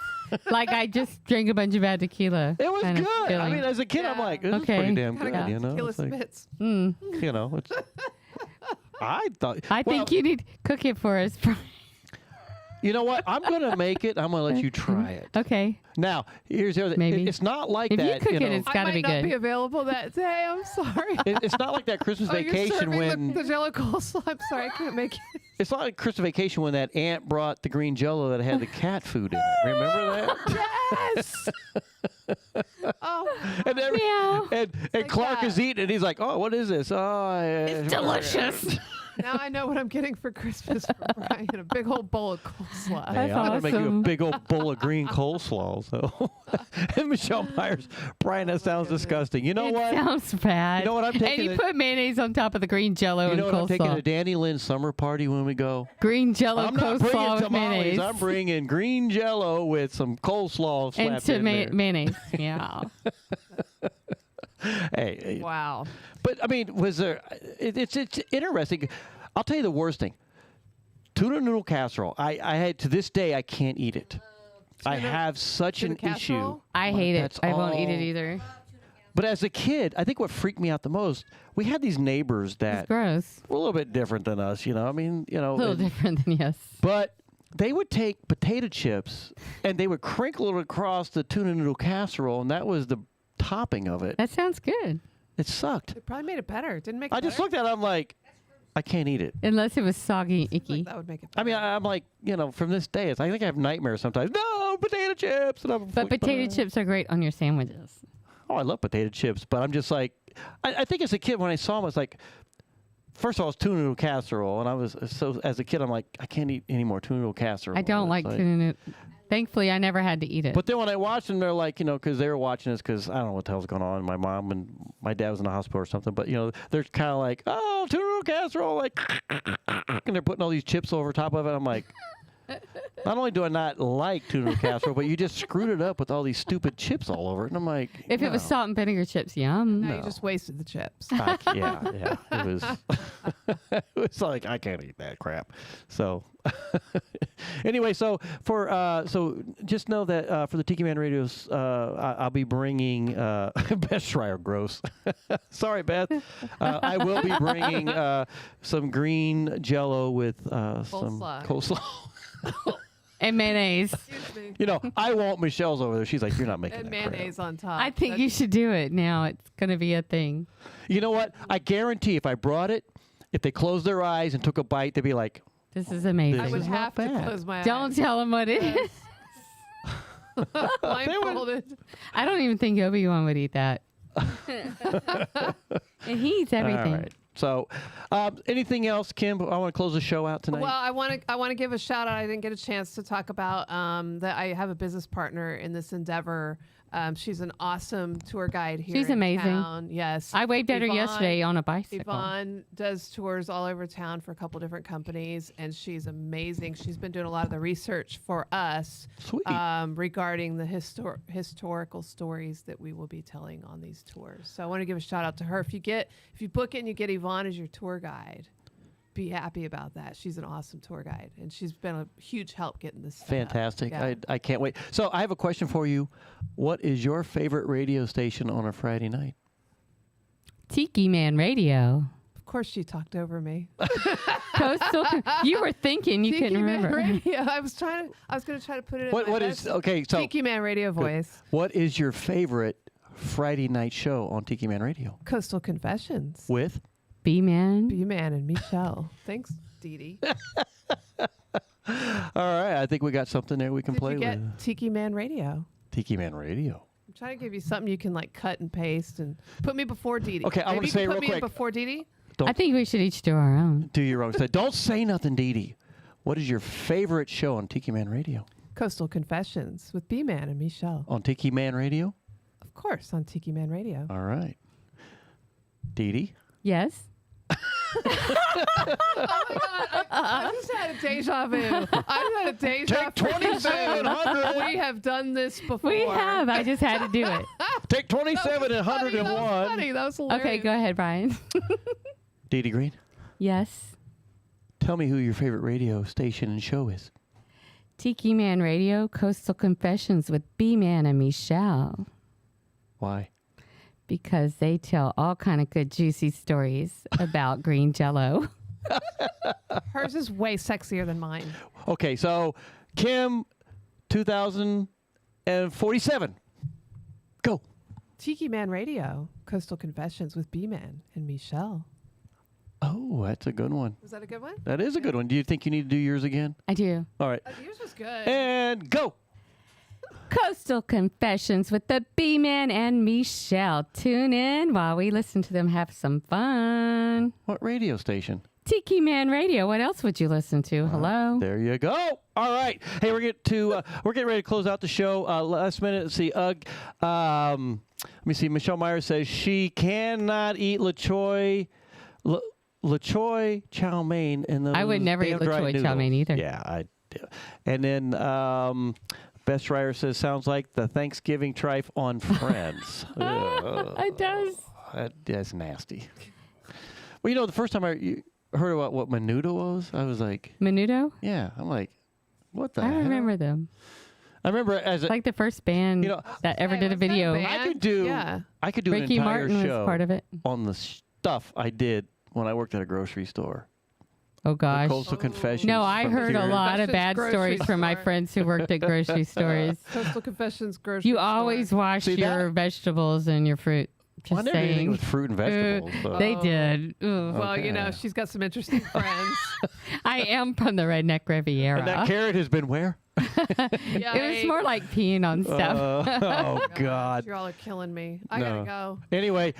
Like I just drank a bunch of bad tequila. it was kind of good. I feeling. mean, as a kid, I'm like, this Okay. is pretty damn Kinda good. got You know, tequila it's like, spits. you know, it's. I thought. I think you need to cook it for us. You know what? I'm gonna make it. I'm gonna let you try it. Okay. Now, here's the other thing. Maybe. It's not like If you that. cook it, know, it's I gotta might be not good. be available that day. I'm sorry. it's not like that Christmas Oh, you're vacation serving when the Jello coleslaw. I'm sorry, I can't make it. it's not like Christmas vacation when that aunt brought the green Jello that had the cat food in it. Remember that? Yes. Oh, And, Meow. and like Clark that. is eating, and he's like, "Oh, what is this? Oh, It's delicious. now I know what I'm getting for Christmas for Brian. A big old bowl of coleslaw. Hey, I'm gonna make you a awesome. big old bowl of green coleslaw." So, and Michelle Myers, Brian, that sounds disgusting. You know It what? sounds bad. You know what I'm And taking you it- put mayonnaise on top of the green Jello You and know what? I'm taking coleslaw. a Danny Lynn summer party when we go. Green Jello I'm not coleslaw bringing with tamales. mayonnaise I'm bringing green Jello with some coleslaw and slapped in there. mayonnaise. Yeah. Hey, Wow. but I mean, was there? It's interesting. I'll tell you the worst thing. Tuna noodle casserole. I had to this day I can't eat it. I have such tuna an issue. casserole? I hate it. That's I won't eat it all. either. But as a kid, I think what freaked me out the most, we had these neighbors that It's gross. were a little bit different than us. You know, I mean, you know, A little and- different than yes. but they would take potato chips and they would crinkle it across the tuna noodle casserole, and that was the topping of it. That sounds good. It sucked. It probably made it better. Didn't make it I just better? looked at it. I'm like, I can't eat it. Unless it was soggy and icky. That would make it I better. mean, I'm like, you know, from this day, I think I have nightmares sometimes. No, potato chips. And I'm But like, potato chips are great on your sandwiches. Oh, I love potato chips, but I'm just like, I think as a kid when I saw them, I was like, first of all, it's tuna noodle casserole, and I was so as a kid, I'm like, I can't eat any more tuna noodle casserole. I don't It's like tuna noodle. Thankfully, I never had to eat it. But then when I watched them, they're like, you know, because they were watching this because I don't know what the hell's going on. My mom and my dad was in the hospital or something. But, you know, they're kind of like, oh, tuna noodle casserole, like, and they're putting all these chips over top of it. I'm like, not only do I not like tuna noodle casserole, but you just screwed it up with all these stupid chips all over it. And I'm like, if it was no. salt and vinegar chips, yum. No, you just wasted the chips. Yeah. It was, it was like, I can't eat that crap. So, anyway, so for so just know that for the Tiki Man Radios, I'll be bringing Beth Schreier, gross. Sorry, Beth. I will be bringing some green Jello with some coleslaw. And mayonnaise. You know, I want Michelle's over there. She's like, you're not making And that crap. mayonnaise on top. I think you should do it now. It's going to be a thing. You know what? I guarantee if I brought it, if they closed their eyes and took a bite, they'd be like, This is amazing. This I would is not have to bad. close my Don't eyes. tell them what it is. Blindfolded. I don't even think Obi-Wan would eat that. And he eats everything. All right. So, anything else, Kim? I want to close the show out tonight. Well, I want to give a shout out. I didn't get a chance to talk about that. I have a business partner in this endeavor. She's an awesome tour guide here. She's in amazing. town. Yes, I waved at her yesterday on a bicycle. Yvonne does tours all over town for a couple different companies, and she's amazing. She's been doing a lot of the research for us regarding the historical stories that we will be telling on these tours. So I want to give a shout out to her. If you book it and you get Yvonne as your tour guide, be happy about that. She's an awesome tour guide, and she's been a huge help getting this set up. Fantastic. Yeah. I can't wait. So, I have a question for you. What is your favorite radio station on a Friday night? Tiki Man Radio. Of course, she talked over me. Coastal. You were thinking you Tiki couldn't Man remember. Radio. I was going to try to put it. What in my is best okay? So Tiki Man Radio voice. What is your favorite Friday night show on Tiki Man Radio? Coastal Confessions. With B-Man. B-Man and Michelle. Thanks, Dee Dee. All right, I think we got something there we can play Did you get with. Tiki Man Radio? Tiki Man Radio. I'm trying to give you something you can like cut and paste and put me before Dee Dee. Okay, I Maybe want to you say can real put me quick. in before Dee Dee. I think we should each do our own. Do your own. Don't say nothing, Dee Dee. What is your favorite show on Tiki Man Radio? Coastal Confessions with B-Man and Michelle. On Tiki Man Radio? Of course, on Tiki Man Radio. All right. Dee Dee? Yes. Oh my God! I just had a deja vu. I had a deja vu. 2700. We have done this before. We have. I just had to do it. Take 27 and 101. That was funny. That was hilarious. Okay, go ahead, Brian. Dee Dee Green? Yes. Tell me who your favorite radio station and show is. Tiki Man Radio, Coastal Confessions with B-Man and Michelle. Why? Because they tell all kind of good, juicy stories about green Jello. Hers is way sexier than mine. Okay, so Kim, 2047. Go. Tiki Man Radio, Coastal Confessions with B-Man and Michelle. Oh, that's a good one. Was that a good one? That is a good one. Do you think you need to do yours again? I do. All right. Yours was good. And go. Coastal Confessions with the B-Man and Michelle. Tune in while we listen to them have some fun. What radio station? Tiki Man Radio. What else would you listen to? Hello. There you go. All right. Hey, we're getting ready to close out the show. Last minute. Let's see. Let me see. Michelle Meyer says she cannot eat LaChoy chow mein in those I would never eat damn dry LaChoy chow noodles. mein either. Yeah, I do. And then Best Writer says sounds like the Thanksgiving trife on Friends. It does. That's nasty. Well, you know, the first time I heard about what Menudo was, I was like, Menudo? yeah. I'm like, what the I hell? remember them. I remember as a, Like the first band that ever did a video. I could do Yeah. I could do Ricky an entire Martin show was part of it. on the stuff I did when I worked at a grocery store. Oh, gosh. Coastal Confessions. No, I from heard a here. lot of bad Confessions stories grocery from my store. friends who worked at grocery stores. Coastal Confessions grocery You store. always wash See, your that- vegetables and your fruit. Well, I Just never did anything saying. with fruit and vegetables. but- They did. Ooh. Well, you know, Okay. she's got some interesting friends. I am from the Redneck Riviera. And that carrot has been where? It was more like peeing on stuff. Oh, God. You're all killing me. I No. gotta go. Anyway,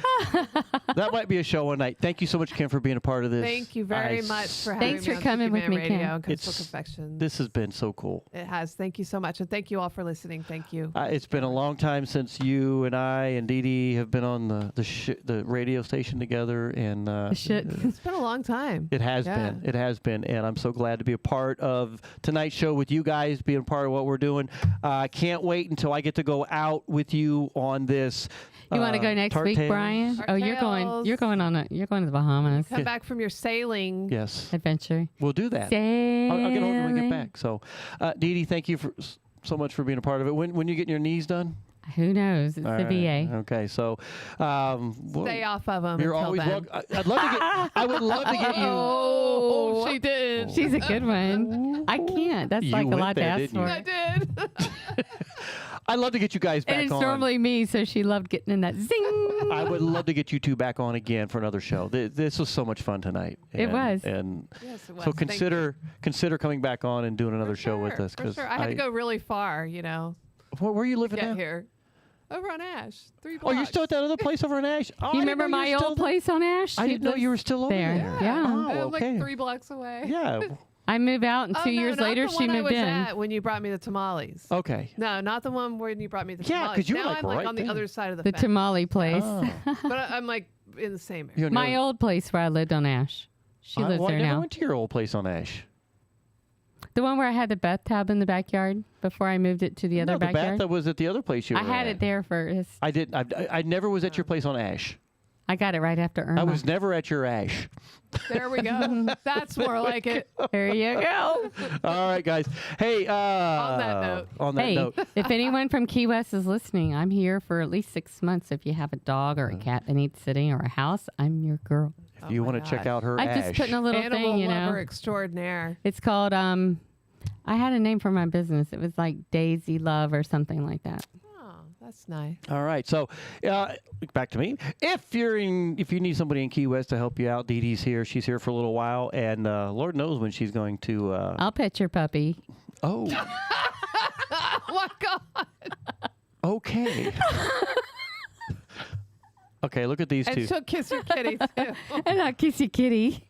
that might be a show one night. Thank you so much, Kim, for being a part of this. Thank you very much for having Thanks me for on coming Tiki with Man me, Radio Kim. and Coastal Confessions. This has been so cool. It has. Thank you so much. And thank you all for listening. Thank you. It's been a long time since you and I and Dee Dee have been on the radio station together, and It's been a long time. it has Yeah. been. It has been, and I'm so glad to be a part of tonight's show with you guys, being part of what we're doing. I can't wait until I get to go out with you on this. You want to go next Tart week, Tales. Brian? Oh, you're going. You're going on a. You're going to the Bahamas. Come back from your sailing. Yes, adventure. We'll do that. I'll get home when we get back. So, Dee Dee, thank you so much for being a part of it. When you getting your knees done? Who knows? It's All the right. VA. Okay, so Stay off of them. You're until always then. welcome. I'd love to get. I would love to get you. Oh, she did. She's a good one. I can't. That's You like a went lot to there, ask didn't you? for. I did. I'd love to get you guys back And it's on. normally me, so she loved getting in that zing. I would love to get you two back on again for another show. This was so much fun tonight. It was. And Yes, it was. so Thank consider coming back on and doing another show with us. For sure. I had to go really far, you know. Where are you to living get now? here. Over on Ash. 3 Oh, blocks. you're still at that other place over in Ash? Oh, I You didn't remember know you my were still old there. place on Ash? I She didn't know you were still over there. there. Yeah. Oh, I'm okay. like 3 blocks away. Yeah. I moved out, and Oh, 2 no, years not later, the she one I moved was in. at when you brought me the tamales. Okay. No, not the one when you brought me the Yeah, tamales. 'cause you were, now like, I'm like right on the there. other side of the The fence. tamale place. Oh. But I'm like in the same area. My old place where I lived on Ash. She lives I there never now. went to your old place on Ash. The one where I had the bathtub in the backyard before I moved it to the other No, the backyard. bath that was at the other place you were I had at. it there first. I didn't. I never was at your place on Ash. I got it right after Irma. I was never at your Ash. There we go. That's more like it. There you go. All right, guys. Hey, On that note. On that Hey, note. if anyone from Key West is listening, I'm here for at least 6 months. If you have a dog or a cat that needs sitting or a house, I'm your girl. If you want to check out her I'm Ash. just putting a little Animal thing, you know. lover extraordinaire. It's called, I had a name for my business. It was like Daisy Love or something like that. Oh, That's nice. All right, so back to me. If you need somebody in Key West to help you out, Dee Dee's here. She's here for a little while, and Lord knows when she's going to. I'll pet your puppy. Oh. Oh my God. Okay. Okay, look at these two. And she'll kiss your kitty too. And I'll kiss your kitty.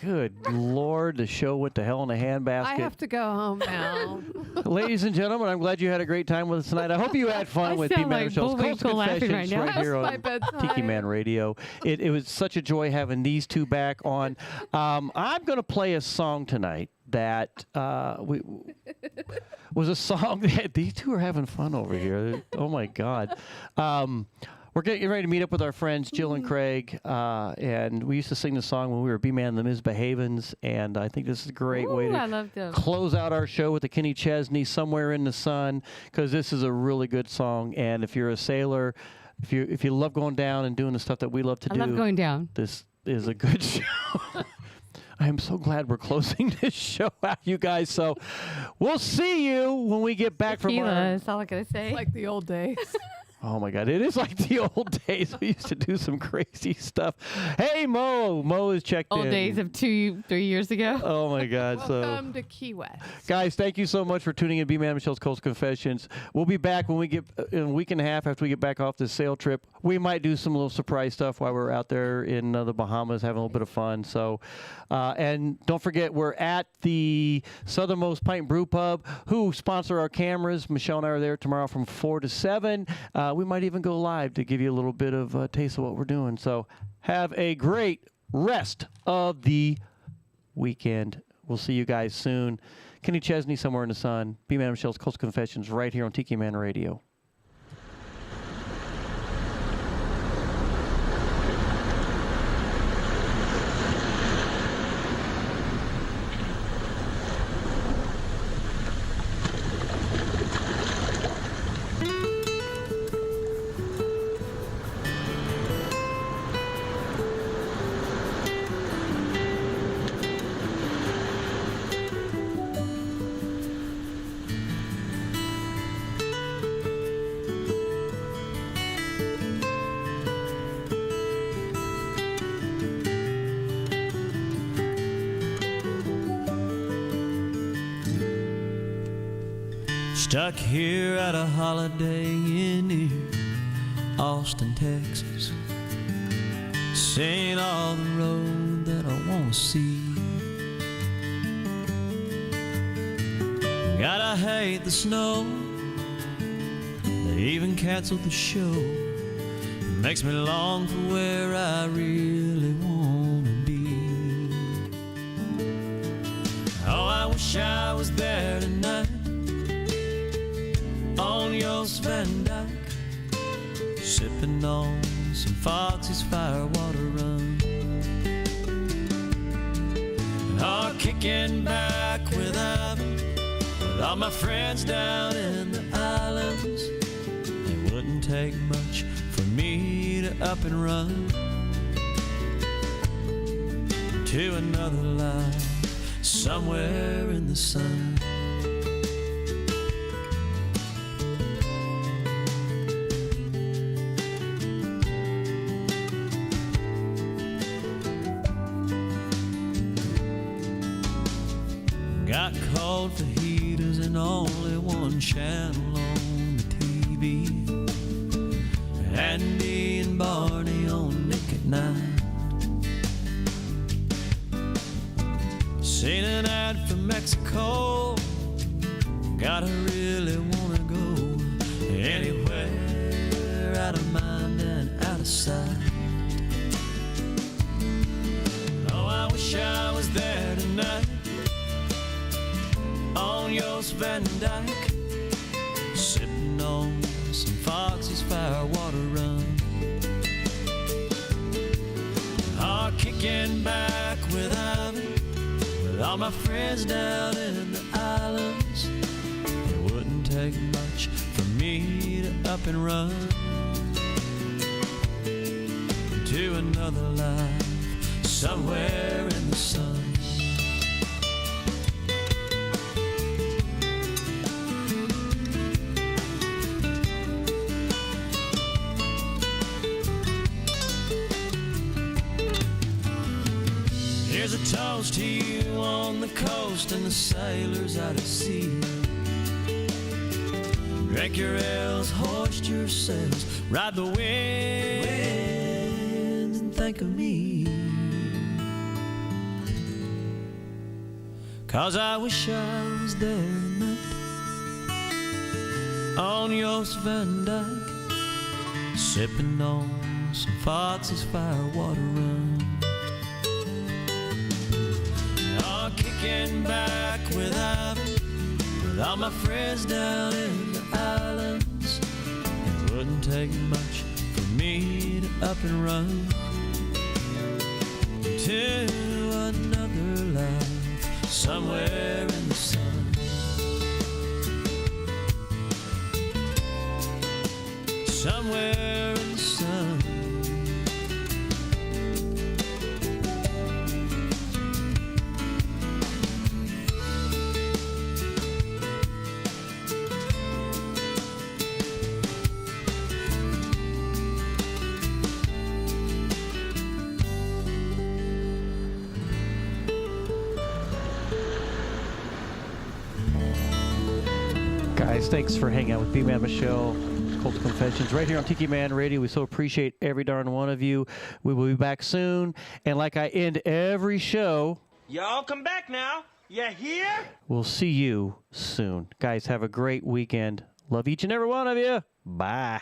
Good Lord, the show went to hell in a handbasket. I have to go home now. Ladies and gentlemen, I'm glad you had a great time with us tonight. I hope you had fun with B-Man like Michelle's Coastal Confessions right here on Tiki Man Radio. It was such a joy having these two back on. I'm going to play a song tonight that was a song that these two are having fun over here. Oh, my God. We're getting ready to meet up with our friends Jill and Craig, and we used to sing the song when we were B-Man and the Misbehavens, and I think this is a great way to close out our show with the Kenny Chesney, Somewhere in the Sun, because this is a really good song, and if you're a sailor, if you love going down and doing the stuff that we love to do. I love going down. This is a good show. I am so glad we're closing this show out, you guys. So we'll see you when we get back from our... That's all I gotta say. It's like the old days. Oh, my God. It is like the old days. We used to do some crazy stuff. Hey, Mo. Mo is checked in. Old days of 2-3 years ago. Oh, my God. Welcome to Key West. Guys, thank you so much for tuning in B-Man Michelle's Coastal Confessions. We'll be back when we get in a week and a half after we get back off this sail trip. We might do some little surprise stuff while we're out there in the Bahamas having a little bit of fun. So, and don't forget, we're at the Southernmost Pint Brewpub, who sponsor our cameras. Michelle and I are there tomorrow from 4 to 7. We might even go live to give you a little bit of a taste of what we're doing. So have a great rest of the weekend. We'll see you guys soon. Kenny Chesney, Somewhere in the Sun. B-Man Michelle's Coastal Confessions right here on Tiki Man Radio. Stuck here at a holiday in near Austin, Texas, seeing all the road that I want to see. Gotta hate the snow, they even canceled the show. It makes me long for where I really want to be. Oh, I wish I was there tonight on Yost Van Dyke, sipping on some Foxy's Firewater Rum, or kicking back with all my friends down in the islands. It wouldn't take much for me to up and run to another life somewhere in the sun. Got cold fajitas and only one channel on the TV. Andy and Barney on Nick at Night. Seen an ad for Mexico. Gotta really wanna go anywhere, out of mind and out of sight. Oh, I wish I was there tonight on Yost Van Dyke, sipping on some Foxy's Firewater Rum, or kicking back with all my friends down in the islands. It wouldn't take much for me to up and run to another life somewhere in the sun. Here's a toast to you on the coast and the sailors out at sea. Drink your ales, hoist your sails, ride the winds and think of me. 'Cause I wish I was there tonight on Yost Van Dyke, sipping on some Fox's Firewater rum. Oh, kicking back with Ivan, with all my friends down in the islands. It wouldn't take much for me to up and run to another life somewhere in the sun. Somewhere in the sun. Guys, thanks for hanging out with B-Man Michelle, Coastal Confessions, right here on Tiki Man Radio. We so appreciate every darn one of you. We will be back soon. And like I end every show, Y'all come back now. You hear? we'll see you soon. Guys, have a great weekend. Love each and every one of you. Bye.